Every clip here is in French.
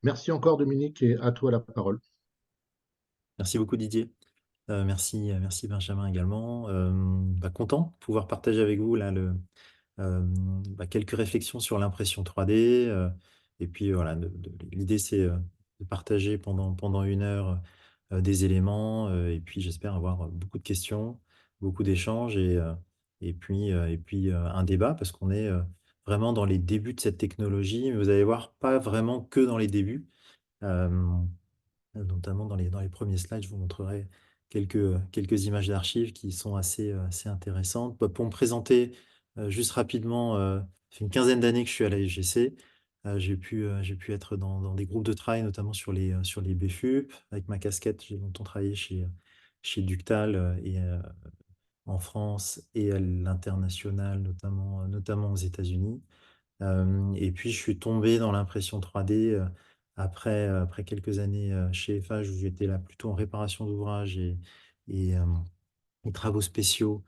Merci encore, Dominique, et à toi la parole. Merci beaucoup Didier. Merci Benjamin également. Content de pouvoir partager avec vous là, euh, quelques réflexions sur l'impression 3D. Et puis voilà, l'idée c'est de partager pendant 1 heure des éléments. Et puis j'espère avoir beaucoup de questions, beaucoup d'échanges et puis un débat parce qu'on est vraiment dans les débuts de cette technologie. Mais vous allez voir, pas vraiment que dans les débuts. Euh, Notamment dans les premiers slides, je vous montrerai quelques images d'archives qui sont assez intéressantes. Pour me présenter juste rapidement, ça fait une quinzaine d'années que je suis à la FGC. J'ai pu être dans des groupes de travail, notamment sur les BFUP. Avec ma casquette, j'ai longtemps travaillé chez Ductal en France et à l'international, notamment aux États-Unis. Et puis, je suis tombé dans l'impression 3D après quelques années chez FH où j'étais là plutôt en réparation d'ouvrages et travaux spéciaux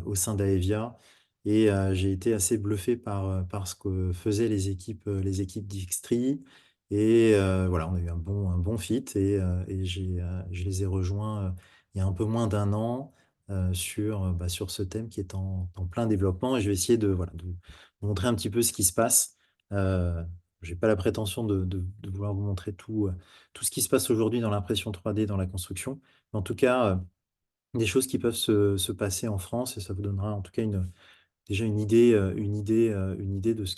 au sein d'Aevia. Et j'ai été assez bluffé par ce que faisaient les équipes d'Xtree. Et voilà, on a eu un bon fit et je les ai rejoints il y a un peu moins d'1 an sur ce thème qui est en plein développement. Et je vais essayer voilà, de vous montrer un petit peu ce qui se passe. Euh, je n'ai pas la prétention de vouloir vous montrer tout ce qui se passe aujourd'hui dans l'impression 3D dans la construction. Mais en tout cas, des choses qui peuvent se passer en France et ça vous donnera en tout cas déjà une idée de ce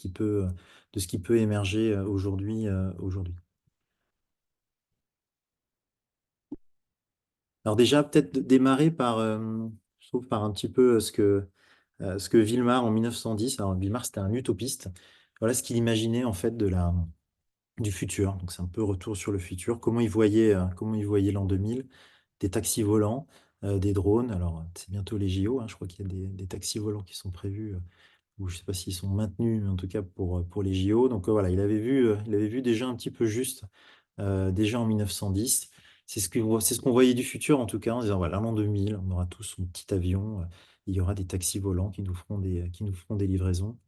qui peut émerger aujourd'hui. Alors déjà, peut-être démarrer je trouve, par un petit peu ce que Wilmar en 1910, alors Wilmar c'était un utopiste, voilà ce qu'il imaginait en fait du futur. Donc c'est un peu retour sur le futur, comment il voyait l'an 2000, des taxis volants, des drones. Alors c'est bientôt les JO, hein, je crois qu'il y a des taxis volants qui sont prévus ou je ne sais pas s'ils sont maintenus, mais en tout cas pour les JO. Donc voilà, il avait vu déjà un petit peu juste, déjà en 1910. C'est ce qu'on voyait du futur, en tout cas, en disant, voilà, l'an 2000, on aura tous son petit avion, il y aura des taxis volants qui nous feront des livraisons.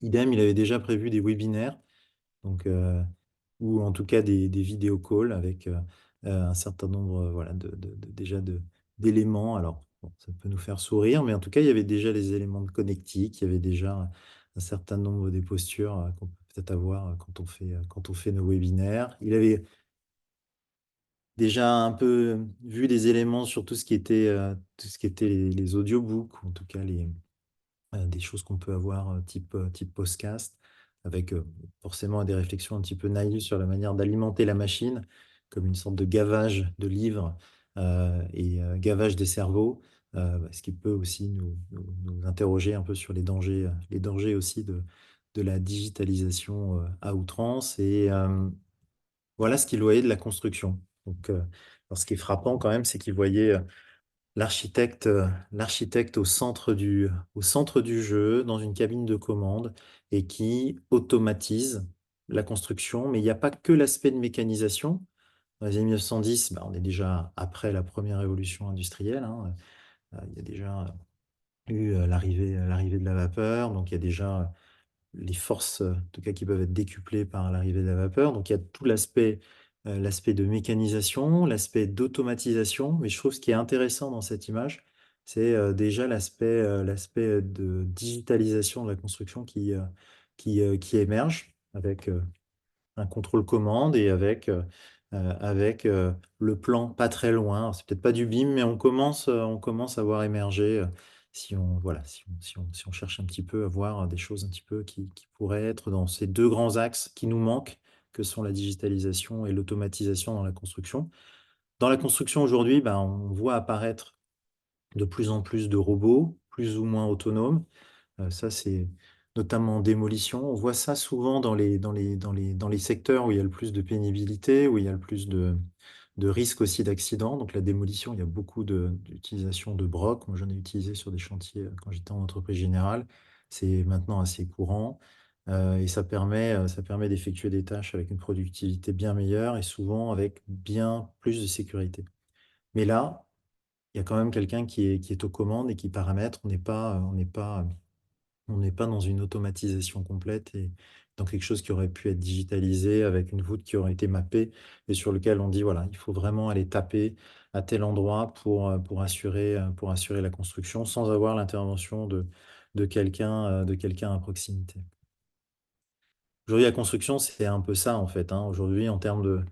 Idem, il avait déjà prévu des webinaires, donc, ou en tout cas des vidéo calls avec un certain nombre voilà, déjà d'éléments. Alors, bon, ça peut nous faire sourire, mais en tout cas, il y avait déjà les éléments de connectique, il y avait déjà un certain nombre des postures qu'on peut peut-être avoir quand on fait nos webinaires. Il avait déjà un peu vu des éléments sur tout ce qui était les audiobooks, ou en tout cas des choses qu'on peut avoir type podcast, avec forcément des réflexions un petit peu naïves sur la manière d'alimenter la machine, comme une sorte de gavage de livres et gavage des cerveaux, ce qui peut aussi nous interroger un peu sur les dangers aussi de la digitalisation à outrance. Et voilà ce qu'il voyait de la construction. Donc, alors, ce qui est frappant quand même, c'est qu'il voyait l'architecte au centre du jeu, dans une cabine de commande, et qui automatise la construction. Mais il n'y a pas que l'aspect de mécanisation. Dans les années 1910, on est déjà après la première révolution industrielle, hein. Il y a déjà eu l'arrivée de la vapeur, donc il y a déjà les forces, en tout cas, qui peuvent être décuplées par l'arrivée de la vapeur. Donc, il y a tout l'aspect de mécanisation, l'aspect d'automatisation. Mais je trouve ce qui est intéressant dans cette image, c'est déjà l'aspect de digitalisation de la construction qui émerge avec un contrôle commande et avec le plan pas très loin. Alors, c'est peut-être pas du BIM, mais on commence à voir émerger, si on cherche un petit peu à voir des choses un petit peu qui pourraient être dans ces deux grands axes qui nous manquent, que sont la digitalisation et l'automatisation dans la construction. Dans la construction aujourd'hui, on voit apparaître de plus en plus de robots, plus ou moins autonomes. Ça, c'est notamment en démolition. On voit ça souvent dans les secteurs où il y a le plus de pénibilité, où il y a le plus de risques aussi d'accidents. Donc la démolition, il y a beaucoup d'utilisation de broc. Moi, j'en ai utilisé sur des chantiers quand j'étais en entreprise générale. C'est maintenant assez courant. Et ça permet d'effectuer des tâches avec une productivité bien meilleure et souvent avec bien plus de sécurité. Mais là, il y a quand même quelqu'un qui est aux commandes et qui paramètre. On n'est pas dans une automatisation complète et dans quelque chose qui aurait pu être digitalisé avec une voûte qui aurait été mappée et sur lequel on dit, voilà, il faut vraiment aller taper à tel endroit pour assurer la construction sans avoir l'intervention de quelqu'un à proximité. Aujourd'hui, la construction, c'est un peu ça, en fait, hein. Aujourd'hui, en termes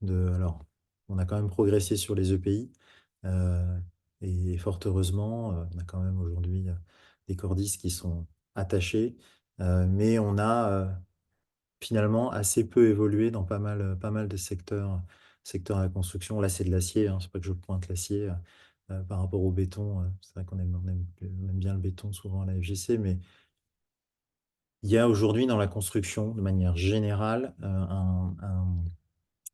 alors, on a quand même progressé sur les EPI, euh, et fort heureusement, on a quand même aujourd'hui des cordistes qui sont attachés, mais on a finalement assez peu évolué dans pas mal de secteurs à la construction. Là, c'est de l'acier, hein, c'est pas que je pointe l'acier par rapport au béton. C'est vrai on aime bien le béton souvent à la FGC, mais il y a aujourd'hui dans la construction, de manière générale,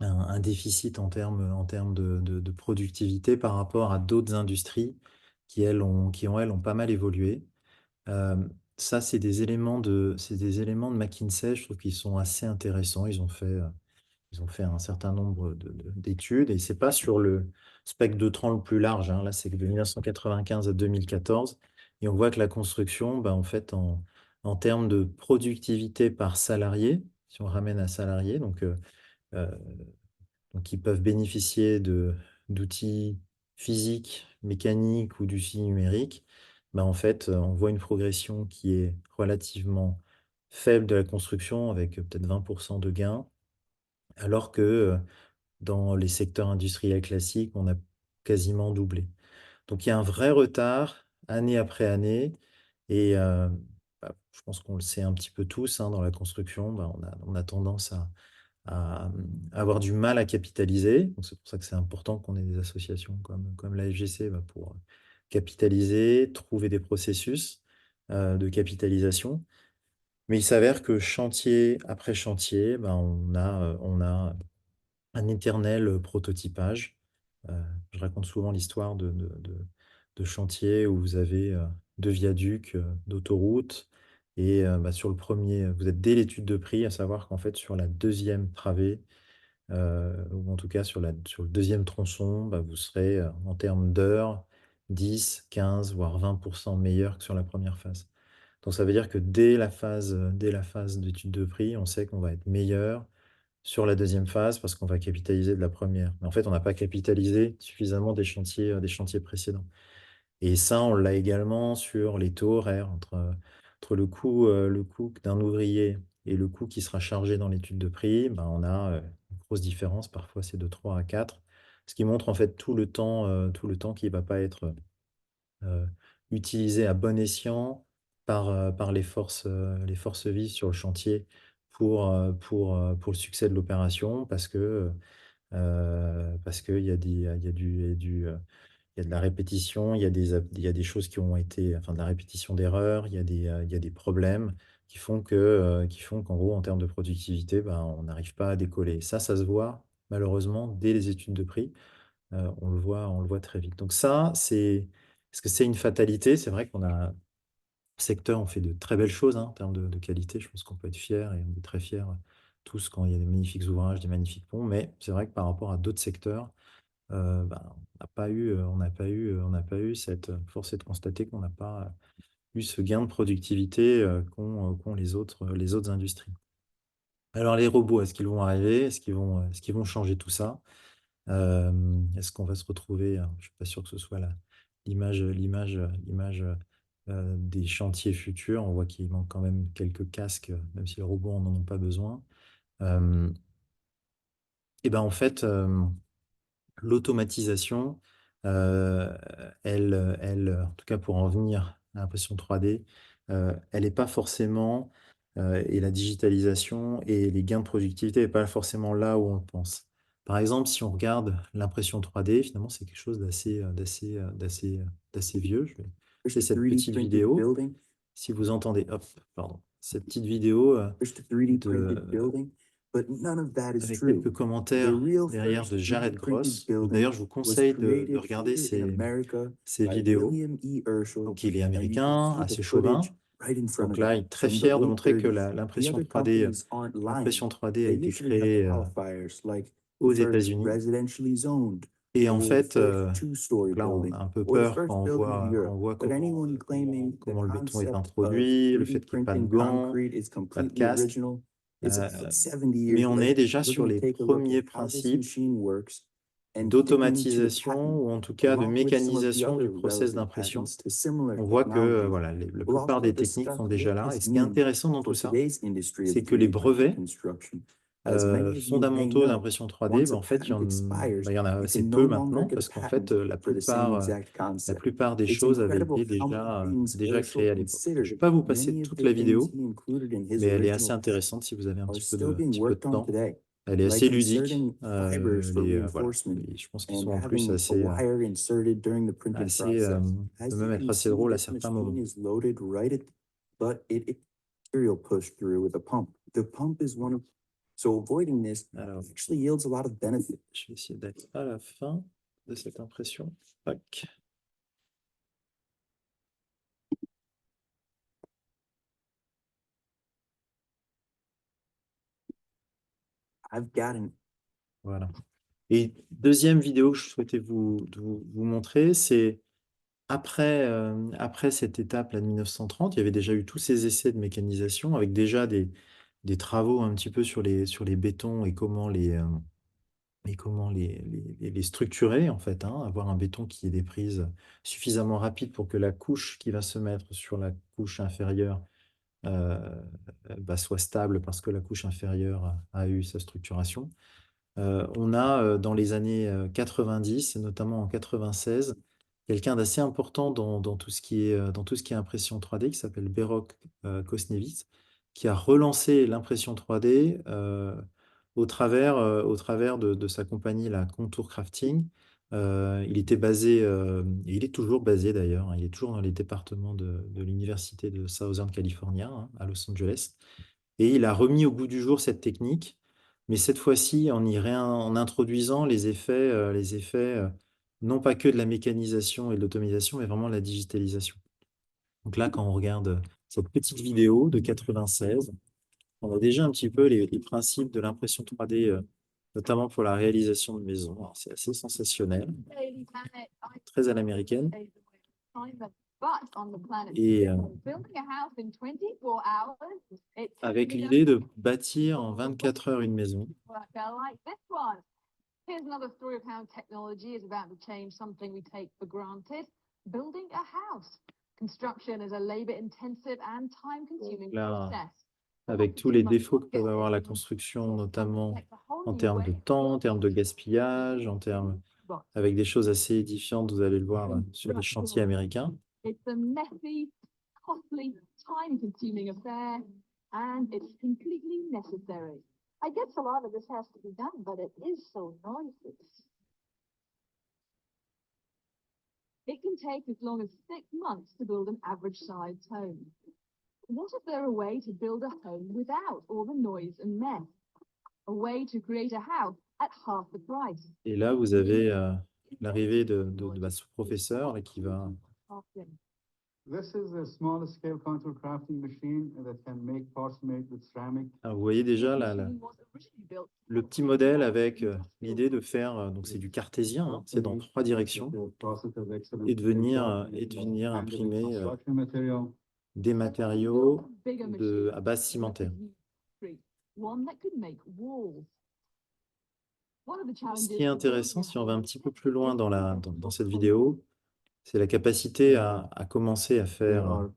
un déficit en termes de productivité par rapport à d'autres industries elles, ont pas mal évolué. Euh, Ça, c'est des éléments de McKinsey, je trouve qu'ils sont assez intéressants. Ils ont fait un certain nombre d'études et c'est pas sur le spectre de temps le plus large, hein. Là, c'est de 1995 à 2014. Et on voit que la construction, bah, en fait, en termes de productivité par salarié, si on ramène à salarié, euh, donc ils peuvent bénéficier d'outils physiques, mécaniques ou d'outils numériques, bah, en fait, on voit une progression qui est relativement faible de la construction avec peut-être 20% de gains, alors que dans les secteurs industriels classiques, on a quasiment doublé. Donc il y a un vrai retard année après année. Et bah, je pense qu'on le sait un petit peu tous, hein, dans la construction, bah, on a tendance à avoir du mal à capitaliser. Donc c'est pour ça que c'est important qu'on ait des associations comme la FGC, bah, pour capitaliser, trouver des processus de capitalisation. Mais il s'avère que chantier après chantier, bah, on a un éternel prototypage. Je raconte souvent l'histoire de chantiers où vous avez deux viaducs d'autoroute et bah, sur le premier, vous êtes dès l'étude de prix, à savoir qu'en fait sur la deuxième travée, ou en tout cas sur le deuxième tronçon, bah, vous serez en termes d'heures 10, 15, voire 20% meilleur que sur la première phase. Donc ça veut dire que dès la phase d'étude de prix, on sait qu'on va être meilleur sur la deuxième phase parce qu'on va capitaliser de la première. Mais en fait, on n'a pas capitalisé suffisamment des chantiers précédents. Et ça, on l'a également sur les taux horaires, entre le coût d'un ouvrier et le coût qui sera chargé dans l'étude de prix, ben, on a une grosse différence, parfois c'est de 3 à 4, ce qui montre en fait tout le temps qui ne va pas être euh, utilisé à bon escient par les forces vives sur le chantier pour le succès de l'opération, parce qu'il y a il y a de la répétition, il y a des choses qui ont été, enfin de la répétition d'erreurs, il y a des problèmes qui font qu'en gros, en termes de productivité, ben, on n'arrive pas à décoller. Ça se voit malheureusement dès les études de prix. On le voit très vite. Donc ça, est-ce que c'est une fatalité? C'est vrai qu'on a, le secteur, on fait de très belles choses, hein, en termes de qualité. Je pense qu'on peut être fiers et on est très fiers tous quand il y a des magnifiques ouvrages, des magnifiques ponts. Mais c'est vrai que par rapport à d'autres secteurs, ben, on n'a pas eu force est de constater qu'on n'a pas eu ce gain de productivité qu'ont les autres industries. Alors les robots, est-ce qu'ils vont arriver? Est-ce qu'ils vont changer tout ça? Est-ce qu'on va se retrouver, je ne suis pas sûr que ce soit l'image des chantiers futurs. On voit qu'il manque quand même quelques casques, même si les robots n'en ont pas besoin. Euh, et ben en fait, l'automatisation, euh, en tout cas pour en venir à l'impression 3D, elle n'est pas forcément, et la digitalisation et les gains de productivité n'est pas forcément là où on le pense. Par exemple, si on regarde l'impression 3D, finalement, c'est quelque chose d'assez vieux. C'est cette petite vidéo. Si vous entendez, hop, pardon, cette petite vidéo avec quelques commentaires derrière de Jared Gross. D'ailleurs, je vous conseille de regarder ces vidéos. Donc, il est américain, assez chauvin. Donc là, il est très fier de montrer que l'impression 3D a été créée aux États-Unis. Et en or the fait, first two-story donc là, on building, a un peu or the peur first building in quand on Europe. voit But anyone claiming the comment le béton est concept of introduit, le 3D fait qu'il n'y ait pas de printing gants, concrete is pas de completely casque. original is Euh, about 70 mais years on est late. déjà We're sur going to les take a look premiers at how this principes machine works and fitting into the d'automatisation patent, ou en tout cas de along with some of the mécanisation du other process relevant d'impression. patents to similar On voit que technologies. voilà, la We'll plupart also des techniques discuss sont déjà what là. Et this ce qui est means intéressant dans tout for ça, today's industry of c'est que les 3D printing brevets construction. As many of you may fondamentaux know, d'impression 3D, once a en fait, patent expires, il y en a you assez can no peu longer maintenant get a parce qu'en patent fait, for the same exact la concept. plupart des It's choses avaient incredible été how many things déjà Herschel créées à l'époque. Je ne considered. vais pas vous passer Many of toute the la things vidéo, he included in his mais elle est assez original patent intéressante si vous avez un are petit peu still being de worked on temps. today, Elle est like assez ludique. inserting fibers for Voilà. reinforcement Et je pense qu'ils and sont en plus having a wire inserted during the printing process. As peut you même être can assez see, drôle à this certains moments. machine is loaded right at, but it material pushed through with a pump. The pump is one of, so avoiding this Alors, actually yields a lot of benefit. je vais essayer d'être à la fin de cette impression. Tac. I've gotten Voilà. Et deuxième vidéo que je souhaitais vous montrer, c'est après cette étape là de 1930, il y avait déjà eu tous ces essais de mécanisation avec déjà des travaux un petit peu sur les bétons et comment les structurer en fait, hein, avoir un béton qui ait des prises suffisamment rapides pour que la couche qui va se mettre sur la couche inférieure soit stable parce que la couche inférieure a eu sa structuration. On a dans les années 90, et notamment en 96, quelqu'un d'assez important dans tout ce qui est impression 3D, qui s'appelle Berok Kosnevitz, qui a relancé l'impression 3D au travers de sa compagnie, la Contour Crafting. Il était basé, et il est toujours basé d'ailleurs, hein, il est toujours dans les départements de l'université de Southern California, hein, à Los Angeles. Et il a remis au goût du jour cette technique, mais cette fois-ci en introduisant les effets non pas que de la mécanisation et de l'automatisation, mais vraiment de la digitalisation. Donc là, quand on regarde cette petite vidéo de 96, on a déjà un petit peu les principes de l'impression 3D, notamment pour la réalisation de maisons. Alors, c'est assez sensationnel, très à l'américaine. Et avec l'idée de bâtir en 24 heures une maison. Here's another story of how technology is about to change something we take for granted, building a house. Construction is a labor-intensive and time-consuming process. Avec tous les défauts que peut avoir la construction, notamment en termes de temps, en termes de gaspillage, avec des choses assez édifiantes, vous allez le voir sur les chantiers américains. It's a messy, costly, time-consuming affair, and it's completely necessary. I guess a lot of this has to be done, but it is so noisy. It can take as long as 6 months to build an average-sized home. What if there a way to build a home without all the noise and mess? A way to create a house at half the price. Et là, vous avez l'arrivée de ce professeur et qui va... This is a small scale contour crafting machine that can make parts made with ceramic. Alors, vous voyez déjà le petit modèle avec l'idée de faire, donc c'est du cartésien, hein, c'est dans 3 directions, et de venir imprimer des matériaux à base cimentaire. Ce qui est intéressant, si on va un petit peu plus loin dans cette vidéo, c'est la capacité à commencer à faire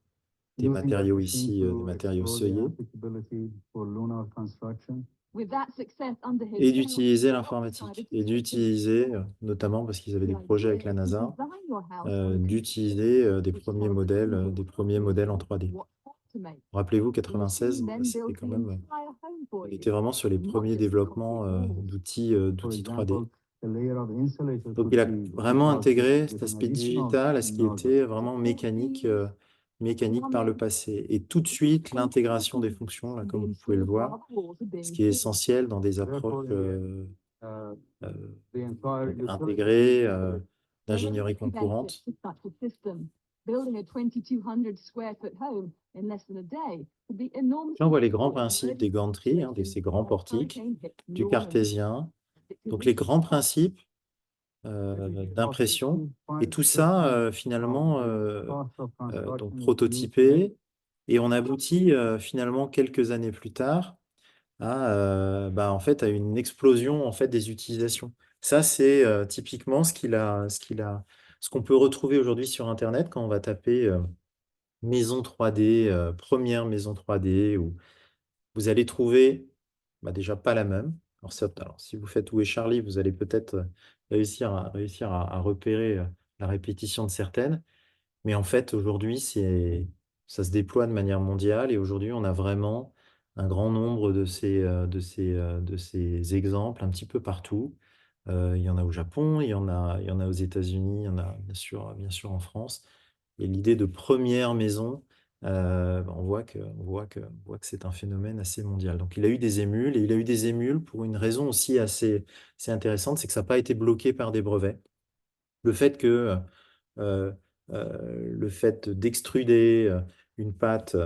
des matériaux ici, des matériaux œillés, et d'utiliser l'informatique, et d'utiliser, notamment parce qu'ils avaient des projets avec la NASA, d'utiliser des premiers modèles en 3D. Rappelez-vous, 96, c'était quand même, on était vraiment sur les premiers développements d'outils 3D. Donc il a vraiment intégré cet aspect digital à ce qui était vraiment mécanique par le passé. Et tout de suite, l'intégration des fonctions, là, comme vous pouvez le voir, ce qui est essentiel dans des approches intégrées, d'ingénierie concurrente. Là, on voit les grands principes des gantries, hein, de ces grands portiques, du cartésien. Donc les grands principes, d'impression. Et tout ça, finalement, donc prototypé. Et on aboutit finalement quelques années plus tard en fait, à une explosion en fait, des utilisations. Ça, c'est typiquement ce qu'on peut retrouver aujourd'hui sur Internet quand on va taper maison 3D, première maison 3D, ou vous allez trouver déjà pas la même. Alors, si vous faites Où est Charlie, vous allez peut-être réussir à repérer la répétition de certaines. Mais en fait, aujourd'hui, ça se déploie de manière mondiale et aujourd'hui, on a vraiment un grand nombre de ces exemples un petit peu partout. Il y en a au Japon, il y en a aux États-Unis, il y en a bien sûr en France. Et l'idée de première maison, on voit que c'est un phénomène assez mondial. Donc, il a eu des émules et il a eu des émules pour une raison aussi assez intéressante, c'est que ça n'a pas été bloqué par des brevets. Le fait que euh, le fait d'extruder une pâte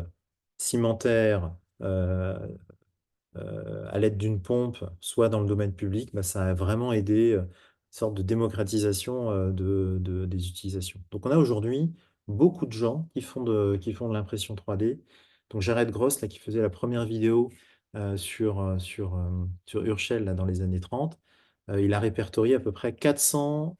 cimentaire à l'aide d'une pompe, soit dans le domaine public, ça a vraiment aidé une sorte de démocratisation des utilisations. Donc on a aujourd'hui beaucoup de gens qui font de l'impression 3D. Donc Jared Gross, là, qui faisait la première vidéo sur Urshel là, dans les années 30, il a répertorié à peu près 400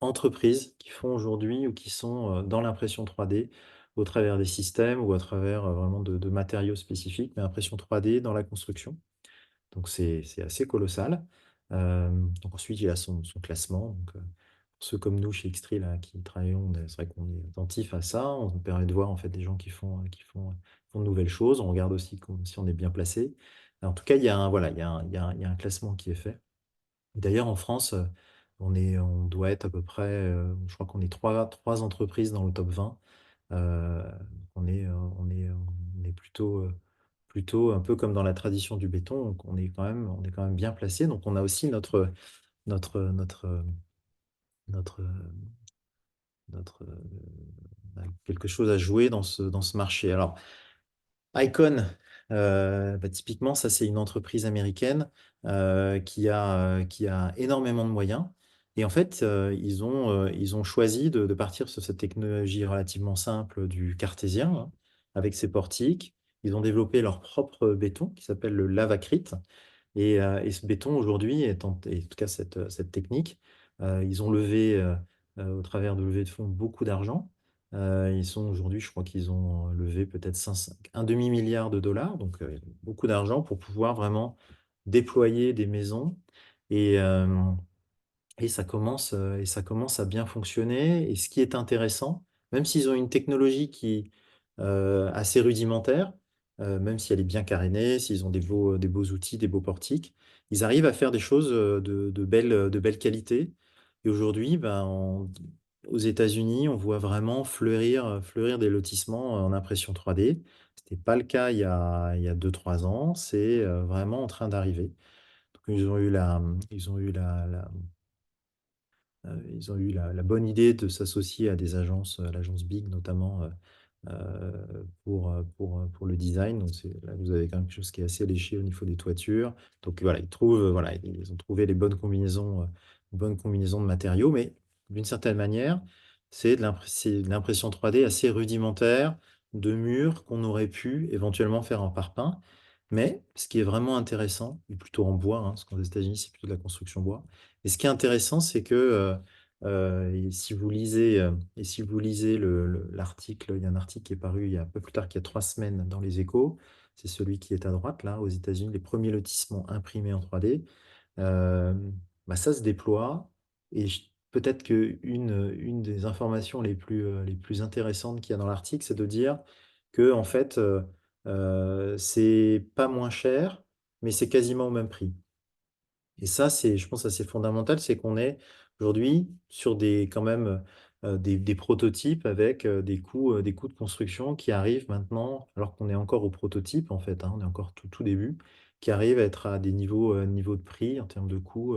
entreprises qui font aujourd'hui ou qui sont dans l'impression 3D au travers des systèmes ou à travers vraiment de matériaux spécifiques, mais impression 3D dans la construction. Donc c'est assez colossal. Donc ensuite, il a son classement. Donc, pour ceux comme nous chez Xtree là, qui travaillons, c'est vrai qu'on est attentif à ça. On nous permet de voir en fait des gens qui font de nouvelles choses. On regarde aussi si on est bien placé. En tout cas, il y a un classement qui est fait. D'ailleurs, en France, on doit être à peu près, je crois qu'on est trois entreprises dans le top 20. Euh, on est plutôt un peu comme dans la tradition du béton. Donc on est quand même bien placé. Donc on a aussi notre, notre, notre, notre, quelque chose à jouer dans ce marché. Alors, Icon, typiquement, ça c'est une entreprise américaine qui a énormément de moyens. Et en fait, ils ont choisi de partir sur cette technologie relativement simple du cartésien, hein, avec ses portiques. Ils ont développé leur propre béton qui s'appelle le Lavacrete. Et ce béton aujourd'hui, et en tout cas cette technique, ils ont levé, au travers de levées de fonds, beaucoup d'argent. Ils sont aujourd'hui, je crois qu'ils ont levé peut-être un demi-milliard de dollars, donc beaucoup d'argent pour pouvoir vraiment déployer des maisons. Et, euh, et ça commence à bien fonctionner. Et ce qui est intéressant, même s'ils ont une technologie qui assez rudimentaire, même si elle est bien carénée, s'ils ont des beaux outils, des beaux portiques, ils arrivent à faire des choses de belle qualité. Et aujourd'hui, aux États-Unis, on voit vraiment fleurir des lotissements en impression 3D. Ce n'était pas le cas il y a 2-3 ans. C'est vraiment en train d'arriver. Donc, ils ont eu la bonne idée de s'associer à des agences, à l'agence Big notamment, pour le design. Donc là, vous avez quand même quelque chose qui est assez léché au niveau des toitures. Donc voilà, ils ont trouvé les bonnes combinaisons de matériaux, mais d'une certaine manière, c'est de l'impression 3D assez rudimentaire de murs qu'on aurait pu éventuellement faire en parpaing. Mais ce qui est vraiment intéressant, ou plutôt en bois, hein, parce qu'aux États-Unis, c'est plutôt de la construction bois. Et ce qui est intéressant, c'est que et si vous lisez, l'article, il y a un article qui est paru il y a un peu plus tard, qu'il y a 3 semaines dans les Échos. C'est celui qui est à droite, là, aux États-Unis, les premiers lotissements imprimés en 3D. Euh, Ça se déploie. Et peut-être qu'une des informations les plus intéressantes qu'il y a dans l'article, c'est de dire que, en fait, c'est pas moins cher, mais c'est quasiment au même prix. Et ça, je pense, assez fondamental, c'est qu'on est aujourd'hui sur quand même des prototypes avec des coûts de construction qui arrivent maintenant, alors qu'on est encore au prototype, en fait, hein, on est encore tout début, qui arrivent à être à des niveaux de prix en termes de coûts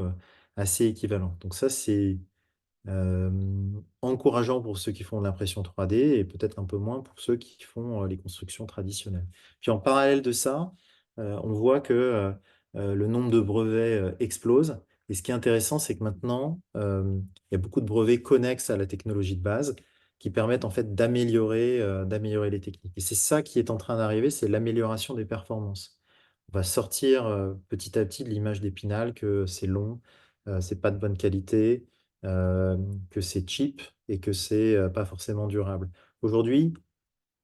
assez équivalents. Donc ça, c'est euh, encourageant pour ceux qui font de l'impression 3D et peut-être un peu moins pour ceux qui font les constructions traditionnelles. Puis en parallèle de ça, on voit que le nombre de brevets explose. Et ce qui est intéressant, c'est que maintenant, il y a beaucoup de brevets connexes à la technologie de base qui permettent en fait d'améliorer les techniques. Et c'est ça qui est en train d'arriver, c'est l'amélioration des performances. On va sortir petit à petit de l'image d'Épinal que c'est long, c'est pas de bonne qualité, que c'est cheap et que c'est pas forcément durable. Aujourd'hui,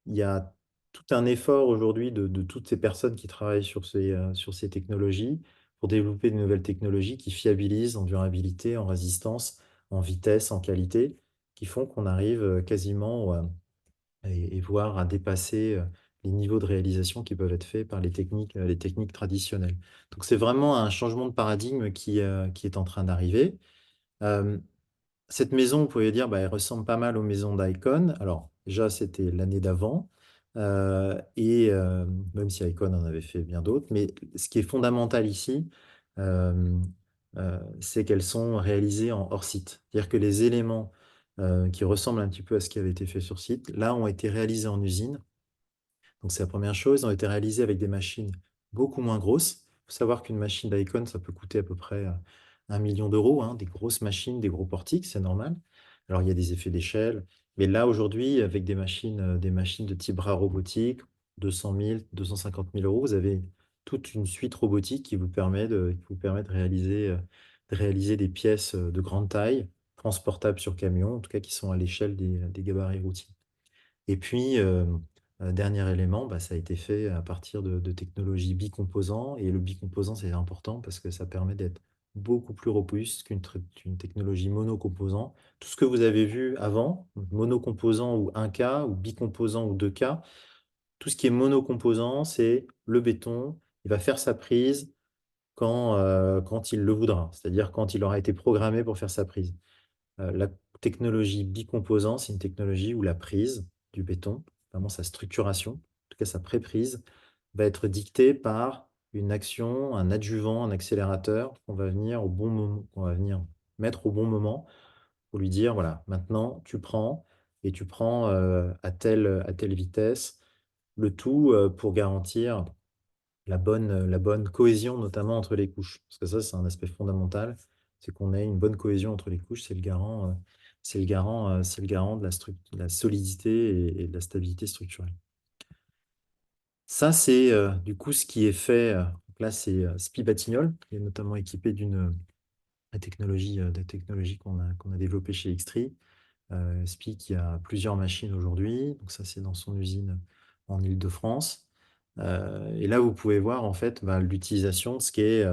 il y a tout un effort aujourd'hui de toutes ces personnes qui travaillent sur ces technologies pour développer de nouvelles technologies qui fiabilisent en durabilité, en résistance, en vitesse, en qualité, qui font qu'on arrive quasiment et voire à dépasser les niveaux de réalisation qui peuvent être faits par les techniques traditionnelles. Donc c'est vraiment un changement de paradigme qui est en train d'arriver. Euh, Cette maison, vous pouvez dire, bah, elle ressemble pas mal aux maisons d'Icon. Alors, déjà, c'était l'année d'avant, même si Icon en avait fait bien d'autres. Mais ce qui est fondamental ici, euh, c'est qu'elles sont réalisées en hors-site. C'est-à-dire que les éléments qui ressemblent un petit peu à ce qui avait été fait sur site, là, ont été réalisés en usine. Donc, c'est la première chose. Ils ont été réalisés avec des machines beaucoup moins grosses. Il faut savoir qu'une machine d'Icon, ça peut coûter à peu près 1 million d'euros, hein, des grosses machines, des gros portiques, c'est normal. Alors, il y a des effets d'échelle. Mais là, aujourd'hui, avec des machines de type bras robotique, 200 000, 250 000 euros, vous avez toute une suite robotique qui vous permet de réaliser des pièces de grande taille, transportables sur camion, en tout cas qui sont à l'échelle des gabarits routiers. Et puis, dernier élément, bah, ça a été fait à partir de technologies bicomposants. Et le bicomposant, c'est important parce que ça permet d'être beaucoup plus robuste qu'une technologie monocomposant. Tout ce que vous avez vu avant, monocomposant ou 1K, ou bicomposant ou 2K, tout ce qui est monocomposant, c'est le béton. Il va faire sa prise quand il le voudra, c'est-à-dire quand il aura été programmé pour faire sa prise. La technologie bicomposant, c'est une technologie où la prise du béton, vraiment sa structuration, en tout cas sa pré-prise, va être dictée par une action, un adjuvant, un accélérateur qu'on va venir au bon moment, qu'on va venir mettre au bon moment pour lui dire, voilà, maintenant tu prends et tu prends à telle vitesse, le tout pour garantir la bonne cohésion, notamment entre les couches. Parce que ça, c'est un aspect fondamental, c'est qu'on ait une bonne cohésion entre les couches, c'est le garant de la solidité et de la stabilité structurelle. Ça, c'est du coup ce qui est fait. Donc là, c'est SPI Batignolles, qui est notamment équipé des technologies qu'on a développées chez Xtree. SPI qui a plusieurs machines aujourd'hui. Donc ça, c'est dans son usine en Île-de-France. Et là, vous pouvez voir en fait l'utilisation de ce qui est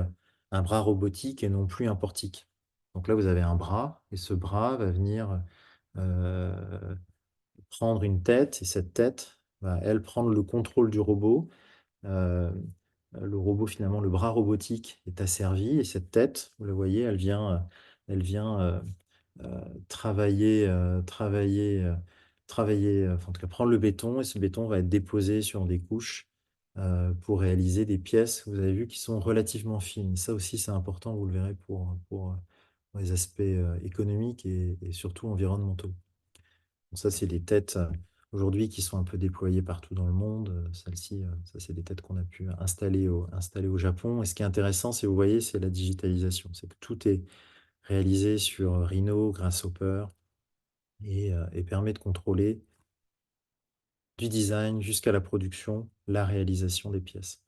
un bras robotique et non plus un portique. Donc là, vous avez un bras et ce bras va venir euh, prendre une tête et cette tête va, elle, prendre le contrôle du robot. Euh, le robot, finalement, le bras robotique est asservi et cette tête, vous la voyez, elle vient travailler, enfin, en tout cas prendre le béton et ce béton va être déposé sur des couches pour réaliser des pièces, vous avez vu, qui sont relativement fines. Ça aussi, c'est important, vous le verrez, pour les aspects économiques et surtout environnementaux. Donc ça, c'est des têtes aujourd'hui qui sont un peu déployées partout dans le monde. Celles-ci, ça, c'est des têtes qu'on a pu installer au Japon. Et ce qui est intéressant, c'est, vous voyez, c'est la digitalisation. C'est que tout est réalisé sur Rhino, Grasshopper, et permet de contrôler du design jusqu'à la production, la réalisation des pièces.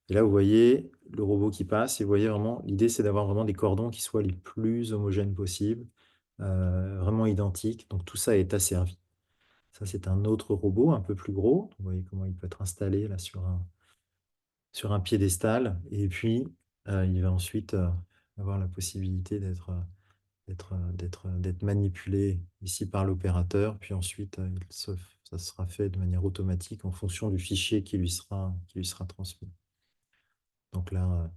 Et là, vous voyez le robot qui passe, et vous voyez vraiment, l'idée, c'est d'avoir vraiment des cordons qui soient les plus homogènes possibles, vraiment identiques. Donc tout ça est asservi. Ça, c'est un autre robot un peu plus gros. Vous voyez comment il peut être installé là sur un piédestal. Et puis, il va ensuite avoir la possibilité d'être manipulé ici par l'opérateur. Puis ensuite, ça sera fait de manière automatique en fonction du fichier qui lui sera transmis. Donc là,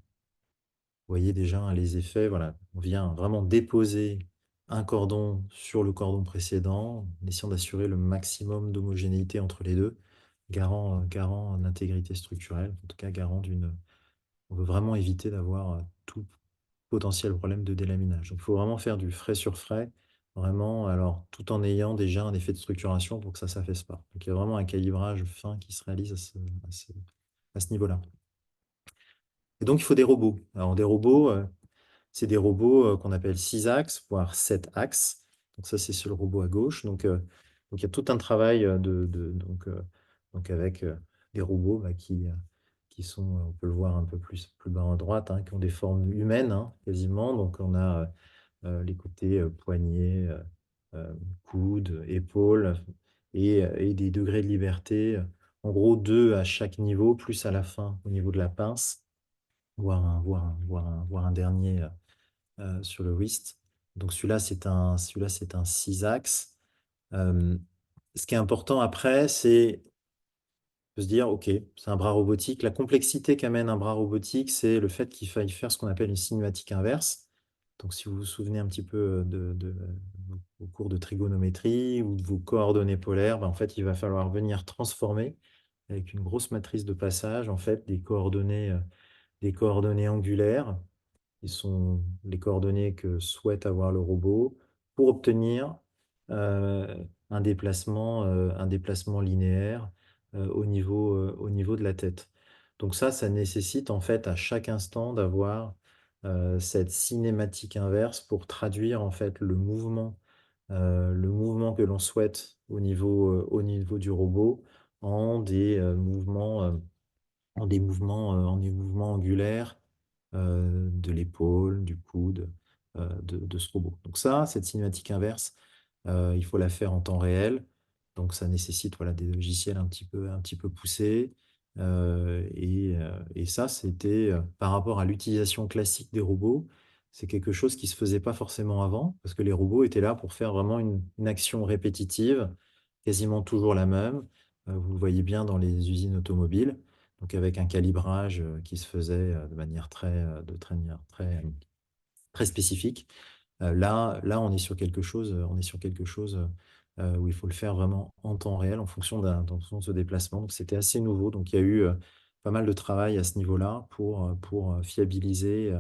vous voyez déjà hein, les effets. Voilà, on vient vraiment déposer un cordon sur le cordon précédent, en essayant d'assurer le maximum d'homogénéité entre les deux, garant d'intégrité structurelle, en tout cas garant d'une. On veut vraiment éviter d'avoir tout potentiel problème de délaminage. Donc, il faut vraiment faire du frais sur frais, vraiment, alors tout en ayant déjà un effet de structuration pour que ça ne s'affaisse pas. Donc, il y a vraiment un calibrage fin qui se réalise à ce niveau-là. Et donc, il faut des robots. Alors, des robots, c'est des robots qu'on appelle 6 axes, voire 7 axes. Donc ça, c'est sur le robot à gauche. Donc il y a tout un travail donc avec des robots qui sont, on peut le voir un peu plus bas à droite, hein, qui ont des formes humaines, hein, quasiment. Donc on a les côtés poignets, coudes, épaules et des degrés de liberté. En gros, 2 à chaque niveau, plus à la fin au niveau de la pince, voire un dernier sur le wrist. Donc celui-là, c'est un 6 axes. Ce qui est important après, c'est de se dire, OK, c'est un bras robotique. La complexité qu'amène un bras robotique, c'est le fait qu'il faille faire ce qu'on appelle une cinématique inverse. Donc si vous vous souvenez un petit peu de vos cours de trigonométrie ou de vos coordonnées polaires, en fait, il va falloir venir transformer avec une grosse matrice de passage, en fait, des coordonnées angulaires qui sont les coordonnées que souhaite avoir le robot pour obtenir un déplacement linéaire au niveau de la tête. Donc ça nécessite en fait à chaque instant d'avoir cette cinématique inverse pour traduire en fait le mouvement que l'on souhaite au niveau du robot en des en des mouvements angulaires de l'épaule, du coude, de ce robot. Donc ça, cette cinématique inverse, il faut la faire en temps réel. Donc ça nécessite voilà, des logiciels un petit peu poussés. Et ça, c'était par rapport à l'utilisation classique des robots, c'est quelque chose qui ne se faisait pas forcément avant, parce que les robots étaient là pour faire vraiment une action répétitive, quasiment toujours la même. Vous le voyez bien dans les usines automobiles, donc avec un calibrage qui se faisait de manière très spécifique. Là, on est sur quelque chose, où il faut le faire vraiment en temps réel en fonction en fonction de ce déplacement. Donc c'était assez nouveau. Donc il y a eu pas mal de travail à ce niveau-là pour fiabiliser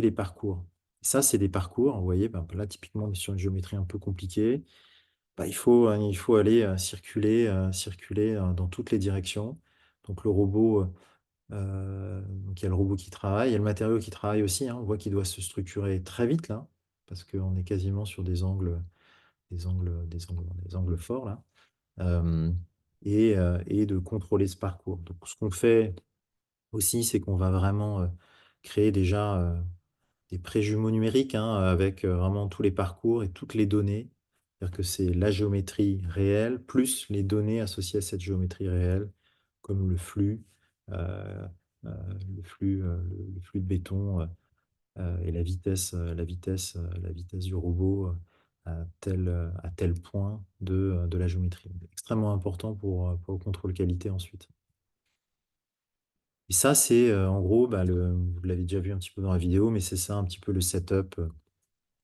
les parcours. Ça, c'est des parcours, vous voyez, là, typiquement, on est sur une géométrie un peu compliquée. Il faut aller circuler dans toutes les directions. Donc le robot, donc il y a le robot qui travaille, il y a le matériau qui travaille aussi, hein. On voit qu'il doit se structurer très vite là, parce qu'on est quasiment sur des angles forts là. Euh, et de contrôler ce parcours. Donc ce qu'on fait aussi, c'est qu'on va vraiment créer déjà des préjumeaux numériques, hein, avec vraiment tous les parcours et toutes les données. C'est-à-dire que c'est la géométrie réelle plus les données associées à cette géométrie réelle, comme le flux, euh, euh, le flux de béton et la vitesse du robot à tel point de la géométrie. Extrêmement important pour le contrôle qualité ensuite. Et ça, c'est en gros, vous l'avez déjà vu un petit peu dans la vidéo, mais c'est ça un petit peu le setup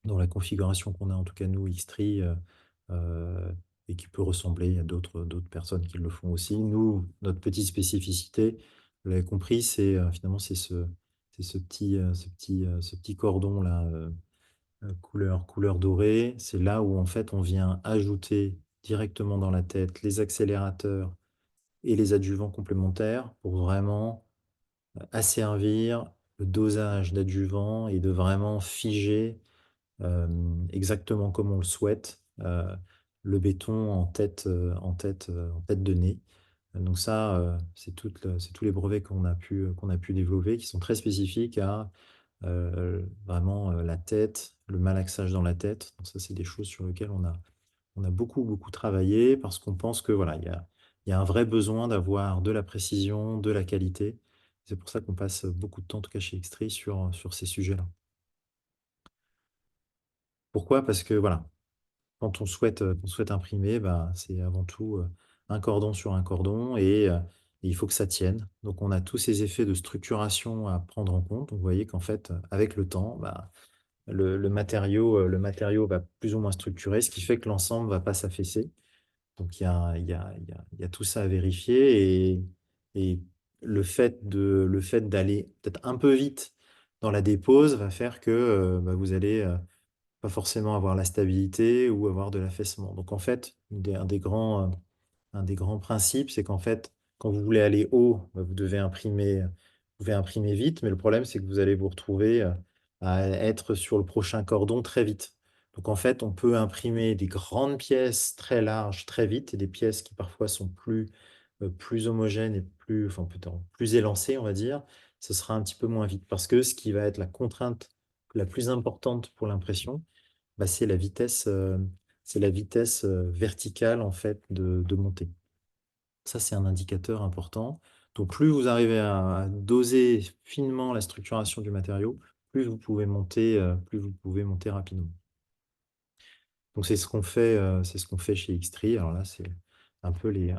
dans la configuration qu'on a, en tout cas nous, Xtree, euh, et qui peut ressembler. Il y a d'autres personnes qui le font aussi. Nous, notre petite spécificité, vous l'avez compris, c'est finalement ce petit cordon là, couleur dorée. C'est là où en fait on vient ajouter directement dans la tête les accélérateurs et les adjuvants complémentaires pour vraiment asservir le dosage d'adjuvants et de vraiment figer exactement comme on le souhaite, le béton en tête de nez. Donc ça, c'est tous les brevets qu'on a pu développer, qui sont très spécifiques à vraiment la tête, le malaxage dans la tête. Donc ça, c'est des choses sur lesquelles on a beaucoup travaillé parce qu'on pense que voilà, il y a un vrai besoin d'avoir de la précision, de la qualité. C'est pour ça qu'on passe beaucoup de temps, en tout cas chez Xtree, sur ces sujets-là. Pourquoi? Parce que voilà, quand on souhaite imprimer, c'est avant tout un cordon sur un cordon et il faut que ça tienne. Donc on a tous ces effets de structuration à prendre en compte. Donc, vous voyez qu'en fait, avec le temps, le matériau va plus ou moins structurer, ce qui fait que l'ensemble ne va pas s'affaisser. Donc il y a tout ça à vérifier et le fait d'aller peut-être un peu vite dans la dépose va faire que vous allez pas forcément avoir la stabilité ou avoir de l'affaissement. Donc en fait, un des grands principes, c'est qu'en fait, quand vous voulez aller haut, vous devez imprimer vite, mais le problème, c'est que vous allez vous retrouver à être sur le prochain cordon très vite. Donc en fait, on peut imprimer des grandes pièces très larges très vite et des pièces qui parfois sont plus homogènes et plus enfin peut-être plus élancées, on va dire, ce sera un petit peu moins vite. Parce que ce qui va être la contrainte la plus importante pour l'impression, bah, c'est la vitesse, verticale en fait de montée. Ça, c'est un indicateur important. Donc plus vous arrivez à doser finement la structuration du matériau, plus vous pouvez monter rapidement. Donc c'est ce qu'on fait chez Xtree. Alors là, c'est un peu les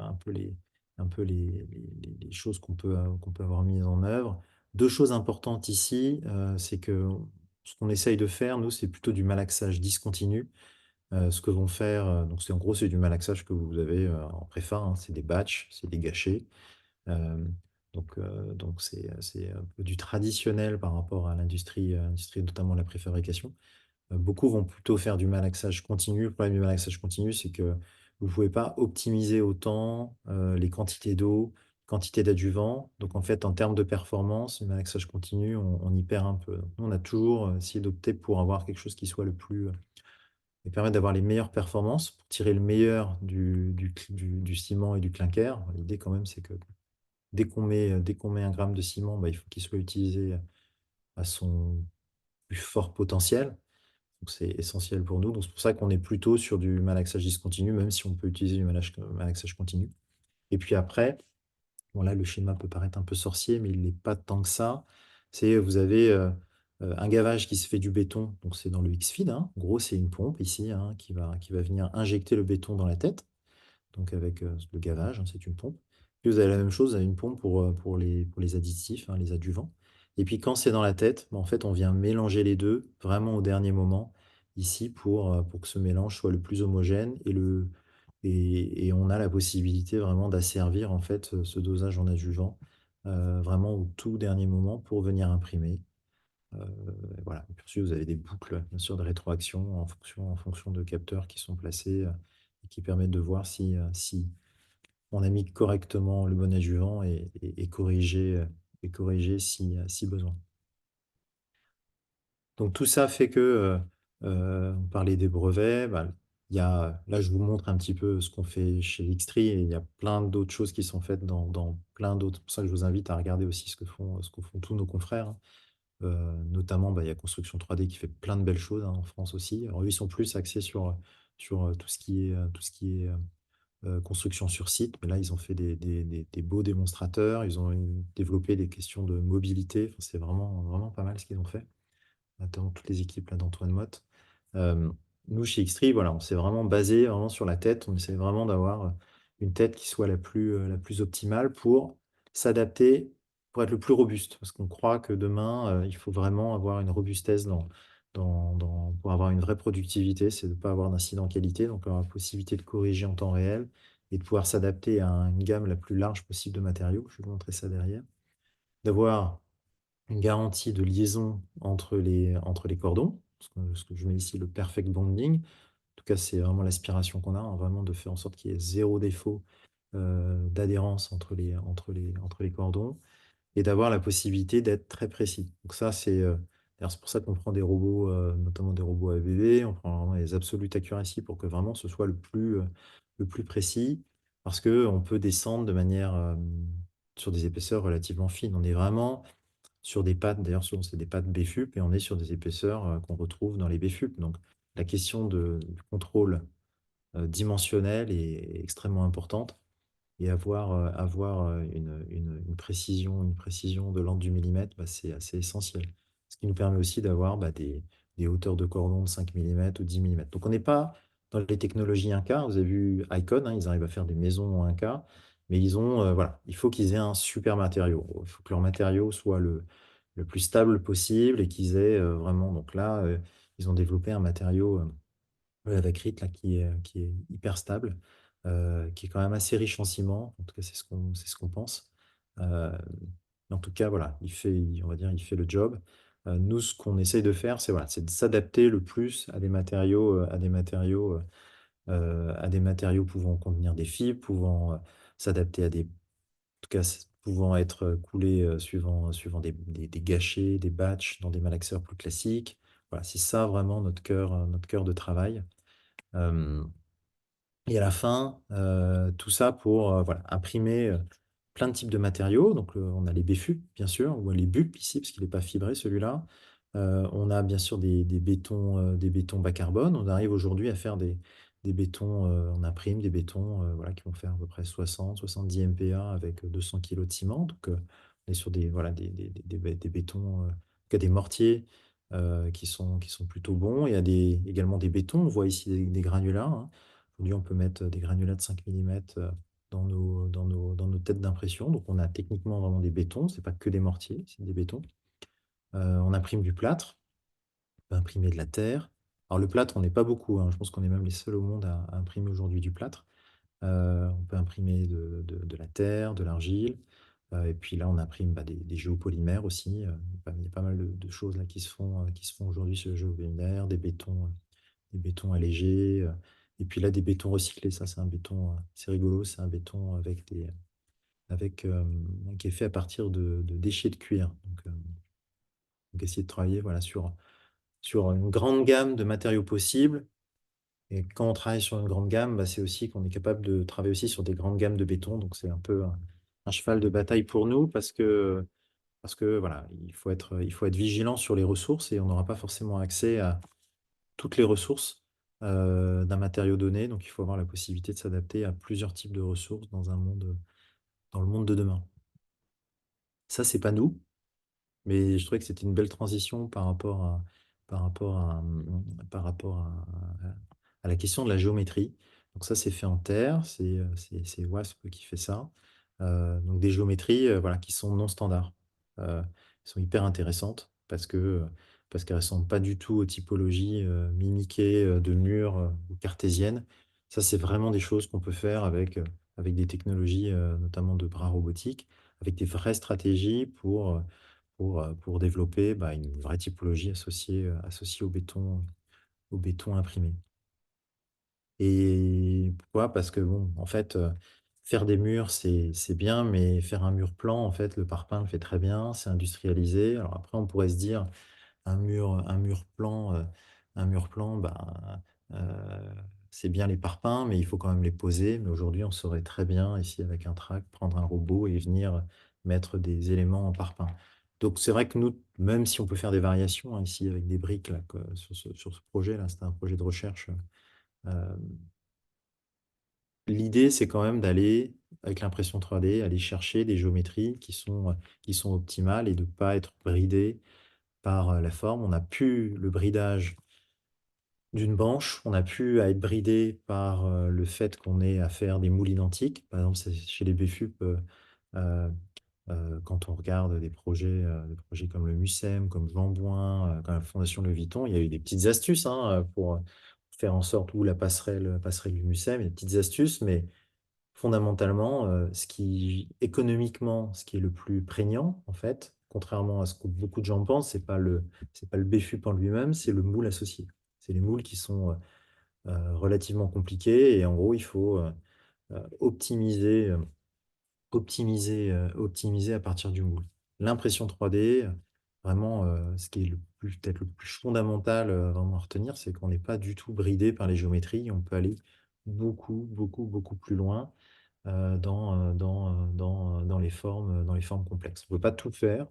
choses qu'on peut avoir mises en œuvre. 2 choses importantes ici, c'est que ce qu'on essaye de faire, nous, c'est plutôt du malaxage discontinu. Ce que vont faire, donc c'est en gros, c'est du malaxage que vous avez, en préfa, hein, c'est des batchs, c'est des gâchets. Hem, donc c'est un peu du traditionnel par rapport à l'industrie, notamment la préfabrication. Beaucoup vont plutôt faire du malaxage continu. Le problème du malaxage continu, c'est que vous ne pouvez pas optimiser autant, les quantités d'eau, quantité d'adjuvants. Donc en fait, en termes de performance, le malaxage continu, on y perd un peu. Donc nous, on a toujours, essayé d'opter pour avoir quelque chose qui soit le plus, et permet d'avoir les meilleures performances, pour tirer le meilleur du ciment et du clinker. L'idée quand même, c'est que dès qu'on met 1 gramme de ciment, bah, il faut qu'il soit utilisé à son plus fort potentiel. Donc c'est essentiel pour nous. Donc c'est pour ça qu'on est plutôt sur du malaxage discontinu, même si on peut utiliser du malaxage continu. Et puis après, bon là, le schéma peut paraître un peu sorcier, mais il n'est pas tant que ça. C'est vous avez, un gavage qui se fait du béton, donc c'est dans le X-Feed, hein. En gros, c'est une pompe ici, hein, qui va venir injecter le béton dans la tête. Donc avec, le gavage, hein, c'est une pompe. Puis vous avez la même chose, vous avez une pompe pour les additifs, hein, les adjuvants. Et puis quand c'est dans la tête, bah, en fait, on vient mélanger les 2 vraiment au dernier moment, ici pour que ce mélange soit le plus homogène et on a la possibilité vraiment d'asservir, en fait, ce dosage en adjuvant, vraiment au tout dernier moment pour venir imprimer. Voilà. Et puis ensuite, vous avez des boucles, bien sûr, de rétroaction en fonction de capteurs qui sont placés, et qui permettent de voir si on a mis correctement le bon adjuvant et corriger si besoin. Donc tout ça fait que, on parlait des brevets, bah, il y a là, je vous montre un petit peu ce qu'on fait chez Xtree et il y a plein d'autres choses qui sont faites dans plein d'autres. C'est pour ça que je vous invite à regarder aussi ce que font tous nos confrères, hein. Notamment, bah, il y a Construction 3D qui fait plein de belles choses, hein, en France aussi. Alors eux, ils sont plus axés sur tout ce qui est construction sur site, mais là, ils ont fait des beaux démonstrateurs, ils ont développé des questions de mobilité. Enfin, c'est vraiment pas mal ce qu'ils ont fait, notamment toutes les équipes là d'Antoine Motte. Euh, Nous, chez Xtree, voilà, on s'est vraiment basé vraiment sur la tête. On essaie vraiment d'avoir une tête qui soit la plus optimale pour s'adapter, pour être le plus robuste. Parce qu'on croit que demain, il faut vraiment avoir une robustesse pour avoir une vraie productivité, c'est de ne pas avoir d'incident qualité, donc avoir la possibilité de corriger en temps réel et de pouvoir s'adapter à une gamme la plus large possible de matériaux. Je vais vous montrer ça derrière. D'avoir une garantie de liaison entre les cordons, ce que je mets ici, le perfect bonding. En tout cas, c'est vraiment l'aspiration qu'on a, hein, vraiment de faire en sorte qu'il y ait 0 défaut d'adhérence entre les cordons et d'avoir la possibilité d'être très précis. Donc ça, d'ailleurs, c'est pour ça qu'on prend des robots, notamment des robots ABB, on prend vraiment les absolute accuracy pour que vraiment ce soit le plus précis, parce qu'on peut descendre de manière sur des épaisseurs relativement fines. On est vraiment sur des pattes, d'ailleurs souvent c'est des pattes BFUP, et on est sur des épaisseurs qu'on retrouve dans les BFUP. Donc la question du contrôle dimensionnel est extrêmement importante et avoir une précision de l'ordre du millimètre, bah, c'est assez essentiel. Ce qui nous permet aussi d'avoir bah, des hauteurs de cordon de 5 millimètres ou 10 millimètres. Donc on n'est pas dans les technologies 1K. Vous avez vu Icon, hein, ils arrivent à faire des maisons en 1K, mais voilà, il faut qu'ils aient un super matériau. Il faut que leur matériau soit le plus stable possible et qu'ils aient vraiment. Donc là, ils ont développé un matériau la Vacryte là, qui est hyper stable, qui est quand même assez riche en ciment. En tout cas, c'est ce qu'on pense. Euh, mais en tout cas, voilà, on va dire, il fait le job. Nous, ce qu'on essaye de faire, c'est voilà, c'est de s'adapter le plus à des matériaux, à des matériaux pouvant contenir des fibres, pouvant s'adapter à des, en tout cas, pouvant être coulés suivant des gâchets, des batchs dans des malaxeurs plus classiques. Voilà, c'est ça vraiment notre cœur de travail. Euh, et à la fin, tout ça pour voilà, imprimer plein de types de matériaux. Donc, on a les BFUP, bien sûr, ou les BUP ici, parce qu'il n'est pas fibré, celui-là. On a bien sûr des bétons bas carbone. On arrive aujourd'hui à faire des bétons, on imprime des bétons voilà, qui vont faire à peu près 60-70 MPa avec 200 kg de ciment. Donc, on est sur voilà, des bétons, en tout cas des mortiers qui sont plutôt bons. Il y a également des bétons. On voit ici des granulats, hein. Aujourd'hui, on peut mettre des granulats de 5 mm dans nos têtes d'impression. Donc, on a techniquement vraiment des bétons. Ce n'est pas que des mortiers, c'est des bétons. On imprime du plâtre. On peut imprimer de la terre. Alors, le plâtre, on n'est pas beaucoup, hein. Je pense qu'on est même les seuls au monde à imprimer aujourd'hui du plâtre. On peut imprimer de la terre, de l'argile. Et puis là, on imprime des géopolymères aussi. Il y a pas mal de choses là qui se font aujourd'hui sur le géopolymère, des bétons allégés. Et puis là, des bétons recyclés. Ça, c'est un béton, c'est rigolo. C'est un béton qui est fait à partir de déchets de cuir. Donc essayer de travailler voilà, sur une grande gamme de matériaux possibles. Et quand on travaille sur une grande gamme, c'est aussi qu'on est capable de travailler aussi sur des grandes gammes de béton. Donc c'est un peu un cheval de bataille pour nous parce que voilà, il faut être vigilant sur les ressources et on n'aura pas forcément accès à toutes les ressources d'un matériau donné. Donc il faut avoir la possibilité de s'adapter à plusieurs types de ressources dans dans le monde de demain. Ça, c'est pas nous. Mais je trouvais que c'était une belle transition par rapport à, par rapport à la question de la géométrie. Donc ça, c'est fait en terre, c'est WASP qui fait ça. Donc des géométries voilà, qui sont non standards. Qui sont hyper intéressantes parce qu'elles ne ressemblent pas du tout aux typologies mimiquées de murs ou cartésiennes. Ça, c'est vraiment des choses qu'on peut faire avec des technologies, notamment de bras robotiques, avec des vraies stratégies pour développer une vraie typologie associée au béton imprimé. Et pourquoi? Parce que bon, en fait, faire des murs, c'est bien, mais faire un mur plan, en fait, le parpaing le fait très bien, c'est industrialisé. Alors après, on pourrait se dire, un mur plan, c'est bien les parpaings, mais il faut quand même les poser. Mais aujourd'hui, on saurait très bien, ici, avec un track, prendre un robot et venir mettre des éléments en parpaing. Donc, c'est vrai que nous, même si on peut faire des variations, hein, ici, avec des briques, là, sur ce projet-là, c'était un projet de recherche. L'idée, c'est quand même d'aller, avec l'impression 3D, aller chercher des géométries qui sont optimales et de ne pas être bridé par la forme. On n'a plus le bridage d'une branche, on n'a plus à être bridé par le fait qu'on ait à faire des moules identiques. Par exemple, chez les BFUP, euh, quand on regarde des projets comme le MUSEM, comme Jean Bouin, comme la Fondation Le Vuitton, il y a eu des petites astuces pour faire en sorte, ou la passerelle du MUSEM, il y a des petites astuces, mais fondamentalement, économiquement, ce qui est le plus prégnant, en fait, contrairement à ce que beaucoup de gens pensent, c'est pas le BFUP en lui-même, c'est le moule associé. C'est les moules qui sont relativement compliqués et en gros, il faut optimiser, optimiser à partir du moule. L'impression 3D, vraiment, ce qui est peut-être le plus fondamental vraiment à retenir, c'est qu'on n'est pas du tout bridé par les géométries. On peut aller beaucoup plus loin dans dans les formes complexes. On ne peut pas tout faire,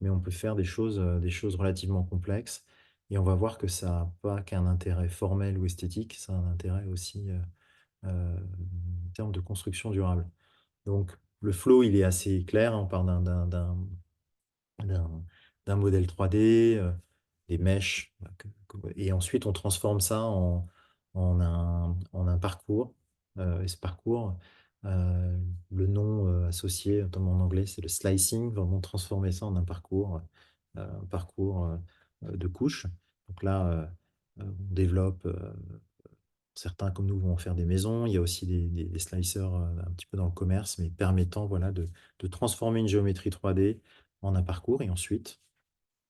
mais on peut faire des choses relativement complexes. Et on va voir que ça n'a pas qu'un intérêt formel ou esthétique, ça a un intérêt aussi en termes de construction durable. Donc, le flow, il est assez clair, hein. On part d'un modèle 3D, des mèches, et ensuite on transforme ça en un parcours. Et ce parcours, euh, le nom associé, notamment en anglais, c'est le slicing, vraiment transformer ça en un parcours de couches. Donc là, on développe. Certains comme nous vont en faire des maisons. Il y a aussi des slicers un petit peu dans le commerce, mais permettant voilà, de transformer une géométrie 3D en un parcours et ensuite,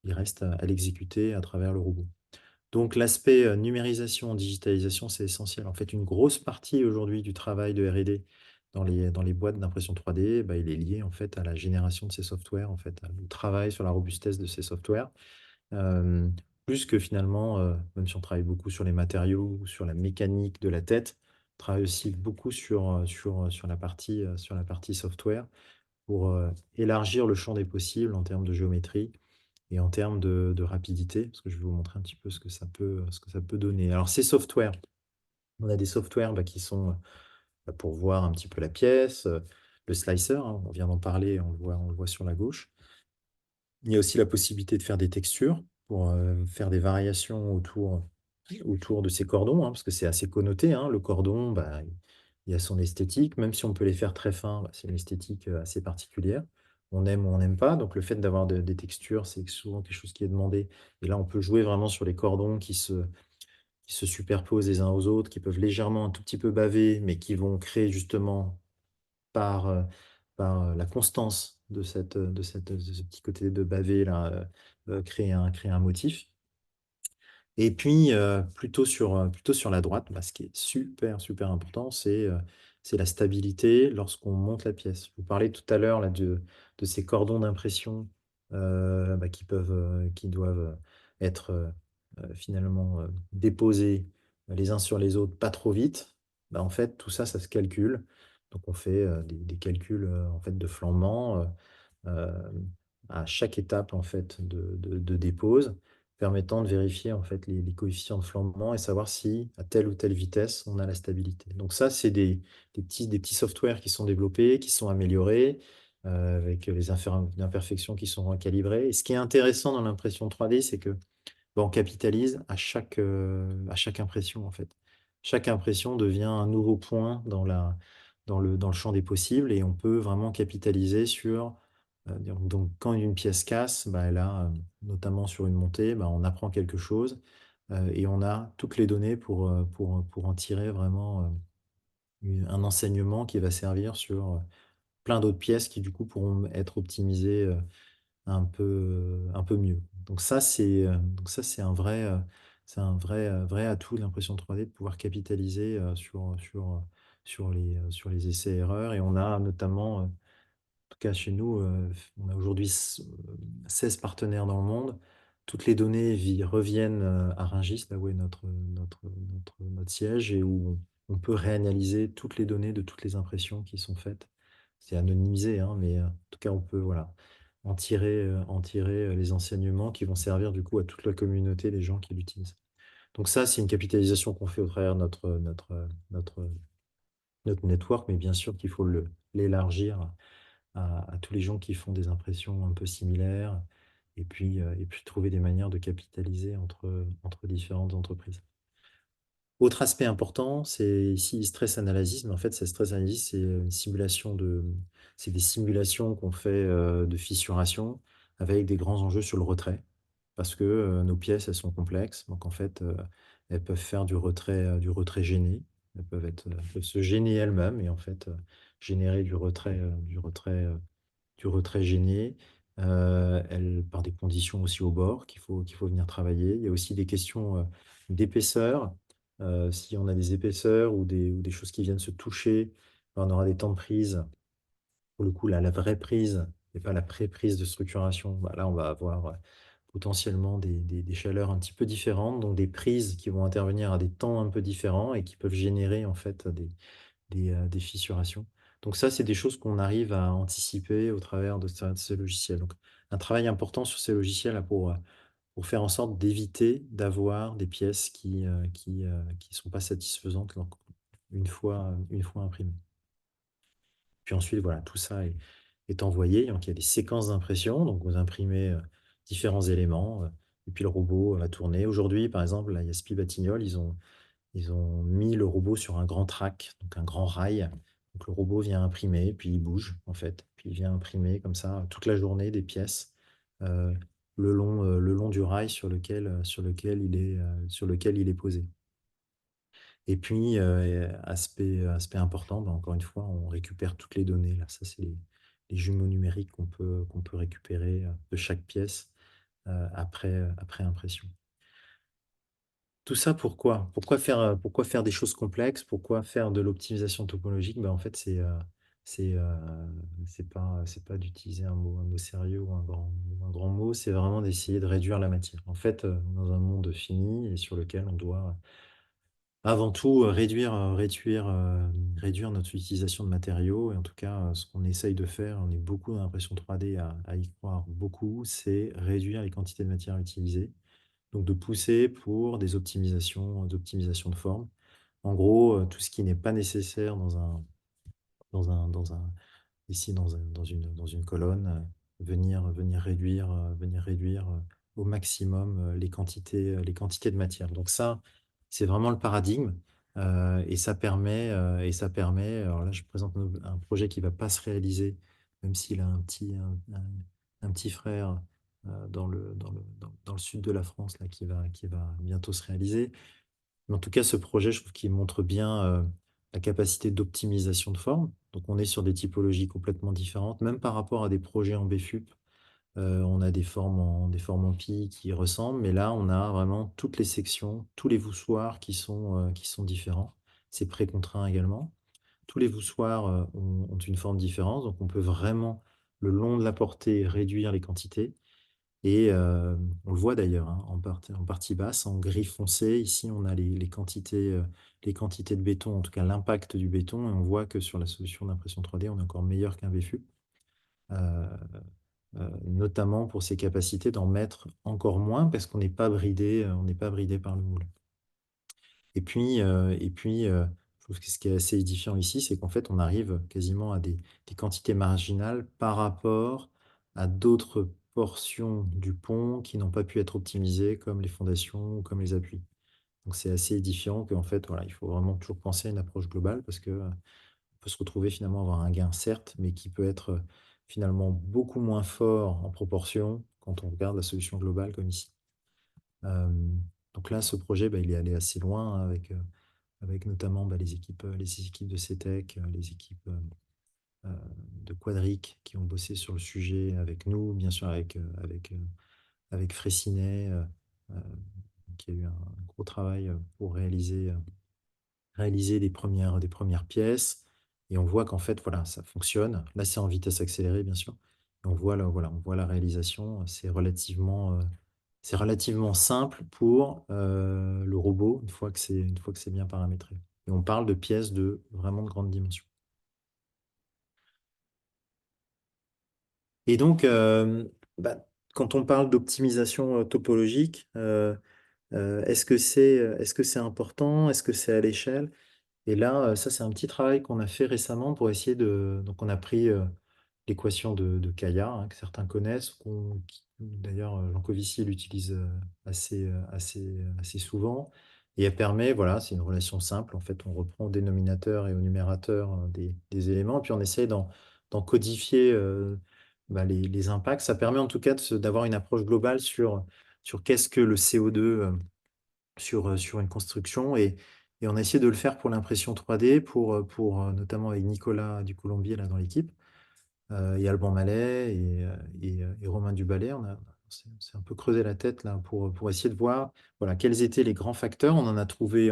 il reste à l'exécuter à travers le robot. Donc l'aspect numérisation, digitalisation, c'est essentiel. En fait, une grosse partie aujourd'hui du travail de R&D dans les boîtes d'impression 3D, bah, il est lié en fait à la génération de ces softwares, en fait, au travail sur la robustesse de ces softwares. Euh, Plus que finalement, même si on travaille beaucoup sur les matériaux ou sur la mécanique de la tête, on travaille aussi beaucoup sur sur la partie software pour élargir le champ des possibles en termes de géométrie et en termes de rapidité, parce que je vais vous montrer un petit peu ce que ça peut donner. Alors, ces softwares, on a des softwares bah, qui sont pour voir un petit peu la pièce, le slicer, hein, on vient d'en parler, on le voit sur la gauche. Il y a aussi la possibilité de faire des textures pour faire des variations autour de ces cordons, hein, parce que c'est assez connoté, hein, le cordon, bah, il a son esthétique, même si on peut les faire très fins, bah, c'est une esthétique assez particulière. On aime ou on n'aime pas, donc le fait d'avoir des textures, c'est souvent quelque chose qui est demandé. Et là, on peut jouer vraiment sur les cordons qui se superposent les uns aux autres, qui peuvent légèrement un tout petit peu baver, mais qui vont créer justement par, la constance de ce petit côté de baver là, créer un motif. Et puis, plutôt sur la droite, bah, ce qui est super, super important, c'est la stabilité lorsqu'on monte la pièce. Je vous parlais tout à l'heure là de ces cordons d'impression, bah, qui doivent être, finalement, déposés les uns sur les autres, pas trop vite. Bah, en fait, tout ça, ça se calcule. Donc on fait, des calculs, en fait, de flambement, à chaque étape, en fait, de dépose, permettant de vérifier en fait les coefficients de flambement et savoir si à telle ou telle vitesse on a la stabilité. Donc ça, c'est des petits softwares qui sont développés, qui sont améliorés, avec les imperfections qui sont recalibrées. Et ce qui est intéressant dans l'impression 3D, c'est que bah, on capitalise à chaque impression en fait. Chaque impression devient un nouveau point dans le champ des possibles et on peut vraiment capitaliser sur donc quand une pièce casse, bah, elle a, notamment sur une montée, bah, on apprend quelque chose, et on a toutes les données pour en tirer vraiment, un enseignement qui va servir sur, plein d'autres pièces qui, du coup, pourront être optimisées, un peu mieux. Donc ça, c'est un vrai atout de l'impression 3D de pouvoir capitaliser, sur les essais-erreurs et on a notamment, en tout cas, chez nous, on a aujourd'hui 16 partenaires dans le monde. Toutes les données reviennent à Rungis, là où est notre siège, et où on peut réanalyser toutes les données de toutes les impressions qui sont faites. C'est anonymisé, hein, mais en tout cas, on peut voilà, en tirer les enseignements qui vont servir du coup à toute la communauté des gens qui l'utilisent. Donc ça, c'est une capitalisation qu'on fait au travers de notre network, mais bien sûr qu'il faut l'élargir à tous les gens qui font des impressions un peu similaires et puis trouver des manières de capitaliser entre différentes entreprises. Autre aspect important, c'est ici stress analysis, mais en fait, cette stress analysis, c'est des simulations qu'on fait de fissuration avec des grands enjeux sur le retrait, parce que nos pièces, elles sont complexes, donc en fait, elles peuvent faire du retrait gêné, elles peuvent se gêner elles-mêmes et en fait, générer du retrait gêné, par des conditions aussi au bord qu'il faut venir travailler. Il y a aussi des questions d'épaisseur. Si on a des épaisseurs ou des choses qui viennent se toucher, ben, on aura des temps de prise. Pour le coup, là, la vraie prise et pas la pré-prise de structuration. Bah, là, on va avoir potentiellement des chaleurs un petit peu différentes, donc des prises qui vont intervenir à des temps un peu différents et qui peuvent générer en fait des fissurations. Donc ça, c'est des choses qu'on arrive à anticiper au travers de ces logiciels. Donc un travail important sur ces logiciels là, pour faire en sorte d'éviter d'avoir des pièces qui sont pas satisfaisantes une fois imprimées. Puis ensuite, voilà, tout ça est envoyé. Donc il y a des séquences d'impression, donc vous imprimez différents éléments, et puis le robot va tourner. Aujourd'hui, par exemple, là, il y a Spi Batignolles, ils ont mis le robot sur un grand track, donc un grand rail. Donc le robot vient imprimer, puis il bouge en fait. Puis il vient imprimer comme ça toute la journée des pièces euh, le long du rail sur lequel il est posé. Et puis, aspect important, bah, encore une fois, on récupère toutes les données. Là, ça, c'est les jumeaux numériques qu'on peut récupérer de chaque pièce après impression. Tout ça pourquoi? Pourquoi faire des choses complexes? Pourquoi faire de l'optimisation topologique? Ben, en fait, c'est, euh, c'est pas d'utiliser un mot sérieux ou un grand mot, c'est vraiment d'essayer de réduire la matière. En fait, dans un monde fini et sur lequel on doit avant tout réduire notre utilisation de matériaux. Et en tout cas, ce qu'on essaye de faire, on est beaucoup dans l'impression 3D à y croire beaucoup, c'est réduire les quantités de matière utilisées. Donc de pousser pour des d'optimisation de forme. En gros, tout ce qui n'est pas nécessaire dans un, ici dans une colonne, venir réduire au maximum les quantités de matière. Donc ça, c'est vraiment le paradigme. Et ça permet, alors là, je présente un projet qui ne va pas se réaliser, même s'il a un petit frère dans le sud de la France là, qui va bientôt se réaliser. Mais en tout cas, ce projet, je trouve qu'il montre bien la capacité d'optimisation de forme. Donc, on est sur des typologies complètement différentes, même par rapport à des projets en BFUP. On a des formes en pi qui ressemblent, mais là, on a vraiment toutes les sections, tous les voussoirs qui sont différents. C'est précontraint également. Tous les voussoirs ont une forme différente, donc on peut vraiment, le long de la portée, réduire les quantités. Et on le voit d'ailleurs hein, en partie basse, en gris foncé. Ici, on a les quantités de béton, en tout cas l'impact du béton. Et on voit que sur la solution d'impression 3D, on est encore meilleur qu'un VFUP, euh, notamment pour ses capacités d'en mettre encore moins parce qu'on n'est pas bridé, on n'est pas bridé par le moule. Et puis je trouve que ce qui est assez édifiant ici, c'est qu'en fait, on arrive quasiment à des quantités marginales par rapport à d'autres portions du pont qui n'ont pas pu être optimisées, comme les fondations ou comme les appuis. Donc, c'est assez édifiant qu'en fait, voilà, il faut vraiment toujours penser à une approche globale parce que on peut se retrouver finalement à avoir un gain, certes, mais qui peut être finalement beaucoup moins fort en proportion quand on regarde la solution globale comme ici. Euh, donc là, ce projet, bah, il est allé assez loin hein, avec notamment bah, les équipes de CETEC, les équipes de Quadric qui ont bossé sur le sujet avec nous, bien sûr avec Fraissinet, euh, qui a eu un gros travail pour réaliser des premières pièces. Et on voit qu'en fait, voilà, ça fonctionne. Là, c'est en vitesse accélérée, bien sûr. Et on voit, là, voilà, on voit la réalisation. C'est relativement simple pour le robot, une fois que c'est bien paramétré. Et on parle de pièces de vraiment de grande dimension. Et donc, bah, quand on parle d'optimisation topologique, est-ce que c'est important? Est-ce que c'est à l'échelle? Et là, ça, c'est un petit travail qu'on a fait récemment pour essayer de. Donc, on a pris l'équation de Kaya, hein, que certains connaissent, d'ailleurs, Jean Covici l'utilise assez souvent. Et elle permet, voilà, c'est une relation simple. En fait, on reprend au dénominateur et au numérateur des éléments, puis on essaie d'en codifier bah, les impacts. Ça permet en tout cas d'avoir une approche globale sur qu'est-ce que le CO2 sur une construction. Et on a essayé de le faire pour l'impression 3D, notamment avec Nicolas Ducolombier là, dans l'équipe, et Alban Mallet et Romain Duballet. On s'est un peu creusé la tête là, pour essayer de voir voilà, quels étaient les grands facteurs. On en a trouvé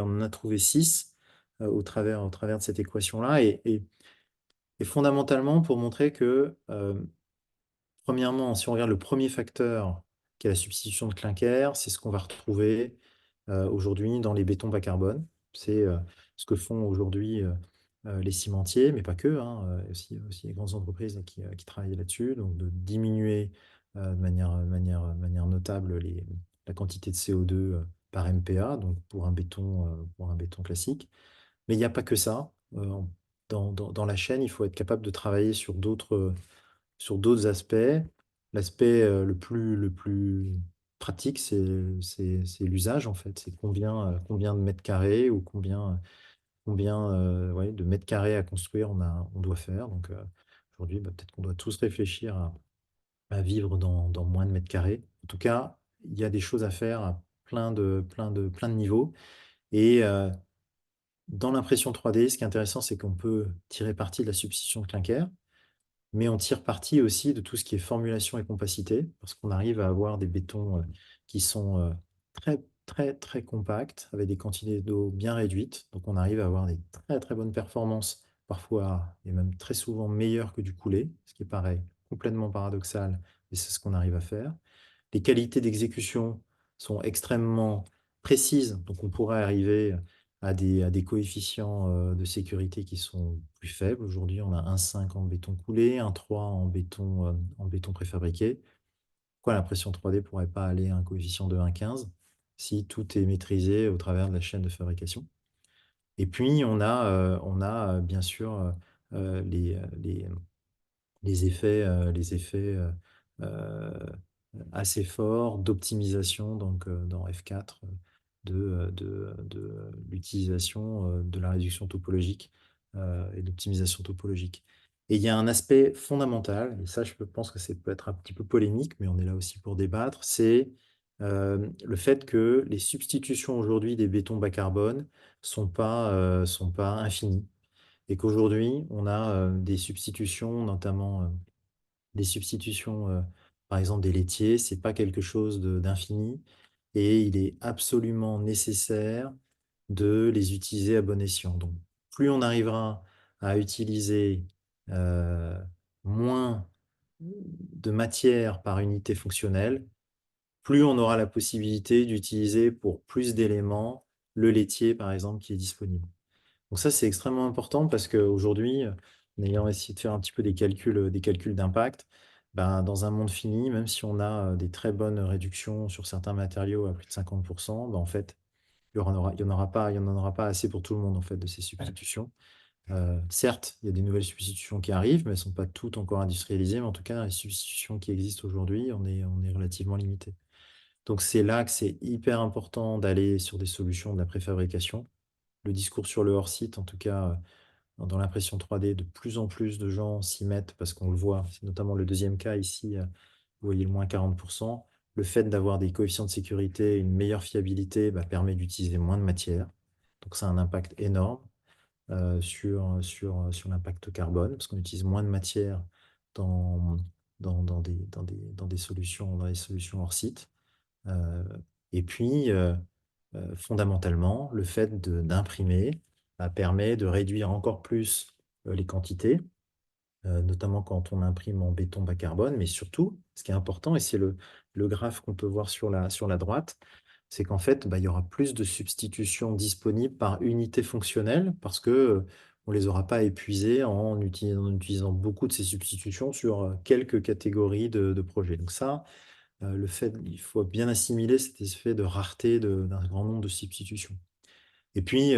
6 au travers de cette équation-là. Et fondamentalement, pour montrer que premièrement, si on regarde le premier facteur, qui est la substitution de clinker, c'est ce qu'on va retrouver aujourd'hui dans les bétons bas carbone. C'est ce que font aujourd'hui les cimentiers, mais pas que, hein, aussi les grandes entreprises là, qui travaillent là-dessus, donc de diminuer de manière notable la quantité de CO2 par MPa, donc pour un béton classique. Mais il n'y a pas que ça. Dans la chaîne, il faut être capable de travailler sur d'autres aspects. L'aspect le plus pratique, c'est l'usage, en fait. C'est combien de mètres carrés ou combien ouais, de mètres carrés à construire on doit faire. Donc aujourd'hui, bah, peut-être qu'on doit tous réfléchir à vivre dans moins de mètres carrés. En tout cas, il y a des choses à faire à plein de niveaux. Et dans l'impression 3D, ce qui est intéressant, c'est qu'on peut tirer parti de la substitution de clinker, mais on tire parti aussi de tout ce qui est formulation et compacité, parce qu'on arrive à avoir des bétons qui sont très, très très compacte, avec des quantités d'eau bien réduites. Donc on arrive à avoir des très très bonnes performances, parfois et même très souvent meilleures que du coulé, ce qui paraît complètement paradoxal, mais c'est ce qu'on arrive à faire. Les qualités d'exécution sont extrêmement précises, donc on pourrait arriver à des coefficients de sécurité qui sont plus faibles. Aujourd'hui, on a 1,5 en béton coulé, 1,3 en béton préfabriqué. Pourquoi l'impression 3D ne pourrait pas aller à un coefficient de 1,15 si tout est maîtrisé au travers de la chaîne de fabrication? Et puis, on a bien sûr les effets assez forts d'optimisation donc, dans F4 de l'utilisation de la réduction topologique et d'optimisation topologique. Et il y a un aspect fondamental, et ça je pense que c'est peut être un petit peu polémique, mais on est là aussi pour débattre, c'est le fait que les substitutions aujourd'hui des bétons bas carbone sont pas infinies. Et qu'aujourd'hui, on a des substitutions, notamment des substitutions, par exemple des laitiers, c'est pas quelque chose d'infini et il est absolument nécessaire de les utiliser à bon escient. Donc, plus on arrivera à utiliser euh, moins de matière par unité fonctionnelle, plus on aura la possibilité d'utiliser pour plus d'éléments le laitier, par exemple, qui est disponible. Donc ça, c'est extrêmement important parce qu'aujourd'hui, en ayant essayé de faire un petit peu des calculs d'impact, ben, dans un monde fini, même si on a des très bonnes réductions sur certains matériaux à plus de 50%, ben, en fait, il y en aura pas assez pour tout le monde en fait, de ces substitutions. Certes, il y a des nouvelles substitutions qui arrivent, mais elles ne sont pas toutes encore industrialisées. Mais en tout cas, les substitutions qui existent aujourd'hui, on est relativement limité. Donc c'est là que c'est hyper important d'aller sur des solutions de la préfabrication. Le discours sur le hors-site, en tout cas, dans l'impression 3D, de plus en plus de gens s'y mettent parce qu'on le voit, c'est notamment le deuxième cas ici, vous voyez le moins 40%. Le fait d'avoir des coefficients de sécurité, une meilleure fiabilité, bah, permet d'utiliser moins de matière. Donc ça a un impact énorme sur l'impact carbone, parce qu'on utilise moins de matière dans, dans des solutions hors site. Et puis, fondamentalement, le fait d'imprimer permet de réduire encore plus les quantités, notamment quand on imprime en béton bas carbone, mais surtout, ce qui est important, et c'est le graphe qu'on peut voir sur la droite, c'est qu'en fait, bah, il y aura plus de substitutions disponibles par unité fonctionnelle parce que on ne les aura pas épuisées en utilisant beaucoup de ces substitutions sur quelques catégories de projets. Donc ça, il faut bien assimiler cet effet de rareté d'un grand nombre de substitutions. Et puis,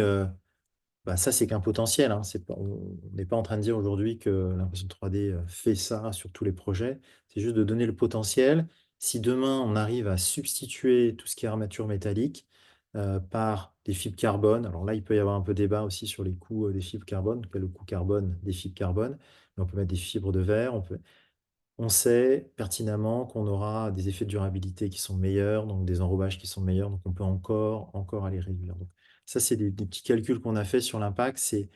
bah, ça, c'est qu'un potentiel, hein. On n'est pas en train de dire aujourd'hui que l'impression 3D fait ça sur tous les projets. C'est juste de donner le potentiel. Si demain, on arrive à substituer tout ce qui est armature métallique par des fibres carbone, alors là, il peut y avoir un peu débat aussi sur les coûts des fibres carbone, quel est le coût carbone des fibres carbone, mais on peut mettre des fibres de verre, on sait pertinemment qu'on aura des effets de durabilité qui sont meilleurs, donc des enrobages qui sont meilleurs, donc on peut encore aller réduire. Donc, ça, c'est des petits calculs qu'on a fait sur l'impact. C'est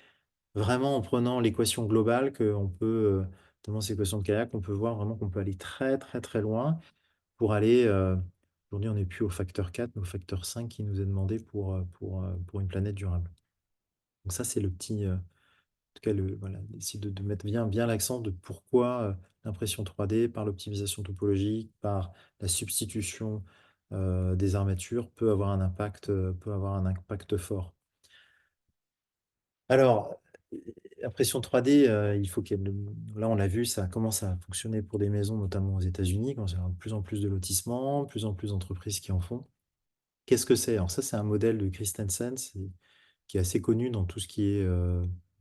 vraiment en prenant l'équation globale qu'on peut, notamment cette équation de Kayak, on peut voir vraiment qu'on peut aller très, très, très loin pour aller. Aujourd'hui, on n'est plus au facteur 4, mais au facteur 5 qui nous est demandé pour une planète durable. Donc, ça, c'est le petit. En tout cas, voilà, essayer de mettre bien l'accent de pourquoi l'impression 3D, par l'optimisation topologique, par la substitution des armatures, peut avoir un impact fort. Alors, l'impression 3D, il faut là, on l'a vu, ça commence à fonctionner pour des maisons, notamment aux États-Unis, quand il y a de plus en plus de lotissements, de plus en plus d'entreprises qui en font. Qu'est-ce que c'est? Alors ça, c'est un modèle de Christensen qui est assez connu dans tout ce qui est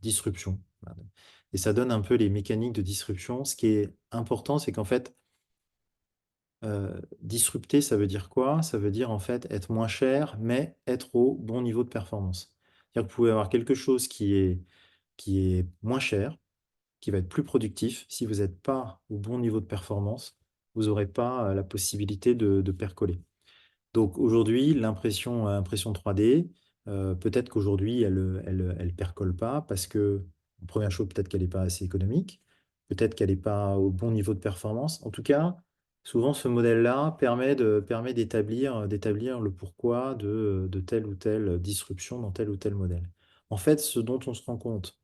disruption. Voilà. Et ça donne un peu les mécaniques de disruption. Ce qui est important, c'est qu'en fait, disrupter, ça veut dire quoi? Ça veut dire en fait être moins cher, mais être au bon niveau de performance. C'est-à-dire que vous pouvez avoir quelque chose qui est moins cher, qui va être plus productif. Si vous n'êtes pas au bon niveau de performance, vous n'aurez pas la possibilité de percoler. Donc aujourd'hui, impression 3D, peut-être qu'aujourd'hui, elle percole pas parce que, première chose, peut-être qu'elle n'est pas assez économique, peut-être qu'elle n'est pas au bon niveau de performance. En tout cas, souvent ce modèle-là permet d'établir le pourquoi de telle ou telle disruption dans tel ou tel modèle. En fait, ce dont on se rend compte,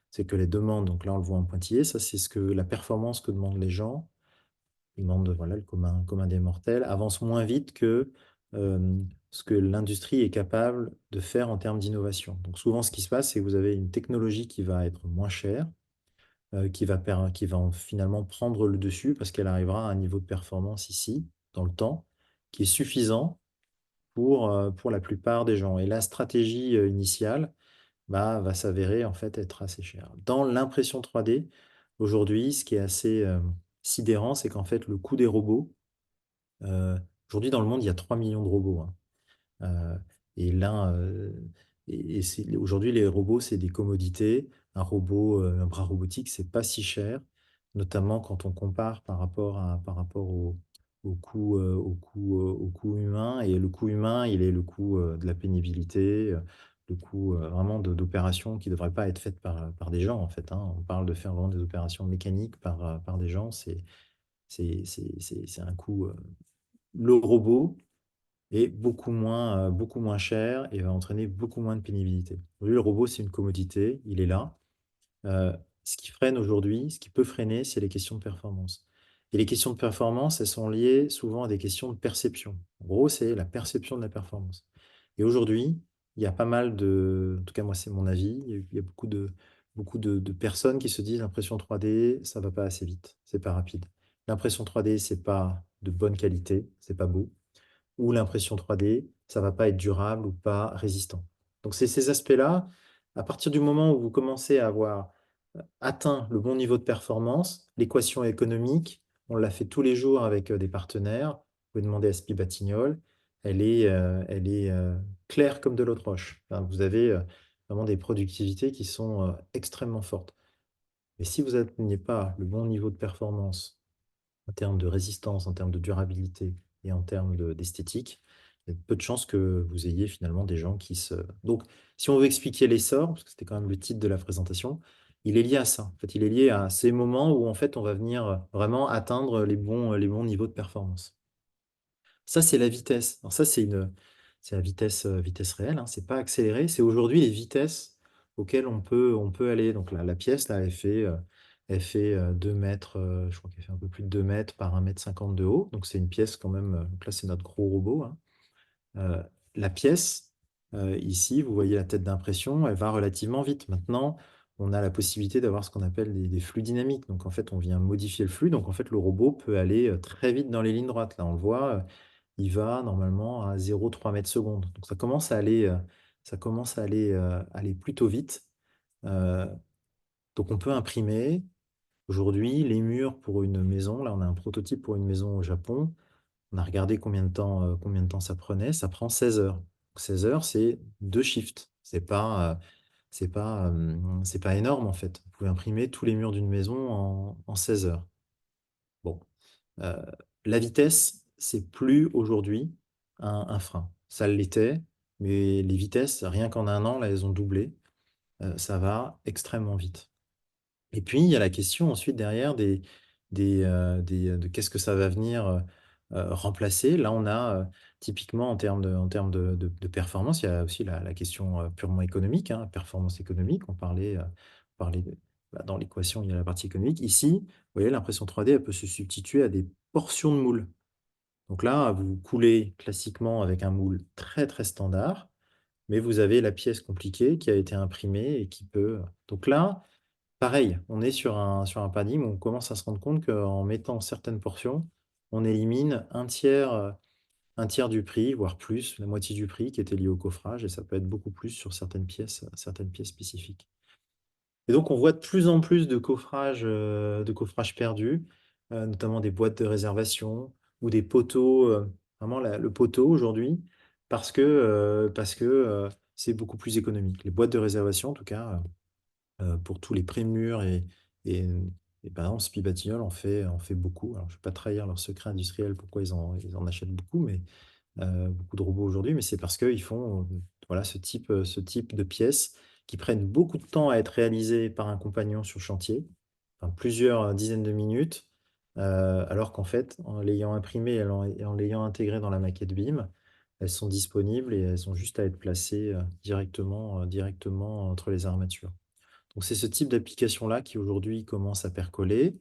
c'est que les demandes, donc là on le voit en pointillé, ça c'est la performance que demandent les gens. Ils demandent, voilà, le commun des mortels, avance moins vite que ce que l'industrie est capable de faire en termes d'innovation. Donc souvent ce qui se passe, c'est que vous avez une technologie qui va être moins chère, qui va finalement prendre le dessus parce qu'elle arrivera à un niveau de performance ici, dans le temps, qui est suffisant pour la plupart des gens. Et la stratégie initiale va s'avérer en fait être assez chère. Dans l'impression 3D, aujourd'hui, ce qui est assez sidérant, c'est qu'en fait, le coût des robots, aujourd'hui dans le monde, il y a 3 millions de robots, hein. Euh, et là, aujourd'hui, les robots, c'est des commodités. Un robot, un bras robotique, c'est pas si cher, notamment quand on compare par rapport au coût humain. Et le coût humain, il est le coût de la pénibilité, le coût vraiment d'opérations qui ne devraient pas être faites par des gens, en fait, hein. On parle de faire vraiment des opérations mécaniques par des gens, c'est un coût. Le robot est beaucoup moins cher et va entraîner beaucoup moins de pénibilité. Aujourd'hui, le robot, c'est une commodité, il est là. Ce qui freine aujourd'hui, ce qui peut freiner, c'est les questions de performance. Et les questions de performance, elles sont liées souvent à des questions de perception. En gros, c'est la perception de la performance. Et aujourd'hui, il y a pas mal en tout cas moi c'est mon avis, il y a beaucoup de personnes qui se disent l'impression 3D, ça va pas assez vite, c'est pas rapide. L'impression 3D, c'est pas de bonne qualité, c'est pas beau, ou l'impression 3D, ça va pas être durable ou pas résistant. Donc c'est ces aspects-là, à partir du moment où vous commencez à avoir atteint le bon niveau de performance, l'équation économique, on l'a fait tous les jours avec des partenaires, vous pouvez demander à Spi Batignolles, elle est claire comme de l'eau de roche. Enfin, vous avez vraiment des productivités qui sont extrêmement fortes. Mais si vous n'atteignez pas le bon niveau de performance en termes de résistance, en termes de durabilité et en termes d'esthétique, il y a peu de chances que vous ayez finalement des gens qui se... Donc, si on veut expliquer l'essor, parce que c'était quand même le titre de la présentation, il est lié à ça. En fait, il est lié à ces moments où en fait, on va venir vraiment atteindre les bons niveaux de performance. Ça, c'est la vitesse. Alors ça, c'est la vitesse réelle, hein. C'est pas accéléré. C'est aujourd'hui les vitesses auxquelles on peut aller. Donc la pièce, là, elle fait 2 mètres, je crois qu'elle fait un peu plus de 2 mètres par 1,50 m de haut. Donc c'est une pièce quand même. Donc là, c'est notre gros robot, hein. Euh, la pièce, ici, vous voyez la tête d'impression, elle va relativement vite. Maintenant, on a la possibilité d'avoir ce qu'on appelle des flux dynamiques. Donc en fait, on vient modifier le flux. Donc en fait, le robot peut aller très vite dans les lignes droites. Là, on le voit. Il va normalement à 0,3 mètres secondes. Donc aller plutôt vite. Euh, donc on peut imprimer aujourd'hui les murs pour une maison. Là, on a un prototype pour une maison au Japon. On a regardé combien de temps ça prenait. Ça prend 16 heures. 16 heures, c'est 2 shifts. C'est pas énorme en fait. Vous pouvez imprimer tous les murs d'une maison en 16 heures. Bon. Euh, la vitesse, c'est plus aujourd'hui un frein. Ça l'était, mais les vitesses, rien qu'en un an, là, elles ont doublé. Ça va extrêmement vite. Et puis, il y a la question ensuite derrière de qu'est-ce que ça va venir remplacer. Là, on a typiquement en termes de performance, il y a aussi la question purement économique, hein, performance économique. On parlait dans l'équation, il y a la partie économique. Ici, vous voyez, l'impression 3D, elle peut se substituer à des portions de moules. Donc là, vous coulez classiquement avec un moule très très standard, mais vous avez la pièce compliquée qui a été imprimée et qui peut. Donc là, pareil, on est sur un paradigme où on commence à se rendre compte qu'en mettant certaines portions, on élimine un tiers du prix, voire plus, la moitié du prix qui était lié au coffrage, et ça peut être beaucoup plus sur certaines pièces spécifiques. Et donc, on voit de plus en plus de coffrages perdus, notamment des boîtes de réservation ou des poteaux, vraiment le poteau aujourd'hui, parce que c'est beaucoup plus économique. Les boîtes de réservation, en tout cas, pour tous les prémurs et, et par exemple, Spibatillol en fait beaucoup. Alors, je ne vais pas trahir leur secret industriel, pourquoi ils en achètent beaucoup, mais beaucoup de robots aujourd'hui, mais c'est parce qu'ils font voilà, ce type de pièces qui prennent beaucoup de temps à être réalisées par un compagnon sur chantier, enfin, plusieurs dizaines de minutes, alors qu'en fait, en l'ayant imprimé et en l'ayant intégré dans la maquette BIM, elles sont disponibles et elles ont juste à être placées directement entre les armatures. Donc c'est ce type d'application-là qui aujourd'hui commence à percoler.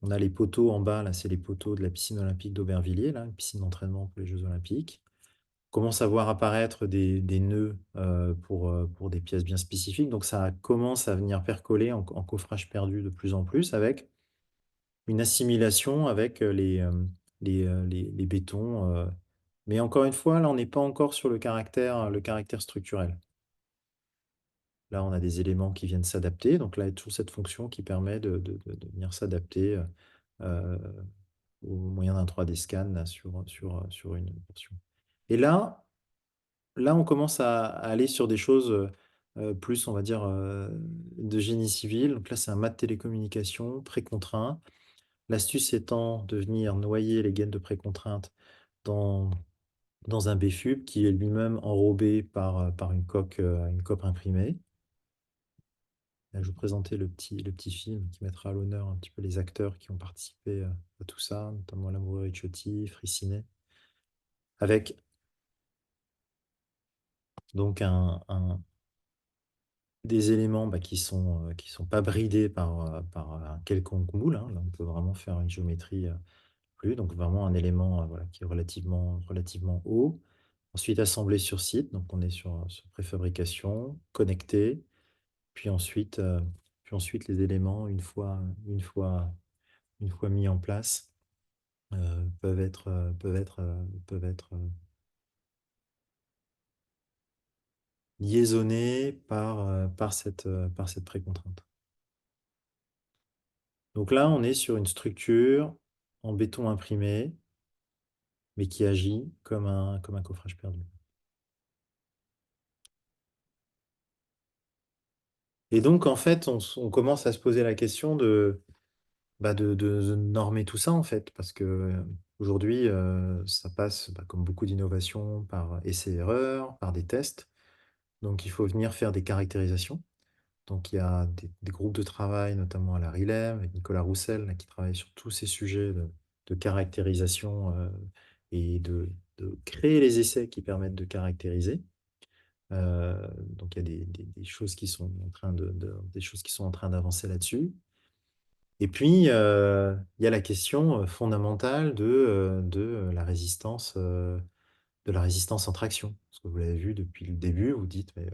On a les poteaux en bas, là c'est les poteaux de la piscine olympique d'Aubervilliers, là, une piscine d'entraînement pour les Jeux olympiques. On commence à voir apparaître des nœuds pour des pièces bien spécifiques. Donc ça commence à venir percoler en coffrage perdu de plus en plus avec une assimilation avec les bétons. Mais encore une fois, là, on n'est pas encore sur le caractère structurel. Là, on a des éléments qui viennent s'adapter. Donc là, il y a toujours cette fonction qui permet de venir s'adapter euh, au moyen d'un 3D scan là, sur une portion. Et là, on commence à aller sur des choses plus, on va dire, de génie civil. Donc là, c'est un mat de télécommunication précontraint. L'astuce étant de venir noyer les gaines de précontrainte dans, dans un BFUB qui est lui-même enrobé par une coque imprimée. Là, je vous présentais le petit film qui mettra à l'honneur un petit peu les acteurs qui ont participé à tout ça, notamment Lamoureux Ricciotti, Fricinet, avec donc des éléments qui sont pas bridés par un quelconque moule, hein. Là, on peut vraiment faire une géométrie plus, donc vraiment un élément voilà, qui est relativement haut. Ensuite, assemblé sur site, donc on est sur préfabrication, connecté, puis ensuite, les éléments, une fois mis en place, peuvent être liaisonnés par cette précontrainte. Donc là, on est sur une structure en béton imprimé, mais qui agit comme un coffrage perdu. Et donc, en fait, on commence à se poser la question de normer tout ça, en fait, parce que aujourd'hui, ça passe, comme beaucoup d'innovations, par essais-erreurs, par des tests. Donc, il faut venir faire des caractérisations. Donc, il y a des groupes de travail, notamment à la RILEM, avec Nicolas Roussel, là, qui travaille sur tous ces sujets de caractérisation et de créer les essais qui permettent de caractériser. Donc, il y a des choses qui sont en train d'avancer là-dessus. Et puis, il y a la question fondamentale de la résistance en traction. Parce que vous l'avez vu depuis le début, vous dites, mais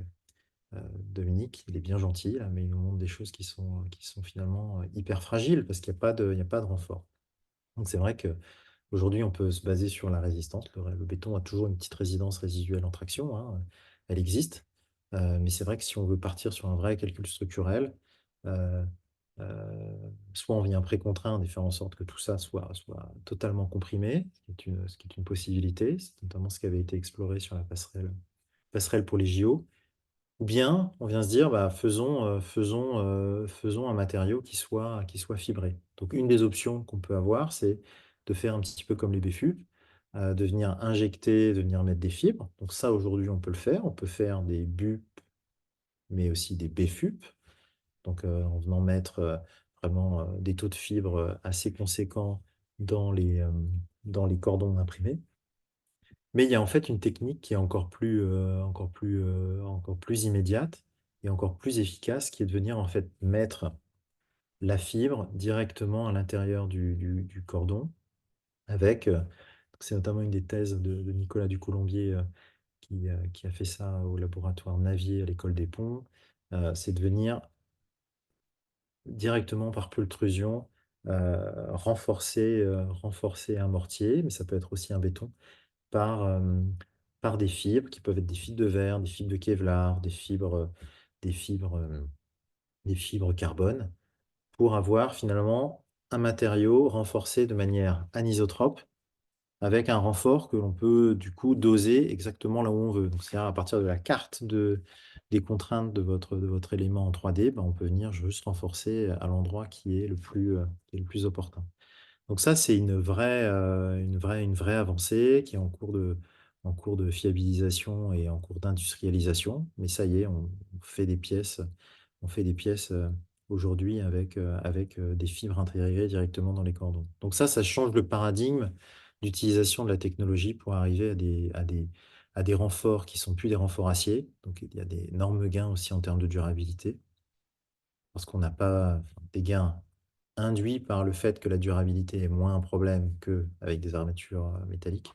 Dominique, il est bien gentil, là, mais il nous montre des choses qui sont finalement hyper fragiles parce qu'il n'y a pas de renfort. Donc c'est vrai qu'aujourd'hui, on peut se baser sur la résistance. Le béton a toujours une petite résidence résiduelle en traction, hein, elle existe. Mais c'est vrai que si on veut partir sur un vrai calcul structurel, euh, soit on vient précontraindre et faire en sorte que tout ça soit totalement comprimé, ce qui est une possibilité. C'est notamment ce qui avait été exploré sur la passerelle pour les JO. Ou bien on vient se dire, faisons un matériau qui soit fibré. Donc une des options qu'on peut avoir, c'est de faire un petit peu comme les BFUP, de venir injecter, de venir mettre des fibres. Donc ça, aujourd'hui, on peut le faire. On peut faire des BUP, mais aussi des BFUP. Donc en venant mettre vraiment des taux de fibres assez conséquents dans les cordons imprimés. Mais il y a en fait une technique qui est encore plus immédiate et encore plus efficace, qui est de venir en fait mettre la fibre directement à l'intérieur du cordon avec, c'est notamment une des thèses de Nicolas Ducolombier qui a fait ça au laboratoire Navier à l'école des ponts, c'est de venir directement par pultrusion renforcer un mortier, mais ça peut être aussi un béton par des fibres qui peuvent être des fibres de verre, des fibres de Kevlar, des fibres, des fibres carbone, pour avoir finalement un matériau renforcé de manière anisotrope, avec un renfort que l'on peut du coup doser exactement là où on veut. Donc, c'est-à-dire à partir de la carte des contraintes de votre élément en 3D, on peut venir juste renforcer à l'endroit qui est le plus opportun. Donc ça, c'est une vraie avancée qui est en cours de fiabilisation et en cours d'industrialisation. Mais ça y est, on fait des pièces aujourd'hui avec des fibres intégrées directement dans les cordons. Donc ça change le paradigme d'utilisation de la technologie pour arriver à des renforts qui sont plus des renforts acier. Donc il y a des énormes gains aussi en termes de durabilité, parce qu'on n'a pas des gains induits par le fait que la durabilité est moins un problème qu'avec des armatures métalliques.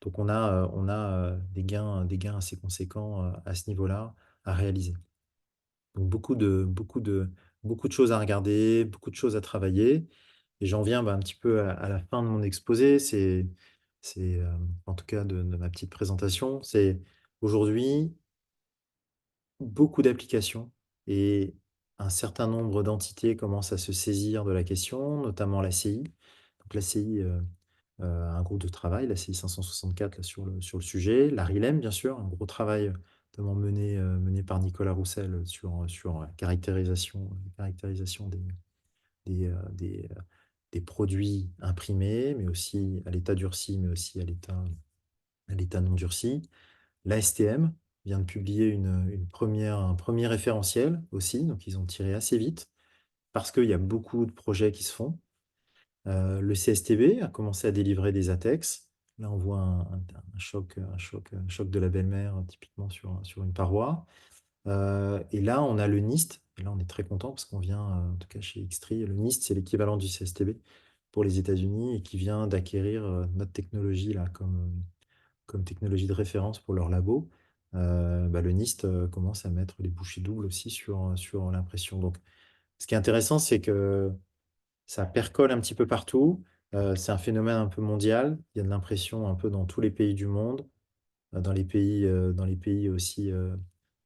Donc on a des gains assez conséquents à ce niveau-là à réaliser. Donc beaucoup de choses à regarder, beaucoup de choses à travailler. Et j'en viens un petit peu à la fin de mon exposé. En tout cas de ma petite présentation, c'est aujourd'hui beaucoup d'applications et un certain nombre d'entités commencent à se saisir de la question, notamment la CI. Donc la CI a un groupe de travail, la CI 564 là, sur le sujet. La RILEM, bien sûr, un gros travail notamment mené par Nicolas Roussel sur la caractérisation des produits imprimés, mais aussi à l'état durci, mais aussi à l'état non durci. La STM vient de publier un premier référentiel aussi, donc ils ont tiré assez vite, parce qu'il y a beaucoup de projets qui se font. Le CSTB a commencé à délivrer des ATEX. Là, on voit un choc de la belle-mère, typiquement sur une paroi. Et là, on a le NIST. Et là, on est très content parce qu'on vient, en tout cas chez Xtree, le NIST, c'est l'équivalent du CSTB pour les États-Unis et qui vient d'acquérir notre technologie là, comme technologie de référence pour leur labo. Le NIST commence à mettre les bouchées doubles aussi sur l'impression. Donc, ce qui est intéressant, c'est que ça percole un petit peu partout. C'est un phénomène un peu mondial. Il y a de l'impression un peu dans tous les pays du monde, dans les pays aussi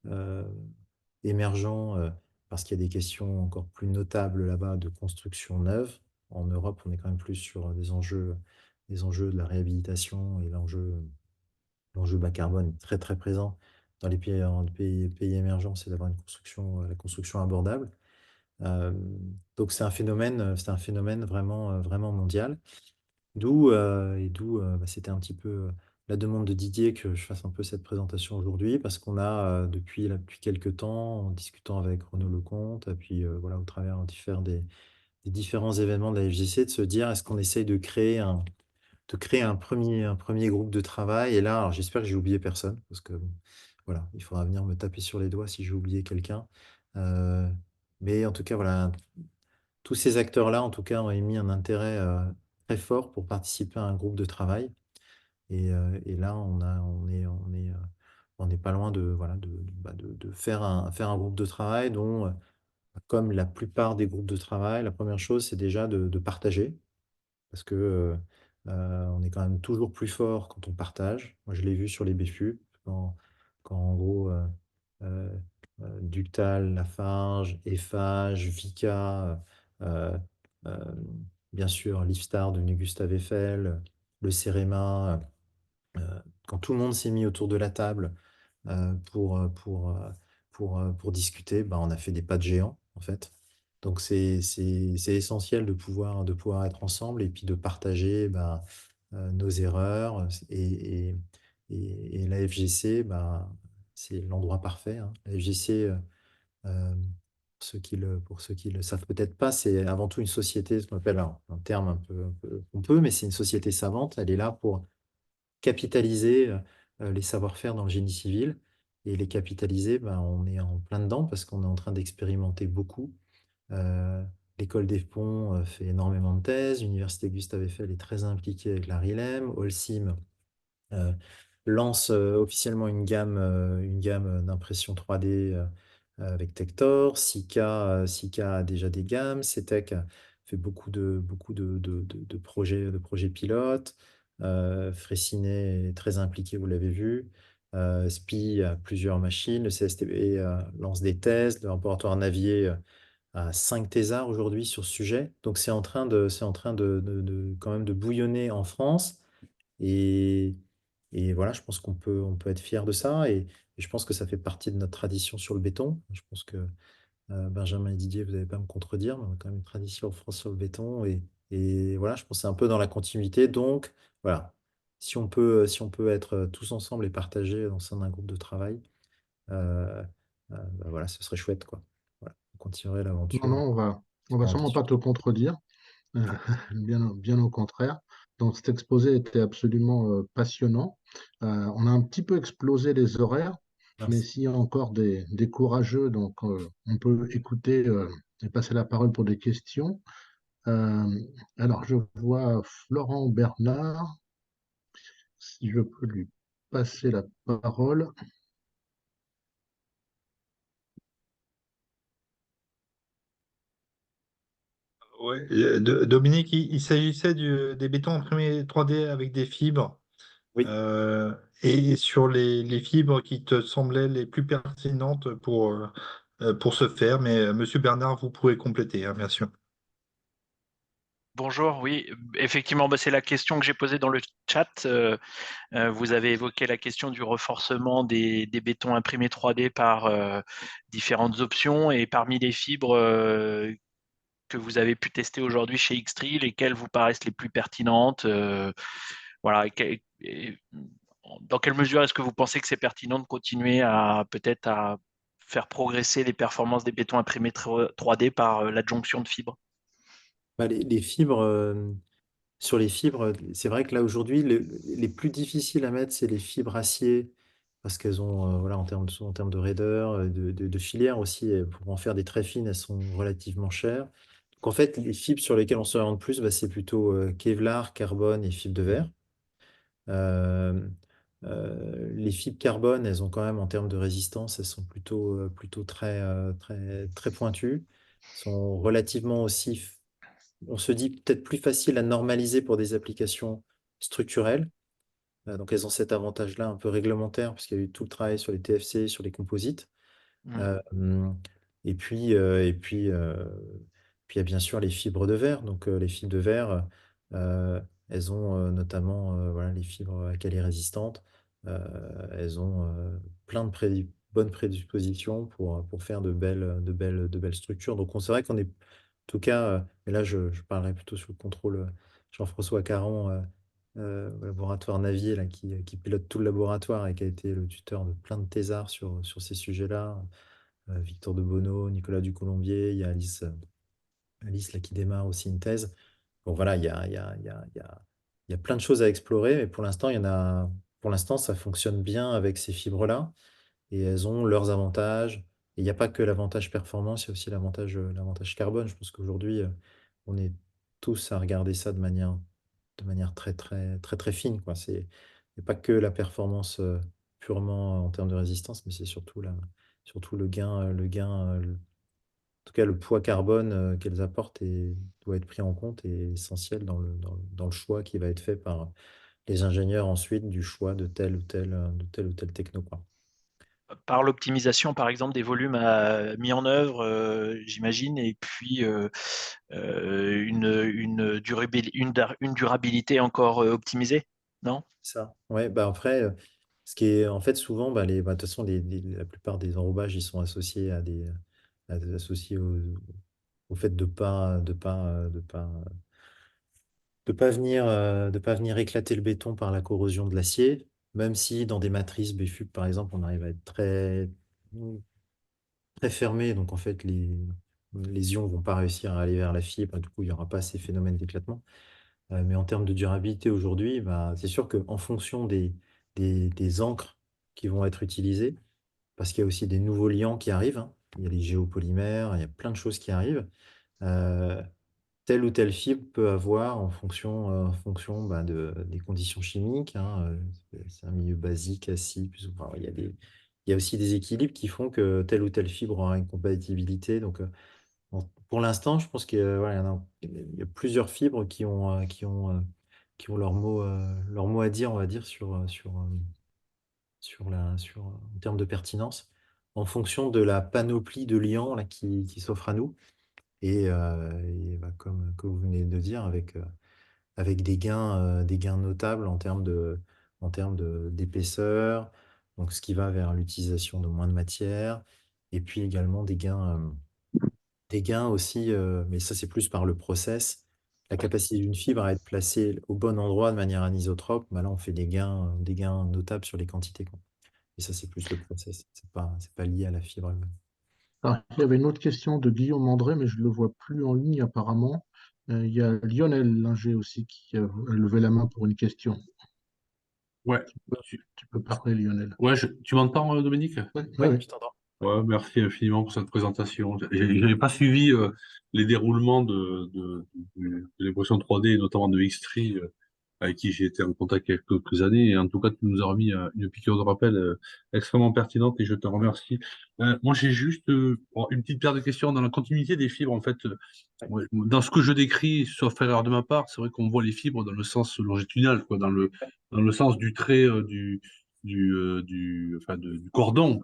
euh, émergents, parce qu'il y a des questions encore plus notables là-bas de construction neuve. En Europe, on est quand même plus sur des enjeux de la réhabilitation et l'enjeu bas carbone est très très présent dans les pays émergents, c'est d'avoir la construction abordable. Euh, donc c'est un phénomène vraiment, vraiment mondial. D'où c'était un petit peu la demande de Didier que je fasse un peu cette présentation aujourd'hui, parce qu'on a depuis quelques temps, en discutant avec Renaud Lecomte, et puis voilà, au travers des différents événements de la FJC, de se dire est-ce qu'on essaye de créer un premier groupe de travail. Et là, alors j'espère que j'ai oublié personne, parce que bon, voilà, il faudra venir me taper sur les doigts si j'ai oublié quelqu'un. Euh, mais en tout cas, voilà, tous ces acteurs-là, en tout cas, ont émis un intérêt très fort pour participer à un groupe de travail. Et là, on n'est pas loin de faire faire un groupe de travail dont, comme la plupart des groupes de travail, la première chose, c'est déjà de partager. Parce que on est quand même toujours plus fort quand on partage. Moi, je l'ai vu sur les BFU, quand en gros, euh, Ductal, Lafarge, Eiffage, Vicat, euh, euh, bien sûr, Lifestar devenu Gustave Eiffel, le CEREMA, quand tout le monde s'est mis autour de la table pour discuter, bah, on a fait des pas de géant, en fait. Donc, c'est essentiel de pouvoir être ensemble et puis de partager bah, nos erreurs. Et la FGC, bah, c'est l'endroit parfait, hein. La FGC, pour ceux qui le savent peut-être pas, c'est avant tout une société, ce qu'on appelle un terme un peu pompeux, mais c'est une société savante. Elle est là pour capitaliser les savoir-faire dans le génie civil. Et les capitaliser, ben, on est en plein dedans parce qu'on est en train d'expérimenter beaucoup. Euh, L'école des ponts fait énormément de thèses. L'université Gustave Eiffel est très impliquée avec la RILEM. Holcim euh, lance officiellement une gamme d'impression 3D avec Tector. Sika a déjà des gammes. CETEC a fait de projets pilotes. Fraissinet est très impliqué, vous l'avez vu. SPI a plusieurs machines. Le CSTB lance des thèses. Le laboratoire Navier a 5 thésards aujourd'hui sur ce sujet. Donc c'est en train quand même de bouillonner en France. Et, et voilà, je pense on peut être fier de ça. Et je pense que ça fait partie de notre tradition sur le béton. Je pense que Benjamin et Didier, vous n'allez pas me contredire, mais on a quand même une tradition en France sur le béton. Et voilà, je pense que c'est un peu dans la continuité. Donc, voilà, si on peut être tous ensemble et partager dans sein d'un groupe de travail, bah voilà, ce serait chouette, quoi. Voilà. Donc, continuerai Non, l'aventure non, on va en sûrement pas tissu. te contredire, euh, bien au contraire. Donc cet exposé était absolument passionnant. On a un petit peu explosé les horaires, mais Merci. s'il y a encore des courageux, donc on peut écouter et passer la parole pour des questions. Euh, alors je vois Florent Bernard, si je peux lui passer la parole. Ouais, Dominique, il s'agissait des bétons imprimés 3D avec des fibres. Oui. euh, et sur les fibres qui te semblaient les plus pertinentes pour ce faire. Mais Monsieur Bernard, vous pouvez compléter, hein, bien sûr. Bonjour, oui, effectivement, bah, c'est la question que j'ai posée dans le chat. Vous avez évoqué la question du renforcement des bétons imprimés 3D par différentes options et parmi les fibres que vous avez pu tester aujourd'hui chez Xtree, lesquelles vous paraissent les plus pertinentes voilà, dans quelle mesure est-ce que vous pensez que c'est pertinent de continuer à peut-être à faire progresser les performances des bétons imprimés 3D par l'adjonction de fibres? Bah, les fibres, sur les fibres, c'est vrai que là aujourd'hui, les plus difficiles à mettre, c'est les fibres acier, parce qu'elles ont, voilà, en termes de raideur, de filière aussi, pour en faire des très fines, elles sont relativement chères. Donc en fait, les fibres sur lesquelles on s'oriente plus, bah, c'est plutôt Kevlar, carbone et fibre de verre. Euh, les fibres carbone, elles ont quand même, en termes de résistance, elles sont plutôt très pointues. Elles sont relativement aussi, on se dit peut-être plus facile à normaliser pour des applications structurelles. Donc elles ont cet avantage-là un peu réglementaire, parce qu'il y a eu tout le travail sur les TFC, sur les composites. Mm. Euh, et puis il y a bien sûr les fibres de verre. Donc les fibres de verre, elles ont notamment voilà, les fibres à cali résistantes. Elles ont plein de bonnes prédispositions pour faire de belles structures. Donc c'est vrai qu'on est, en tout cas, mais là je parlerai plutôt sur le contrôle Jean-François Caron, au laboratoire Navier, là, qui pilote tout le laboratoire et qui a été le tuteur de plein de thésards sur ces sujets-là. Victor de Bono, Nicolas Ducolombier, il y a Alice là, qui démarre aussi une thèse. Bon, voilà, il y a plein de choses à explorer, mais pour l'instant, ça fonctionne bien avec ces fibres-là, et elles ont leurs avantages. Et il n'y a pas que l'avantage performance, il y a aussi l'avantage carbone. Je pense qu'aujourd'hui, on est tous à regarder ça de manière très, très, très, très fine, quoi. Il n'y a pas que la performance purement en termes de résistance, mais c'est surtout en tout cas, le poids carbone qu'elles apportent doit être pris en compte et est essentiel dans le choix qui va être fait par les ingénieurs ensuite du choix de telle ou telle techno, quoi. Par l'optimisation, par exemple, des volumes mis en œuvre, j'imagine, et puis une durabilité encore optimisée, non? Ça. Ouais, bah après, ce qui est en fait souvent, de toute façon, la plupart des enrobages, ils sont associés associés au fait de pas venir éclater le béton par la corrosion de l'acier, même si dans des matrices BFUP, par exemple, on arrive à être très, très fermé, donc en fait, les ions vont pas réussir à aller vers la fibre, du coup, il n'y aura pas ces phénomènes d'éclatement. Mais en termes de durabilité aujourd'hui, bah, c'est sûr qu'en fonction des encres qui vont être utilisées, parce qu'il y a aussi des nouveaux liants qui arrivent, hein, il y a les géopolymères, il y a plein de choses qui arrivent. euh, Telle ou telle fibre peut avoir, en fonction des conditions chimiques, hein, c'est un milieu basique, acide, plus ou moins. Il y a aussi des équilibres qui font que telle ou telle fibre aura une compatibilité. Donc, bon, pour l'instant, je pense qu'il y en a plusieurs fibres qui ont leur mot à dire, on va dire, en termes de pertinence, en fonction de la panoplie de liants là, qui s'offre à nous. Et bah, comme vous venez de dire, avec des gains notables d'épaisseur, donc ce qui va vers l'utilisation de moins de matière, et puis également des gains aussi, mais ça c'est plus par le process, la capacité d'une fibre à être placée au bon endroit de manière anisotrope. Bah là on fait des gains notables sur les quantités, quoi. Et ça c'est plus le process, c'est pas lié à la fibre elle-même. Alors, il y avait une autre question de Guillaume André, mais je ne le vois plus en ligne apparemment. Il y a Lionel Linger aussi qui a levé la main pour une question. Ouais, Tu peux parler, Lionel. ouais, tu m'entends, Dominique? Oui, Oui, oui. je t'entends. Ouais, merci infiniment pour cette présentation. J'avais pas suivi les déroulements de l'impression 3D, et notamment de Xtree, avec qui j'ai été en contact il y a quelques années. Et en tout cas, tu nous as remis une piqûre de rappel extrêmement pertinente et je te remercie. Moi, j'ai juste une petite paire de questions dans la continuité des fibres. En fait, ouais, dans ce que je décris, sauf erreur de ma part, c'est vrai qu'on voit les fibres dans le sens longitudinal, quoi, dans le sens du trait du cordon.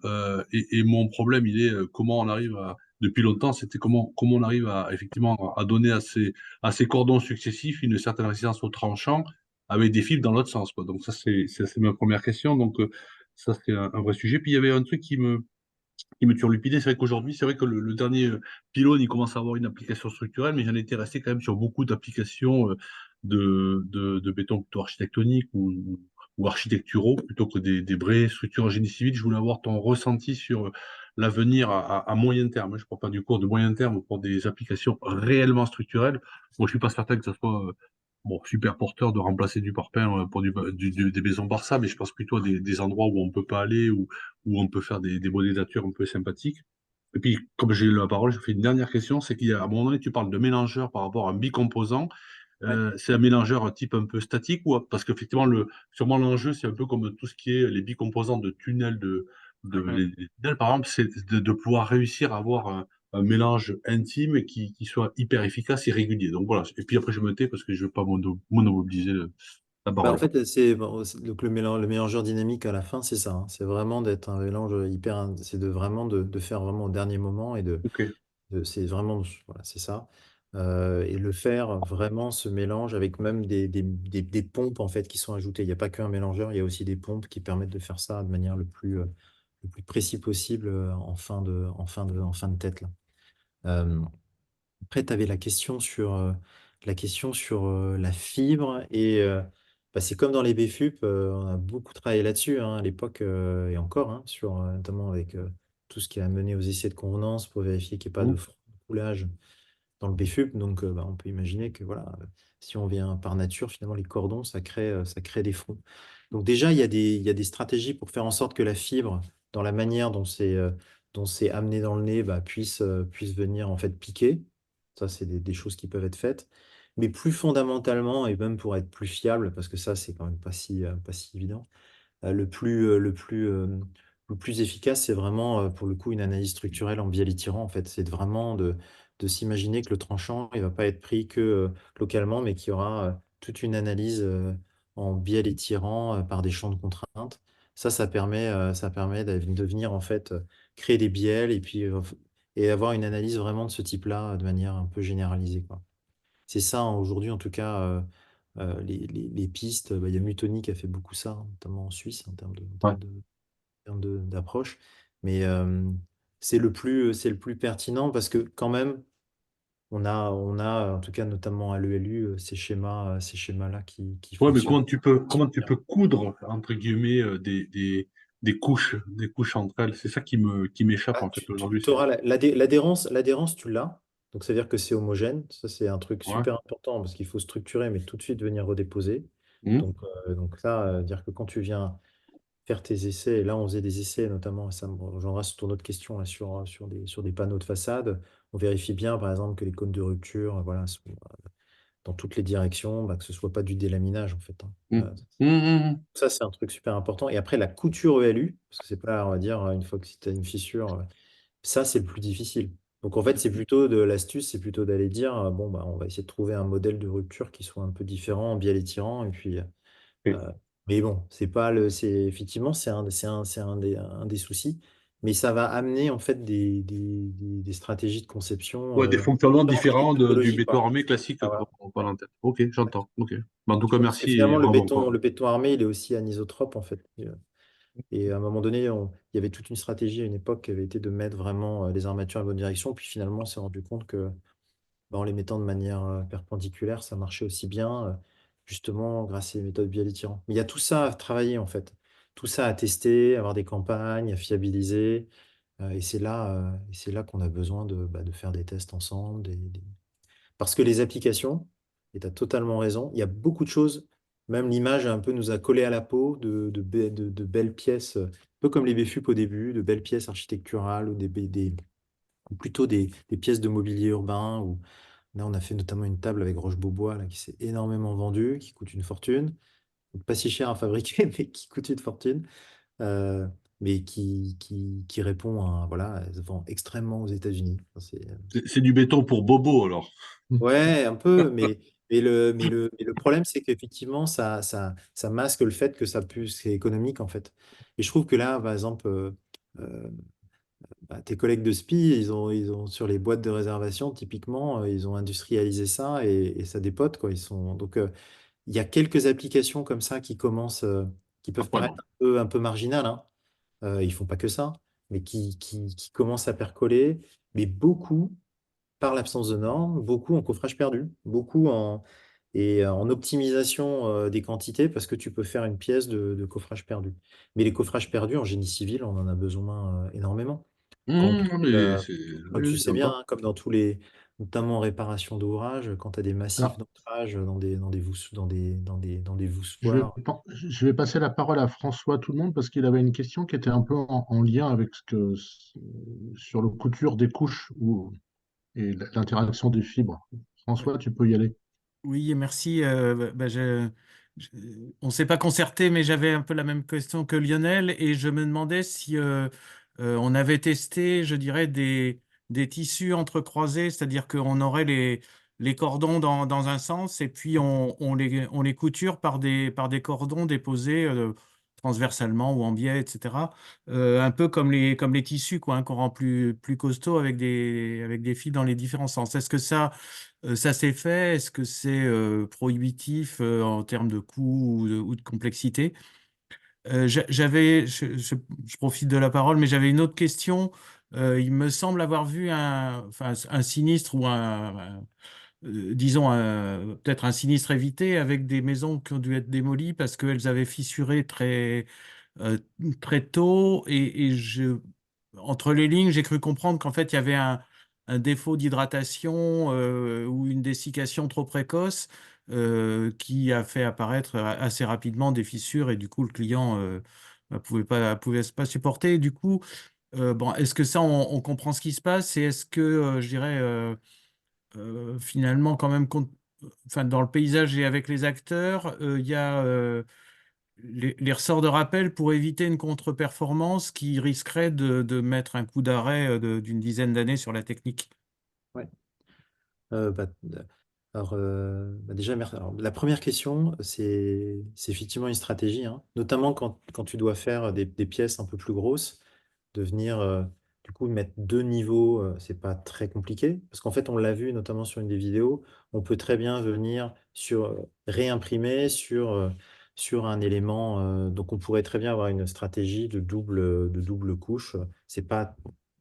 Et mon problème, il est comment on arrive à, depuis longtemps, c'était comment on arrive à effectivement à donner à ces cordons successifs une certaine résistance au tranchant avec des fibres dans l'autre sens, quoi. Donc ça, c'est ma première question. Donc ça, c'est un vrai sujet. Puis il y avait un truc qui me turlupinait. C'est vrai qu'aujourd'hui, c'est vrai que le dernier pylône, il commence à avoir une application structurelle, mais j'en étais resté quand même sur beaucoup d'applications de béton plutôt architectonique ou architecturaux plutôt que des vraies structures en génie civil. Je voulais avoir ton ressenti sur l'avenir à moyen terme. Je ne parle pas du cours de moyen terme pour des applications réellement structurelles. Moi, je suis pas certain que ce soit bon, super porteur de remplacer du parpaing pour des maisons Barça, mais je pense plutôt à des endroits où on peut pas aller, où on peut faire des modélisatures un peu sympathiques. Et puis, comme j'ai eu la parole, je fais une dernière question, c'est qu'il y a, à un moment donné, tu parles de mélangeur par rapport à un bicomposant. C'est un mélangeur type un peu statique ou parce qu'effectivement, sûrement l'enjeu, c'est un peu comme tout ce qui est les bicomposants de tunnels les tunnels, par exemple, c'est de pouvoir réussir à avoir un mélange intime qui soit hyper efficace et régulier. Donc voilà. Et puis après, je me tais parce que je veux pas monopoliser la Bah, en parole. fait, donc le mélangeur dynamique à la fin, c'est ça, hein. C'est vraiment d'être un mélange c'est de vraiment de faire vraiment au dernier moment et Ok. c'est vraiment, voilà, c'est ça. Et le faire vraiment ce mélange avec même des pompes en fait qui sont ajoutées. Il n'y a pas qu'un mélangeur, il y a aussi des pompes qui permettent de faire ça de manière le plus précis possible en fin de tête là. Euh, Après, tu avais la question sur la fibre et bah, c'est comme dans les BFUP, on a beaucoup travaillé là-dessus hein, à l'époque et encore, hein, notamment avec tout ce qui a mené aux essais de convenance pour vérifier qu'il n'y ait pas de Mmh. coulage dans le BFUP. Donc, bah, on peut imaginer que voilà, si on vient par nature, finalement, les cordons, ça crée des fronts. Donc déjà, il y a des stratégies pour faire en sorte que la fibre, dans la manière dont c'est amené dans le nez, bah, puisse venir en fait piquer. Ça, c'est des choses qui peuvent être faites. Mais plus fondamentalement, et même pour être plus fiable, parce que ça, c'est quand même pas si évident, euh, le plus, euh, le plus, euh, le plus efficace, c'est vraiment, pour le coup, une analyse structurelle en biais tirant. En fait, c'est vraiment de s'imaginer que le tranchant, il va pas être pris que localement, mais qu'il y aura toute une analyse en biais tirant par des champs de contraintes. Ça permet de venir, en fait, créer des biais et puis et avoir une analyse vraiment de ce type-là de manière un peu généralisée, quoi. C'est ça, hein, aujourd'hui, en tout cas, les pistes. Bah, il y a Mutoni qui a fait beaucoup ça, hein, notamment en Suisse, Ouais. en termes d'approche. Mais c'est le plus pertinent parce que quand même, on a en tout cas, notamment à l'ELU, ces schémas-là qui Ouais, mais fonctionnent. comment tu peux coudre, entre guillemets, des couches entre elles? C'est ça qui m'échappe, Ah, en fait, aujourd'hui. auras l'adhérence, tu l'as. Donc, ça veut dire que c'est homogène. Ça, c'est un truc Ouais. super important parce qu'il faut structurer, mais tout de suite venir redéposer. Mmh. Donc ça, dire que quand tu viens faire tes essais, et là, on faisait des essais notamment, et ça me rejoindra sur ton autre question, là, sur des panneaux de façade. On vérifie bien, par exemple, que les cônes de rupture, voilà, sont dans toutes les directions, bah, que ce soit pas du délaminage, en fait, hein. Mmh. Mmh, mmh, mmh. Ça, c'est un truc super important. Et après, la couture ELU, parce que c'est pas, on va dire, une fois que tu as une fissure, ça, c'est le plus difficile. Donc, en fait, c'est plutôt de l'astuce, c'est plutôt d'aller dire, bon, bah, on va essayer de trouver un modèle de rupture qui soit un peu différent, bien étirant, et puis, Ok. mais bon, c'est pas le, c'est effectivement, c'est un des soucis, mais ça va amener, en fait, des stratégies de conception, Ouais, des fonctionnements et des différents du topologies, béton quoi. armé classique Ah, voilà. qu'on a en tête. Ok, j'entends. Ok. Mais en tout cas, Parce que merci et finalement, bravo encore. le béton armé, il est aussi anisotrope, en fait. Et à un moment donné, il y avait toute une stratégie à une époque qui avait été de mettre vraiment les armatures à la bonne direction. Puis finalement, on s'est rendu compte que bah, en les mettant de manière perpendiculaire, ça marchait aussi bien, justement grâce à les méthodes bialitirants. Mais il y a tout ça à travailler en fait. Tout ça à tester, avoir des campagnes, à fiabiliser. Et c'est là qu'on a besoin de faire des tests ensemble. Parce que les applications, et tu as totalement raison, il y a beaucoup de choses, même l'image un peu nous a collé à la peau de belles pièces, un peu comme les BFUP au début, de belles pièces architecturales ou ou plutôt des pièces de mobilier urbain. Là, on a fait notamment une table avec Roche-Beaubois là, qui s'est énormément vendue, qui coûte une fortune. Pas si cher à fabriquer, mais qui coûte une fortune. euh, mais qui répond à, voilà, elle se vend extrêmement aux États-Unis. Enfin, C'est du béton pour Bobo, alors. ouais, un peu, mais le problème, c'est qu'effectivement, ça masque le fait que c'est économique, en fait. Et je trouve que là, par exemple, euh, tes collègues de SPI, ils ont sur les boîtes de réservation, typiquement, ils ont industrialisé ça et ça dépote, quoi. Donc, il y a quelques applications comme ça qui commencent, qui peuvent paraître Surprenant. un peu marginales, hein. Ils font pas que ça, mais qui commencent à percoler, mais beaucoup par l'absence de normes, beaucoup en coffrage perdu, en optimisation des quantités, parce que tu peux faire une pièce de coffrage perdu. Mais les coffrages perdus en génie civil, on en a besoin énormément. Mais Tu oui, sais bien, j'entends. hein, comme notamment en réparation d'ouvrages, quand tu as des massifs Alors, d'ancrage dans des je vais, voussoirs. je vais passer la parole à François tout le monde parce qu'il avait une question qui était un peu en lien avec sur le couture des couches et l'interaction des fibres. Ouais. François, tu peux y aller. Oui, merci. Je- on ne s'est pas concerté, mais j'avais un peu la même question que Lionel et je me demandais si on avait testé, je dirais, des tissus entrecroisés, c'est-à-dire qu'on aurait les cordons dans un sens et puis on les couture par des cordons déposés transversalement ou en biais, etc. Un peu comme les tissus, quoi, hein, qu'on rend plus costauds avec des fils dans les différents sens. Est-ce que ça s'est fait? Est-ce que c'est prohibitif en termes de coût ou de complexité? Je profite de la parole, mais j'avais une autre question. Il me semble avoir vu enfin, un sinistre ou disons, peut-être un sinistre évité avec des maisons qui ont dû être démolies parce qu'elles avaient fissuré euh, très tôt entre les lignes, j'ai cru comprendre qu'en fait, il y avait un défaut d'hydratation ou une dessiccation trop précoce qui a fait apparaître assez rapidement des fissures et du coup, le client pouvait pas supporter. Du coup, bon, est-ce que ça, on comprend ce qui se passe et est-ce que, je dirais, finalement, quand même, enfin, dans le paysage et avec les acteurs, il y a les ressorts de rappel pour éviter une contre-performance qui risquerait de mettre un coup d'arrêt d'une dizaine d'années sur la technique. Ouais. Euh, bah, déjà, merci. Alors, la première question, c'est effectivement une stratégie, hein. Notamment quand tu dois faire des pièces un peu plus grosses, de venir du coup mettre deux niveaux, c'est pas très compliqué. Parce qu'en fait, on l'a vu notamment sur une des vidéos, on peut très bien venir réimprimer sur un élément. Donc, on pourrait très bien avoir une stratégie de double couche. C'est pas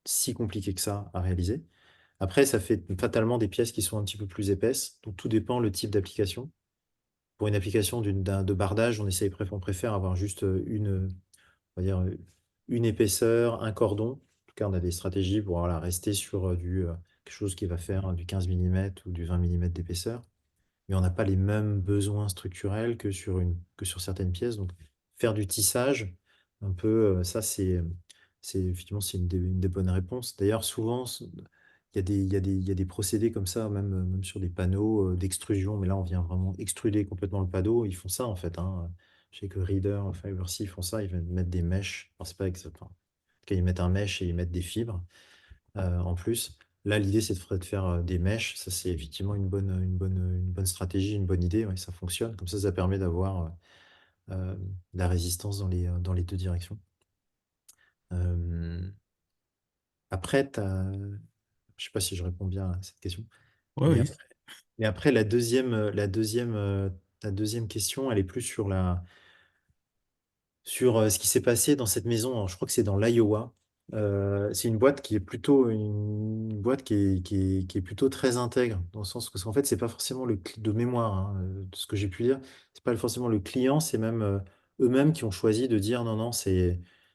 si compliqué que ça à réaliser. Après, ça fait fatalement des pièces qui sont un petit peu plus épaisses. Donc, tout dépend le type d'application. Pour une application de bardage, on préfère avoir juste on va dire, une épaisseur, un cordon. En tout cas, on a des stratégies pour voilà, rester sur quelque chose qui va faire du 15 mm ou du 20 mm d'épaisseur. Mais on n'a pas les mêmes besoins structurels que sur certaines pièces. Donc, faire du tissage, un peu, ça, effectivement, une des bonnes réponses. D'ailleurs, souvent, il y a des procédés comme ça, même sur des panneaux d'extrusion. Mais là, on vient vraiment extruder complètement le panneau. Ils font ça, en fait, hein. Je sais que Reader, Fiverr-C, ils font ça. Ils mettent des mèches. Enfin, c'est pas exactement. En tout cas, ils mettent un mèche et ils mettent des fibres en plus. Là, l'idée, c'est de faire des mèches. Ça, c'est effectivement une bonne stratégie, une bonne idée. Ouais, ça fonctionne. Comme ça permet d'avoir de la résistance dans les deux directions. Euh, après, je sais pas si je réponds bien à cette question. Oui, Mais oui. après, la deuxième question, elle est plus sur ce qui s'est passé dans cette maison. Alors, je crois que c'est dans l'Iowa. C'est une boîte qui est plutôt une boîte qui est plutôt très intègre, dans le sens qu'en fait, c'est pas forcément de mémoire, hein, de ce que j'ai pu dire, c'est pas forcément le client, c'est même eux-mêmes qui ont choisi de dire non, non,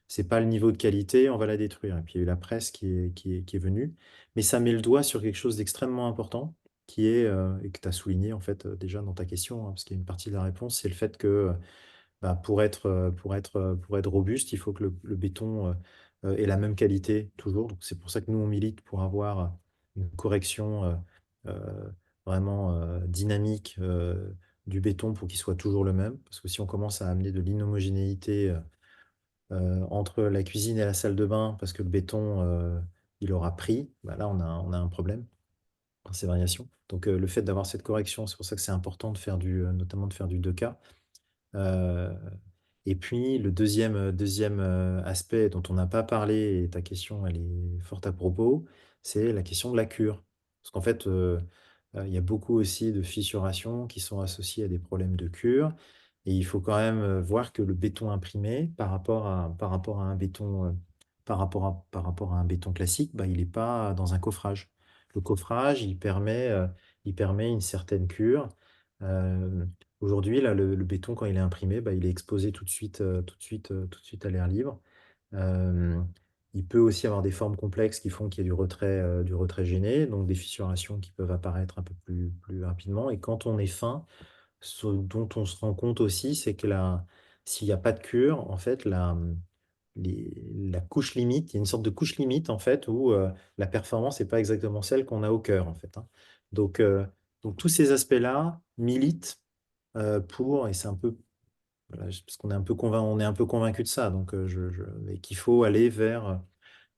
c'est pas le niveau de qualité, on va la détruire. Et puis il y a eu la presse qui est venue. Mais ça met le doigt sur quelque chose d'extrêmement important, qui est, et que tu as souligné en fait déjà dans ta question, hein, parce qu'il y a une partie de la réponse, c'est le fait que bah, pour être robuste, il faut que le béton ait la même qualité toujours. Donc c'est pour ça que nous, on milite pour avoir une correction euh, vraiment dynamique du béton pour qu'il soit toujours le même. Parce que si on commence à amener de l'inhomogénéité entre la cuisine et la salle de bain, parce que le béton, il aura pris, bah là, on a un problème dans ces variations. Donc le fait d'avoir cette correction, c'est pour ça que c'est important de faire notamment de faire du 2K. Euh, et puis, le deuxième aspect dont on n'a pas parlé, et ta question, elle est forte à propos, c'est la question de la cure. Parce qu'en fait, il y a beaucoup aussi de fissurations qui sont associées à des problèmes de cure. Et il faut quand même voir que le béton imprimé, par rapport à un béton, par rapport à un béton classique, bah, il n'est pas dans un coffrage. Le coffrage, il permet une certaine cure. Euh, Aujourd'hui, là, le béton, quand il est imprimé, bah, il est exposé tout de suite, tout de suite à l'air libre. Euh, il peut aussi avoir des formes complexes qui font qu'il y a du retrait gêné, donc des fissurations qui peuvent apparaître un peu plus rapidement. Et quand on est fin, ce dont on se rend compte aussi, c'est que s'il n'y a pas de cure, en fait, la couche limite, il y a une sorte de couche limite, en fait, où la performance n'est pas exactement celle qu'on a au cœur, en fait, hein. Donc, euh, donc tous ces aspects-là militent et c'est un peu, voilà, parce qu'on est un peu on est un peu convaincu de ça, donc mais qu'il faut aller vers,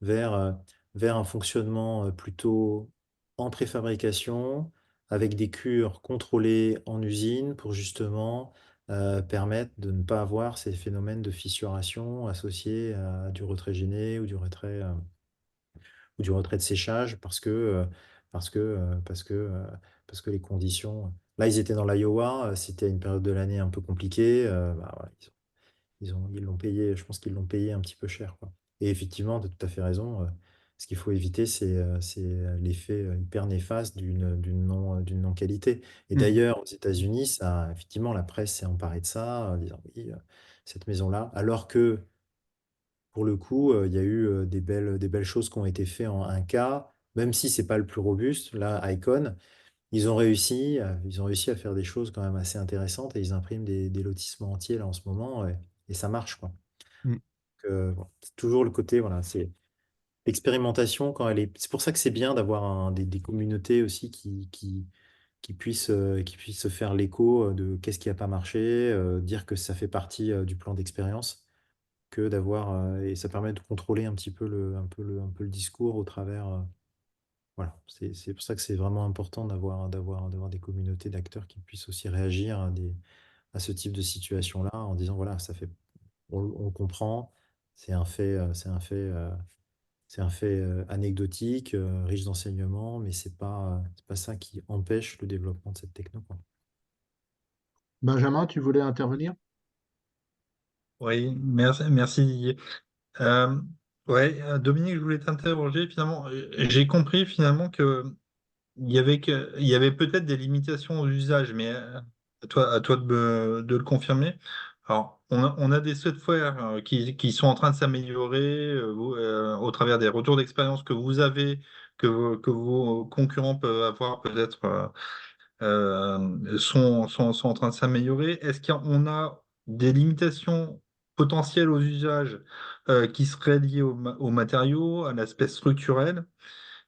euh, vers un fonctionnement plutôt en préfabrication, avec des cures contrôlées en usine pour justement permettre de ne pas avoir ces phénomènes de fissuration associés à du retrait gêné ou du retrait de séchage parce que les conditions. Là, ils étaient dans l'Iowa, c'était une période de l'année un peu compliquée. Bah, voilà, ils l'ont payé, je pense qu'ils l'ont payé un petit peu cher, quoi. Et effectivement, tu as tout à fait raison. Ce qu'il faut éviter, c'est l'effet hyper néfaste d'une non-qualité. Et Mhm. d'ailleurs, aux États-Unis, effectivement, la presse s'est emparée de ça, en disant oui, cette maison-là, alors que pour le coup, il y a eu des belles choses qui ont été faites en 1K, même si c'est pas le plus robuste. Là, Icon, ils ont réussi à faire des choses quand même assez intéressantes et ils impriment des lotissements entiers là en ce moment et ça marche, quoi. Mm. Bon, c'est toujours le côté, voilà, c'est l'expérimentation quand elle est. C'est pour ça que c'est bien d'avoir des communautés aussi qui puissent se faire l'écho de qu'est-ce qui n'a pas marché, dire que ça fait partie du plan d'expérience que d'avoir et ça permet de contrôler un petit peu un peu le discours au travers. Voilà, c'est pour ça que c'est vraiment important d'avoir des communautés d'acteurs qui puissent aussi réagir à ce type de situation-là en disant voilà, on comprend, c'est un fait, anecdotique, riche d'enseignements, mais c'est pas ça qui empêche le développement de cette techno, quoi. Benjamin, tu voulais intervenir? Oui, merci, merci Didier. Euh, ouais, Dominique, je voulais t'interroger. Finalement, j'ai compris finalement il y avait peut-être des limitations aux usages, mais à toi de le confirmer. Alors, on a des softwares qui sont en train de s'améliorer au travers des retours d'expérience que vous avez, que vos concurrents peuvent avoir peut-être sont en train de s'améliorer. Est-ce qu'on a des limitations potentielles aux usages qui seraient liées aux matériaux, à l'aspect structurel?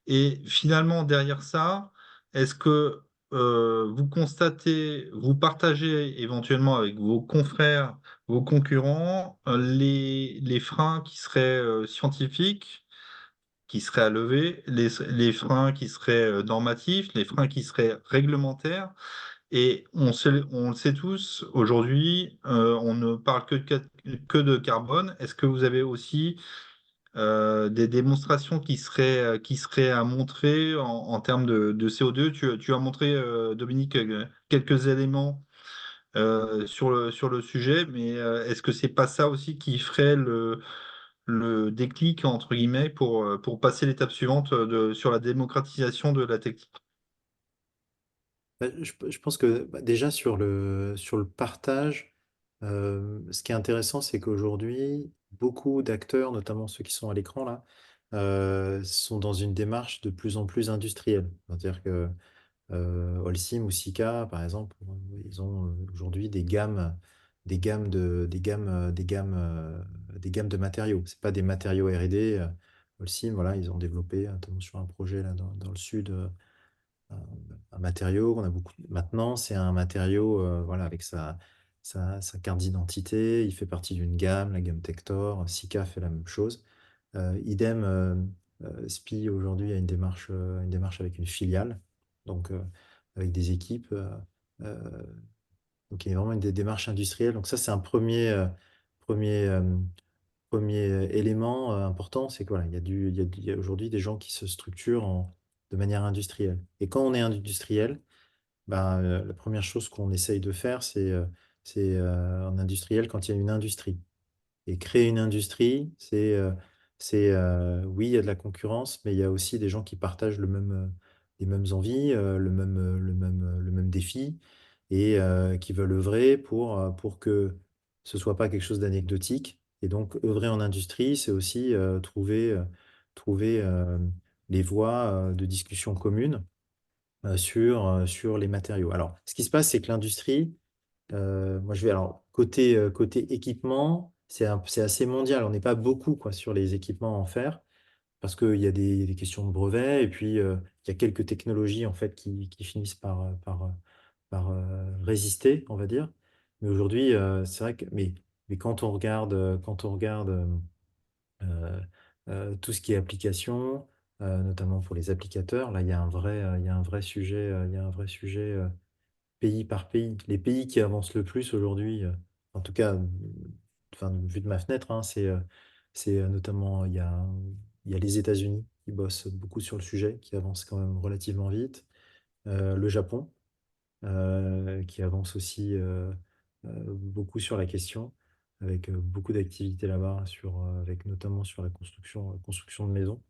Et finalement, derrière ça, est-ce que vous partagez éventuellement avec vos confrères, vos concurrents, les freins qui seraient scientifiques, qui seraient à lever, les freins qui seraient normatifs, les freins qui seraient réglementaires? Et on le sait tous, aujourd'hui, on ne parle que de carbone. Est-ce que vous avez aussi des démonstrations qui seraient à montrer en termes de CO2? Tu as montré, Dominique, quelques éléments sur le sujet, mais est-ce que c'est pas ça aussi qui ferait le déclic, entre guillemets, pour passer l'étape suivante sur la démocratisation de la technique? Bah, je pense que bah, déjà sur le partage, ce qui est intéressant, c'est qu'aujourd'hui, beaucoup d'acteurs, notamment ceux qui sont à l'écran là, sont dans une démarche de plus en plus industrielle. C'est-à-dire que Holcim ou Sika, par exemple, ils ont aujourd'hui des gammes de matériaux. C'est pas des matériaux R&D. Holcim, voilà, ils ont développé, notamment sur un projet là, dans le sud, un matériau qu'on a beaucoup. Maintenant, c'est un matériau voilà, avec sa carte d'identité. Il fait partie d'une gamme, la gamme Tector. Sika fait la même chose. Idem, SPI aujourd'hui a une démarche avec une filiale, donc avec des équipes. Euh, donc il y a vraiment une démarche industrielle. Donc ça, c'est un premier, euh, premier élément important, c'est que voilà, il y a aujourd'hui des gens qui se structurent de manière industrielle. Et quand on est industriel, ben, la première chose qu'on essaye de faire, c'est en industriel quand il y a une industrie. Et créer une industrie, oui, il y a de la concurrence, mais il y a aussi des gens qui partagent les mêmes envies, le même défi, et qui veulent œuvrer pour que ce soit pas quelque chose d'anecdotique. Et donc, œuvrer en industrie, c'est aussi trouver les voies de discussion communes sur les matériaux. Alors, ce qui se passe, c'est que l'industrie, moi, alors, côté équipement, c'est assez mondial. On n'est pas beaucoup quoi, sur les équipements en fer parce qu'il y a des questions de brevets et puis il y a quelques technologies en fait qui finissent par résister, on va dire. Mais aujourd'hui, c'est vrai que mais quand on regarde euh, tout ce qui est application, notamment pour les applicateurs, là, il y a un vrai sujet, il y a un vrai sujet pays par pays. Les pays qui avancent le plus aujourd'hui, en tout cas, enfin, vu de ma fenêtre, hein, c'est notamment, il y a les États-Unis qui bossent beaucoup sur le sujet, qui avancent quand même relativement vite. Le Japon, qui avance aussi beaucoup sur la question, avec beaucoup d'activités là-bas, avec notamment sur la construction de maisons.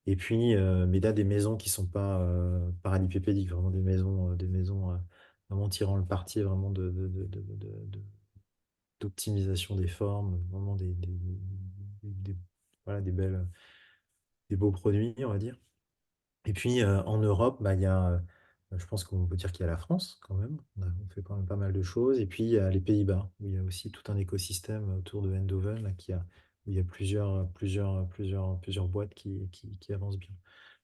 Et puis, mais là, des maisons qui ne sont pas parallélépipédiques, vraiment des maisons vraiment tirant le parti vraiment d'optimisation des formes, vraiment des- voilà, des beaux produits, on va dire. Et puis, en Europe, bah, je pense qu'on peut dire qu'il y a la France quand même. On fait quand même pas mal de choses. Et puis, il y a les Pays-Bas, où il y a aussi tout un écosystème autour de Eindhoven, là, où il y a plusieurs boîtes qui avancent bien.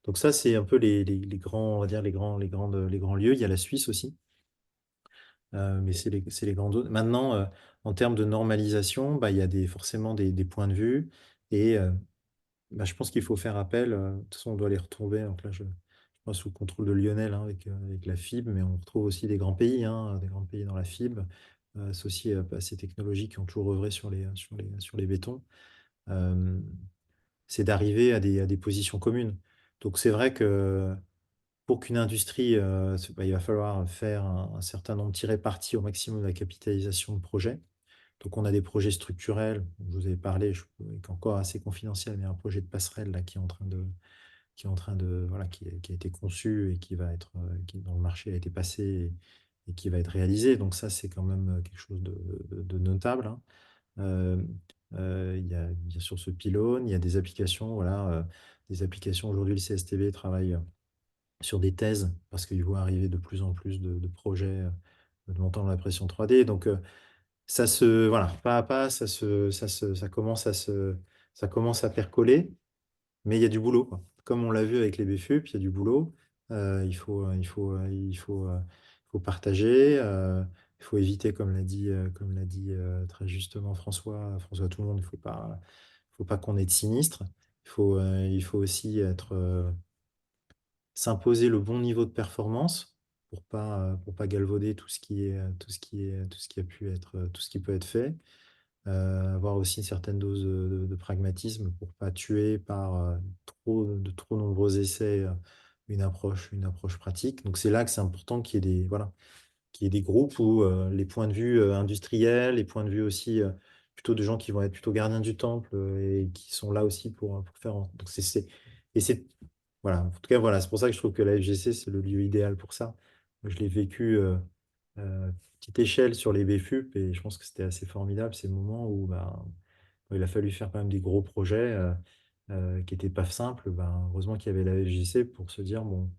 Donc ça, c'est un peu les grands, on va dire, les grands lieux. Il y a la Suisse aussi, mais c'est les grands zones. Maintenant, en termes de normalisation, bah, il y a forcément des points de vue. Et bah, je pense qu'il faut faire appel. De toute façon, on doit les retrouver. Donc là, je pense sous le contrôle de Lionel avec la FIB, mais on retrouve aussi des grands pays dans la FIB, associés à ces technologies qui ont toujours œuvré sur les bétons. Euh, c'est d'arriver à des positions communes. Donc c'est vrai que pour qu'une industrie, bah, il va falloir faire un certain nombre, tirer parti au maximum de la capitalisation de projets. Donc on a des projets structurels, je vous avais parlé, qui est encore assez confidentiel, mais un projet de passerelle là, voilà, qui a été conçu et qui va être, dont le marché a été passé et qui va être réalisé. Donc ça, c'est quand même quelque chose de notable, hein. Euh, il y a bien sûr ce pylône, il y a des applications, voilà, des applications. Aujourd'hui, le CSTB travaille sur des thèses parce qu'il voit arriver de plus en plus de projets de montant de la pression 3D. Donc, voilà, pas à pas, ça commence à percoler, mais il y a du boulot, quoi. Comme on l'a vu avec les BFUP, il y a du boulot. Il faut partager. Il faut éviter, très justement François Tout le monde, faut pas qu'on ait de sinistre. Il faut aussi s'imposer le bon niveau de performance pour pas galvauder tout ce qui a pu être, tout ce qui peut être fait. Avoir aussi une certaine dose de pragmatisme pour pas tuer par de trop nombreux essais une approche pratique. Donc c'est là que c'est important voilà, qu'il y ait des groupes où les points de vue industriels, les points de vue aussi plutôt de gens qui vont être plutôt gardiens du temple et qui sont là aussi pour faire. Donc et c'est voilà. En tout cas voilà, c'est pour ça que je trouve que la FGC c'est le lieu idéal pour ça. Moi, je l'ai vécu petite échelle sur les BFUP et je pense que c'était assez formidable ces moments où bah, il a fallu faire quand même des gros projets qui n'étaient pas simples. Ben, heureusement qu'il y avait la FGC pour se dire, bon,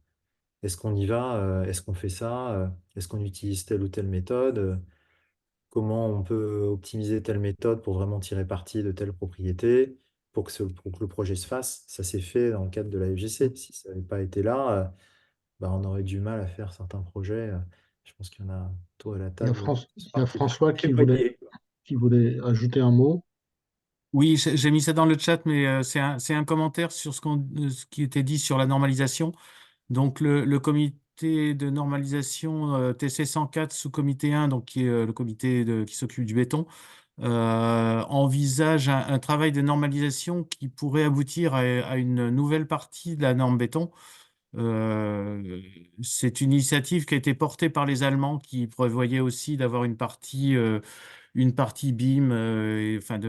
est-ce qu'on y va? Est-ce qu'on fait ça? Est-ce qu'on utilise telle ou telle méthode? Comment on peut optimiser telle méthode pour vraiment tirer parti de telle propriété pour que le projet se fasse? Ça s'est fait dans le cadre de la FGC. Si ça n'avait pas été là, ben, on aurait du mal à faire certains projets. Je pense qu'il y en a, toi à la Il y a, table, Il y a François témoigner. qui voulait ajouter un mot. Oui, j'ai mis ça dans le chat, mais c'est un commentaire sur ce qui était dit sur la normalisation. Donc, le comité de normalisation TC 104 sous comité 1, donc qui est le comité qui s'occupe du béton, envisage un travail de normalisation qui pourrait aboutir à une nouvelle partie de la norme béton. C'est une initiative qui a été portée par les Allemands qui prévoyaient aussi d'avoir une partie BIM, enfin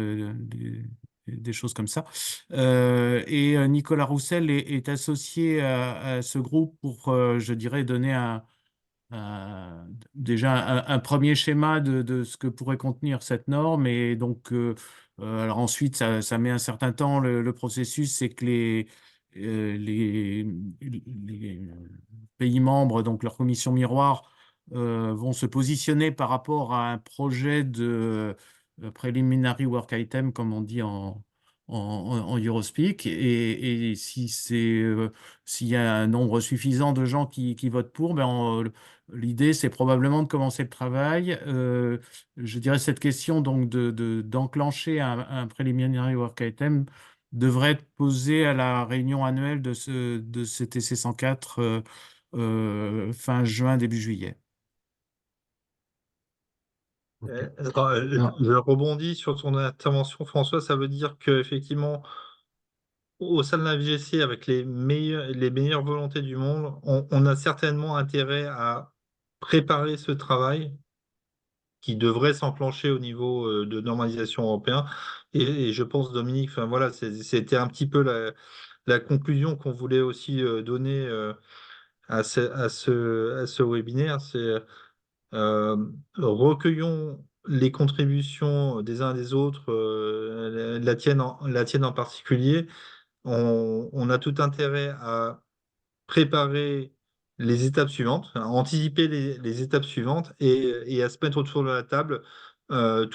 des choses comme ça. Et Nicolas Roussel est associé à ce groupe pour, je dirais, donner déjà un premier schéma de ce que pourrait contenir cette norme. Et donc, alors ensuite, ça met un certain temps, le processus, c'est que les pays membres, donc leur commission miroir, vont se positionner par rapport à un projet de preliminary work item, comme on dit en Eurospeak. Et si s'il y a un nombre suffisant de gens qui votent pour, l'idée, c'est probablement de commencer le travail. Je dirais cette question donc d'enclencher un preliminary work item devrait être posée à la réunion annuelle de ce TC 104 fin juin, début juillet. Ok. Attends, Alors, je rebondis sur ton intervention, François. Ça veut dire qu'effectivement, au sein de la VGC, avec les meilleures volontés du monde, on a certainement intérêt à préparer ce travail qui devrait s'enclencher au niveau de normalisation européen. Et je pense, Dominique, enfin voilà, c'était un petit peu la conclusion qu'on voulait aussi donner à ce webinaire. C'est recueillons les contributions des uns des autres, la tienne en particulier. On a tout intérêt à préparer les étapes suivantes, à anticiper les étapes suivantes et à se mettre autour de la table, autant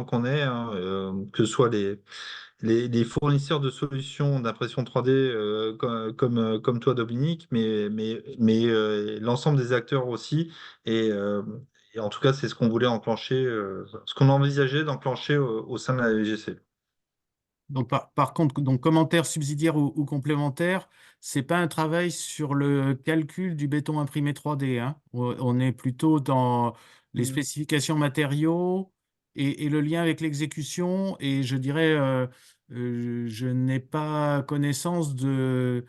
qu'on est, hein, que ce soit les fournisseurs de solutions d'impression 3D comme toi, Dominique, mais l'ensemble des acteurs aussi. Et, euh, et en tout cas, c'est ce qu'on voulait enclencher, ce qu'on envisageait d'enclencher au sein de la VGC. Donc, par contre, donc, commentaire subsidiaire ou complémentaire, c'est pas un travail sur le calcul du béton imprimé 3D, hein. On est plutôt dans les spécifications matériaux et le lien avec l'exécution. Et je dirais, je n'ai pas connaissance du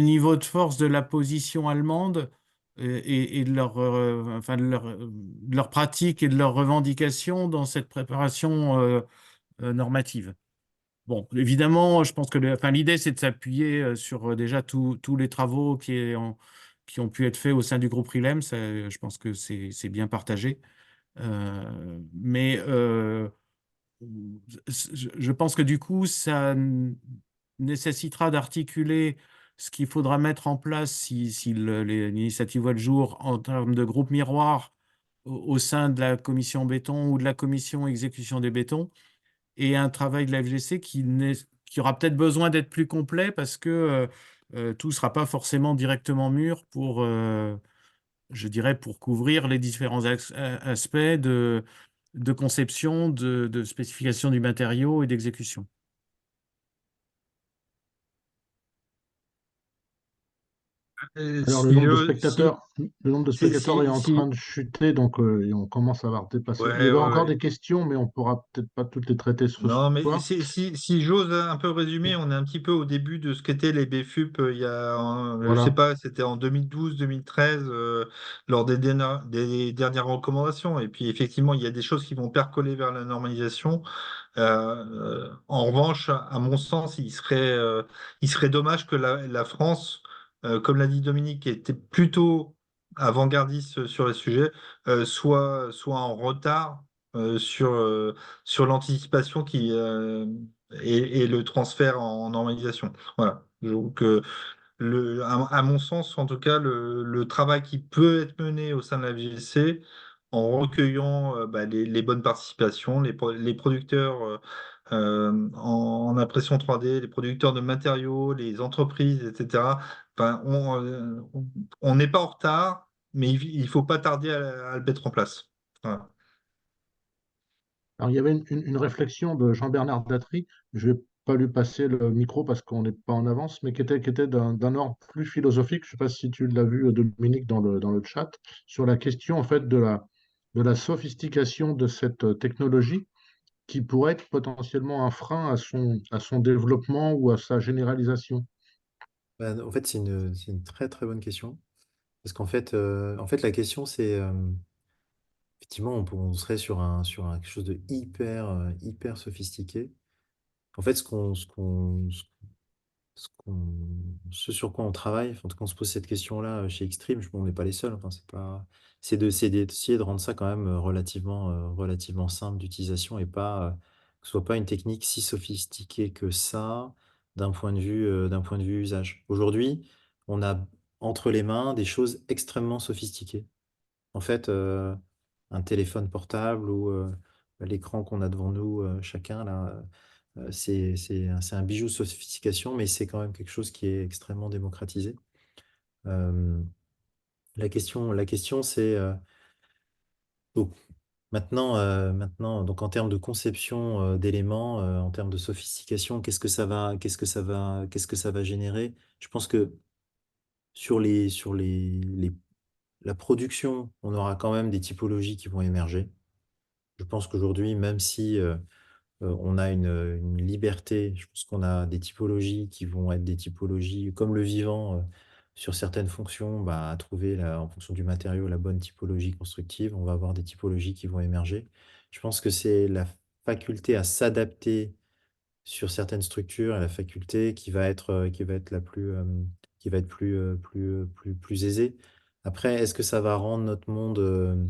niveau de force de la position allemande et de de leur pratique et de leurs revendications dans cette préparation normative. Bon, évidemment, je pense que l'idée, c'est de s'appuyer sur déjà tous les travaux qui ont pu être faits au sein du groupe RILEM. Je pense que c'est bien partagé. Mais je pense que du coup, ça nécessitera d'articuler ce qu'il faudra mettre en place si l'initiative voit le jour en termes de groupe miroir au sein de la commission béton ou de la commission exécution des bétons et un travail de la FGC qui aura peut-être besoin d'être plus complet parce que tout ne sera pas forcément directement mûr pour, je dirais, pour couvrir les différents aspects de conception, de spécification du matériau et d'exécution. alors, Si le nombre de spectateurs est en train de chuter, donc et on commence à avoir dépassé. Il y ouais, avait ouais, encore ouais. des questions, mais on pourra peut-être pas toutes les traiter ce Non, mais soir. si j'ose un peu résumer, on est un petit peu au début de ce qu'étaient les BFUP il y a, je sais Voilà. pas, c'était en 2012-2013, lors des dernières recommandations. Et puis effectivement, il y a des choses qui vont percoler vers la normalisation. En revanche, à mon sens, il serait dommage que la France, comme l'a dit Dominique, qui était plutôt avant-gardiste sur les sujets, soit en retard sur l'anticipation et le transfert en normalisation. Voilà. Donc, à mon sens, en tout cas, le travail qui peut être mené au sein de la VGC en recueillant les bonnes participations, les producteurs en impression 3D, les producteurs de matériaux, les entreprises, etc. Enfin, on n'est pas en retard, mais il ne faut pas tarder à le mettre en place. Voilà. Alors, il y avait une réflexion de Jean-Bernard Datry, je ne vais pas lui passer le micro parce qu'on n'est pas en avance, mais qui était d'un ordre plus philosophique. Je ne sais pas si tu l'as vu, Dominique, dans le chat, sur la question en fait de la sophistication de cette technologie qui pourrait être potentiellement un frein à son développement ou à sa généralisation. En fait, c'est une très très bonne question. Parce qu'en fait, la question, c'est effectivement, on serait sur quelque chose de hyper sophistiqué. En fait, ce sur quoi on travaille, enfin, en tout cas, on se pose cette question-là chez Extreme, on n'est pas les seuls. Enfin, c'est d'essayer de rendre ça quand même relativement simple d'utilisation et pas que ce soit pas une technique si sophistiquée que ça d'un point de vue usage. Aujourd'hui, on a entre les mains des choses extrêmement sophistiquées. En fait, un téléphone portable ou l'écran qu'on a devant nous chacun là. C'est un bijou de sophistication, mais c'est quand même quelque chose qui est extrêmement démocratisé. Euh, la question, c'est donc, maintenant, donc en termes de conception d'éléments, en termes de sophistication, qu'est-ce que ça va générer? Je pense que sur la production, on aura quand même des typologies qui vont émerger. Je pense qu'aujourd'hui, même si on a une liberté. Je pense qu'on a des typologies qui vont être des typologies comme le vivant sur certaines fonctions, à trouver en fonction du matériau la bonne typologie constructive. On va avoir des typologies qui vont émerger. Je pense que c'est la faculté à s'adapter sur certaines structures et la faculté qui va être plus aisée. Après, est-ce que ça va rendre notre monde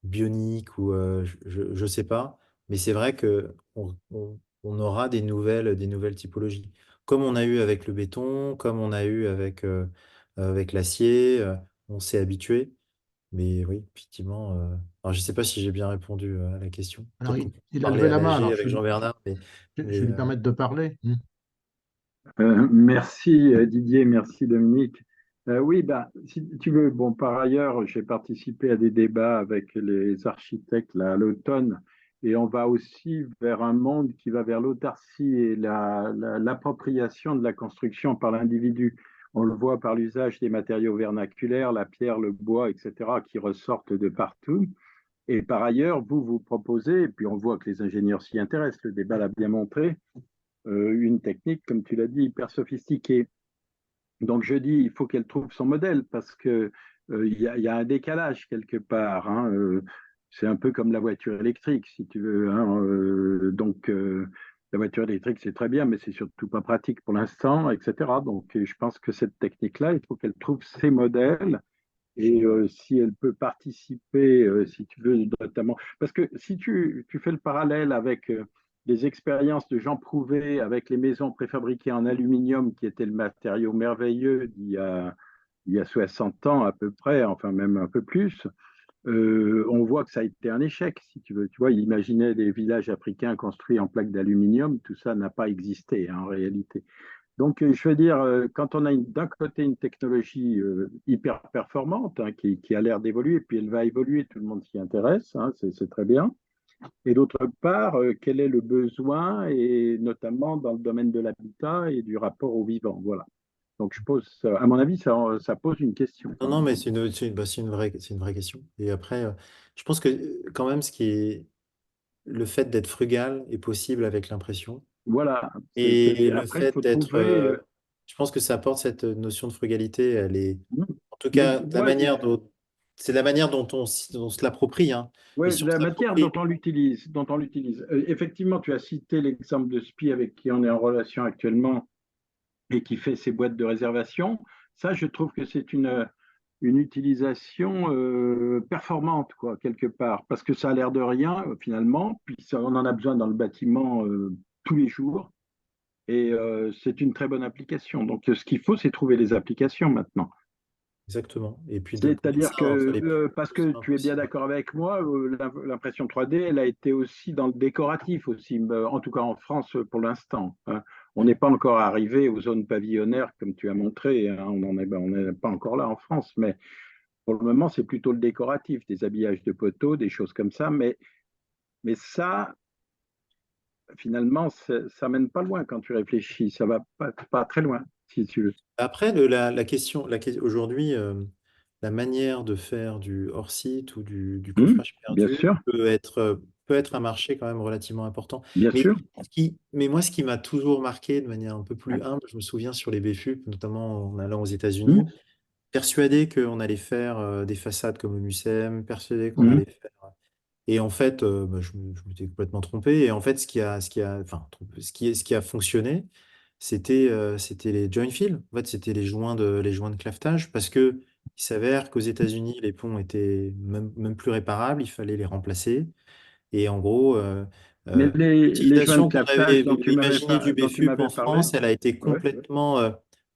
bionique ou je sais pas, mais c'est vrai que on aura des nouvelles typologies, comme on a eu avec le béton, comme on a eu avec l'acier, on s'est habitué. Mais oui, effectivement. Alors, je sais pas si j'ai bien répondu à la question. Alors, Peut-être il, qu'on peut il a parler levé à la main, l'AG alors avec Jean-Bernard, mais, je mais, vais lui permettre de parler. Merci Didier, merci Dominique. Oui, si tu veux, bon, par ailleurs, j'ai participé à des débats avec les architectes là, à l'automne, et on va aussi vers un monde qui va vers l'autarcie et l'appropriation de la construction par l'individu. On le voit par l'usage des matériaux vernaculaires, la pierre, le bois, etc., qui ressortent de partout. Et par ailleurs, vous proposez, et puis on voit que les ingénieurs s'y intéressent, le débat l'a bien montré, une technique, comme tu l'as dit, hyper sophistiquée. Donc je dis, il faut qu'elle trouve son modèle parce que y a un décalage quelque part. Hein, c'est un peu comme la voiture électrique, si tu veux. Hein, la voiture électrique, c'est très bien, mais c'est surtout pas pratique pour l'instant, etc. Donc je pense que cette technique-là, il faut qu'elle trouve ses modèles. Et si elle peut participer, si tu veux, notamment. Parce que si tu fais le parallèle avec les expériences de Jean Prouvé, avec les maisons préfabriquées en aluminium, qui était le matériau merveilleux il y a 60 ans à peu près, enfin même un peu plus, on voit que ça a été un échec, si tu veux. Tu vois, il imaginait des villages africains construits en plaques d'aluminium, tout ça n'a pas existé hein, en réalité. Donc, je veux dire, quand on a d'un côté une technologie hyper performante hein, qui a l'air d'évoluer, puis elle va évoluer, tout le monde s'y intéresse, hein, c'est très bien. Et d'autre part, quel est le besoin, et notamment dans le domaine de l'habitat et du rapport au vivant. Voilà. Donc, à mon avis, ça pose une question non, quand non, même. mais c'est une vraie question. Et après, je pense que quand même, le fait d'être frugal est possible avec l'impression. Voilà. Et le Après, il fait faut d'être, trouver. je pense que ça apporte cette notion de frugalité. Elle est, en tout Mais cas, moi, c'est la manière dont on se l'approprie, hein. Mais ouais, si on la se matière l'approprie, dont on l'utilise. Effectivement, tu as cité l'exemple de SPI avec qui on est en relation actuellement et qui fait ses boîtes de réservation. Ça, je trouve que c'est une utilisation performante, quoi, quelque part, parce que ça a l'air de rien, finalement, puis on en a besoin dans le bâtiment tous les jours, et c'est une très bonne application. Donc, ce qu'il faut, c'est trouver les applications maintenant. Exactement. Et puis de mettre C'est-à-dire ça entre les plus parce que tu es bien possible. d'accord avec moi, l'impression 3D, elle a été aussi dans le décoratif aussi, en tout cas en France pour l'instant, hein. On n'est pas encore arrivé aux zones pavillonnaires comme tu as montré, hein. On n'est pas encore là en France, mais pour le moment, c'est plutôt le décoratif, des habillages de poteaux, des choses comme ça. Mais ça, finalement, ça mène pas loin quand tu réfléchis. Ça va pas très loin, si tu veux. Après, aujourd'hui, la manière de faire du hors-site ou du coffrage Bien perdu sûr, peut être un marché quand même relativement important. bien Mais, sûr. mais moi, ce qui m'a toujours marqué de manière un peu plus humble, je me souviens sur les BFUP, notamment en allant aux États-Unis, Hum, persuadé qu'on allait faire des façades comme le MUSEM, persuadé qu'on hum. allait faire. Et en fait, je m'étais complètement trompé. Et en fait, ce qui a fonctionné, c'était les joint fill. En fait, c'était les joints de clavetage parce que il s'avère qu'aux États-Unis, les ponts étaient même plus réparables. Il fallait les remplacer. Et en gros, Mais les joints de l'utilisation qu'on clavetage avait imaginée du dont tu BFUP m'avais en parlé, France, elle a été ouais. complètement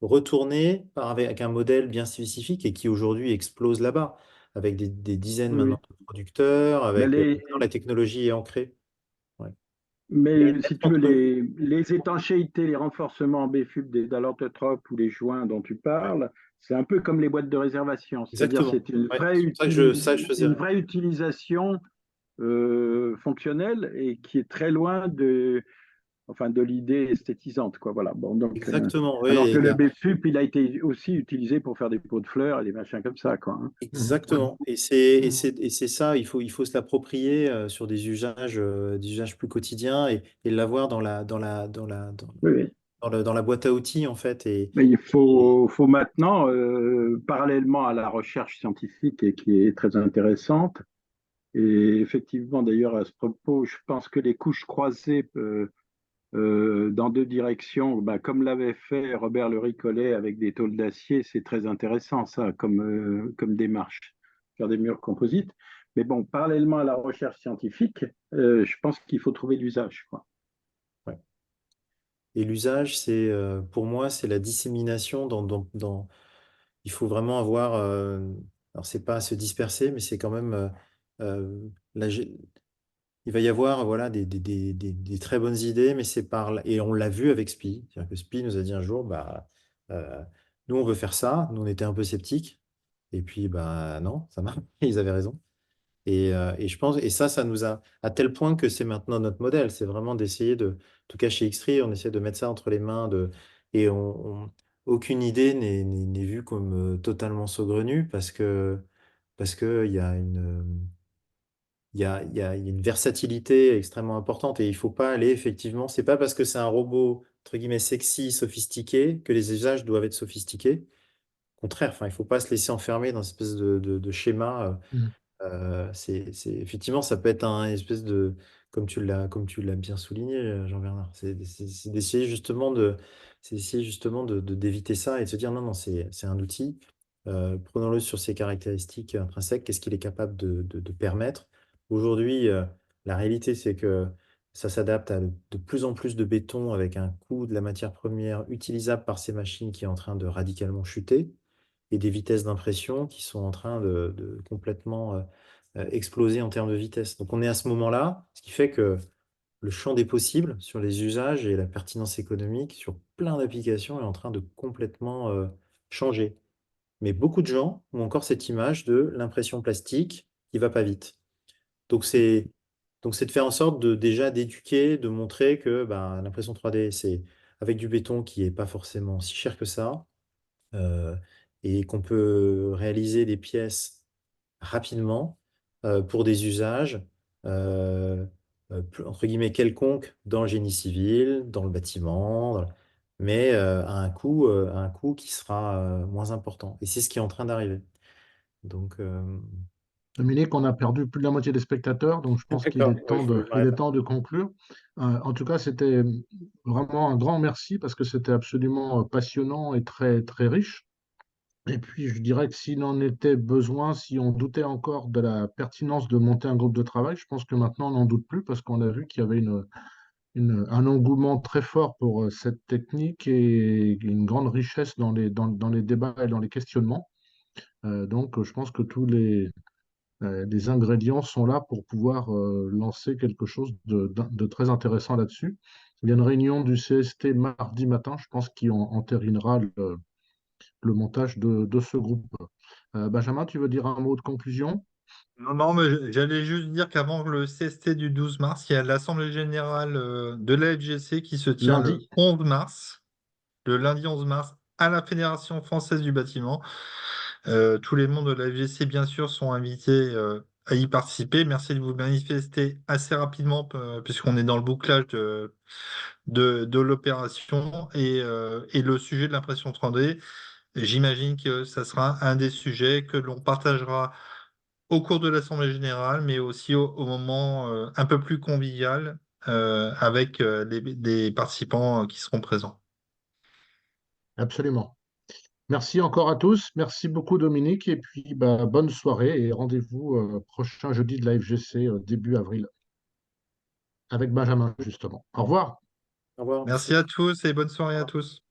retournée avec un modèle bien spécifique et qui aujourd'hui explose là-bas, avec des dizaines Oui, oui. maintenant de producteurs, Mais, avec maintenant la technologie est ancrée. Ouais. Mais mais si peut-être tu veux, entre... les étanchéités, les renforcements en BFUP des allotrope ou les joints dont tu Ouais, parles, c'est un peu comme les boîtes de réservation. C'est-à-dire exactement. c'est Ouais, c'est pour ça que je faisais. une vraie utilisation fonctionnelle et qui est très loin de l'idée esthétisante, quoi. Voilà. Bon, donc, Exactement, alors oui. que le BFUP, il a été aussi utilisé pour faire des pots de fleurs et des machins comme ça, quoi, hein. Exactement. Et c'est ça, il faut se l'approprier sur des usages plus quotidiens et l'avoir Oui, oui. dans la boîte à outils, en fait. Mais il Et- faut maintenant, parallèlement à la recherche scientifique et qui est très intéressante, et effectivement, d'ailleurs, à ce propos, je pense que les couches croisées dans deux directions, bah, comme l'avait fait Robert Le Ricollet avec des tôles d'acier, c'est très intéressant, ça, comme démarche, faire des murs composites. Mais bon, parallèlement à la recherche scientifique, je pense qu'il faut trouver l'usage, quoi. ouais. Et l'usage, pour moi, c'est la dissémination il faut vraiment avoir, alors c'est pas se disperser, mais c'est quand même, euh, la gé- il va y avoir voilà, des très bonnes idées, mais c'est et on l'a vu avec SPI. C'est-à-dire que SPI nous a dit un jour, bah, euh, nous on veut faire ça, nous on était un peu sceptiques, et puis bah non, ça marche, ils avaient raison. Et je pense, et ça nous a, à tel point que c'est maintenant notre modèle, c'est vraiment d'essayer en tout cas chez Xtree, on essaie de mettre ça entre les mains et aucune idée n'est vue comme totalement saugrenue parce que il y a une versatilité extrêmement importante et il faut pas aller effectivement, c'est pas parce que c'est un robot entre guillemets sexy, sophistiqué que les usages doivent être sophistiqués. Au contraire, enfin, il faut pas se laisser enfermer dans une espèce de schéma. Mm. Effectivement, ça peut être un espèce comme tu l'as bien souligné, Jean-Bernard. C'est d'essayer justement d'éviter ça et de se dire non, non, c'est un outil. Prenons-le sur ses caractéristiques intrinsèques. Qu'est-ce qu'il est capable de permettre? Aujourd'hui, la réalité, c'est que ça s'adapte à de plus en plus de béton avec un coût de la matière première utilisable par ces machines qui est en train de radicalement chuter et des vitesses d'impression qui sont en train de complètement exploser en termes de vitesse. Donc on est à ce moment-là, ce qui fait que le champ des possibles sur les usages et la pertinence économique sur plein d'applications est en train de complètement changer. Mais beaucoup de gens ont encore cette image de l'impression plastique qui va pas vite. Donc c'est de faire en sorte déjà d'éduquer, de montrer que bah, l'impression 3D, c'est avec du béton qui est pas forcément si cher que ça, euh, et qu'on peut réaliser des pièces rapidement pour des usages entre guillemets quelconques dans le génie civil, dans le bâtiment, mais à un coût qui sera moins important. Et c'est ce qui est en train d'arriver. Donc, Dominique, on a perdu plus de la moitié des spectateurs, donc je pense qu'il d'accord, est ouais, temps je il est m'arrête là. temps de conclure. En tout cas, c'était vraiment un grand merci parce que c'était absolument passionnant et très, très riche. Et puis, je dirais que s'il en était besoin, si on doutait encore de la pertinence de monter un groupe de travail, je pense que maintenant, on n'en doute plus parce qu'on a vu qu'il y avait un engouement très fort pour cette technique et une grande richesse dans les débats et dans les questionnements. Donc, je pense que tous les ingrédients sont là pour pouvoir lancer quelque chose de très intéressant là-dessus. Il y a une réunion du CST mardi matin, je pense, qui entérinera le montage de ce groupe. Benjamin, tu veux dire un mot de conclusion? Non, non, mais j'allais juste dire qu'avant le CST du 12 mars, il y a l'Assemblée générale de la FGC qui se tient le Lundi. 11 mars, le lundi 11 mars, à la Fédération française du bâtiment. Tous les membres de la FGC, bien sûr, sont invités à y participer. Merci de vous manifester assez rapidement, puisqu'on est dans le bouclage de l'opération et le sujet de l'impression 3D. J'imagine que ça sera un des sujets que l'on partagera au cours de l'Assemblée générale, mais aussi au moment un peu plus convivial avec les participants qui seront présents. Absolument. Merci encore à tous. Merci beaucoup, Dominique. Et puis, bonne soirée et rendez-vous prochain jeudi de la FGC début avril avec Benjamin, justement. Au revoir. Au revoir, Merci merci. à tous et bonne soirée à tous.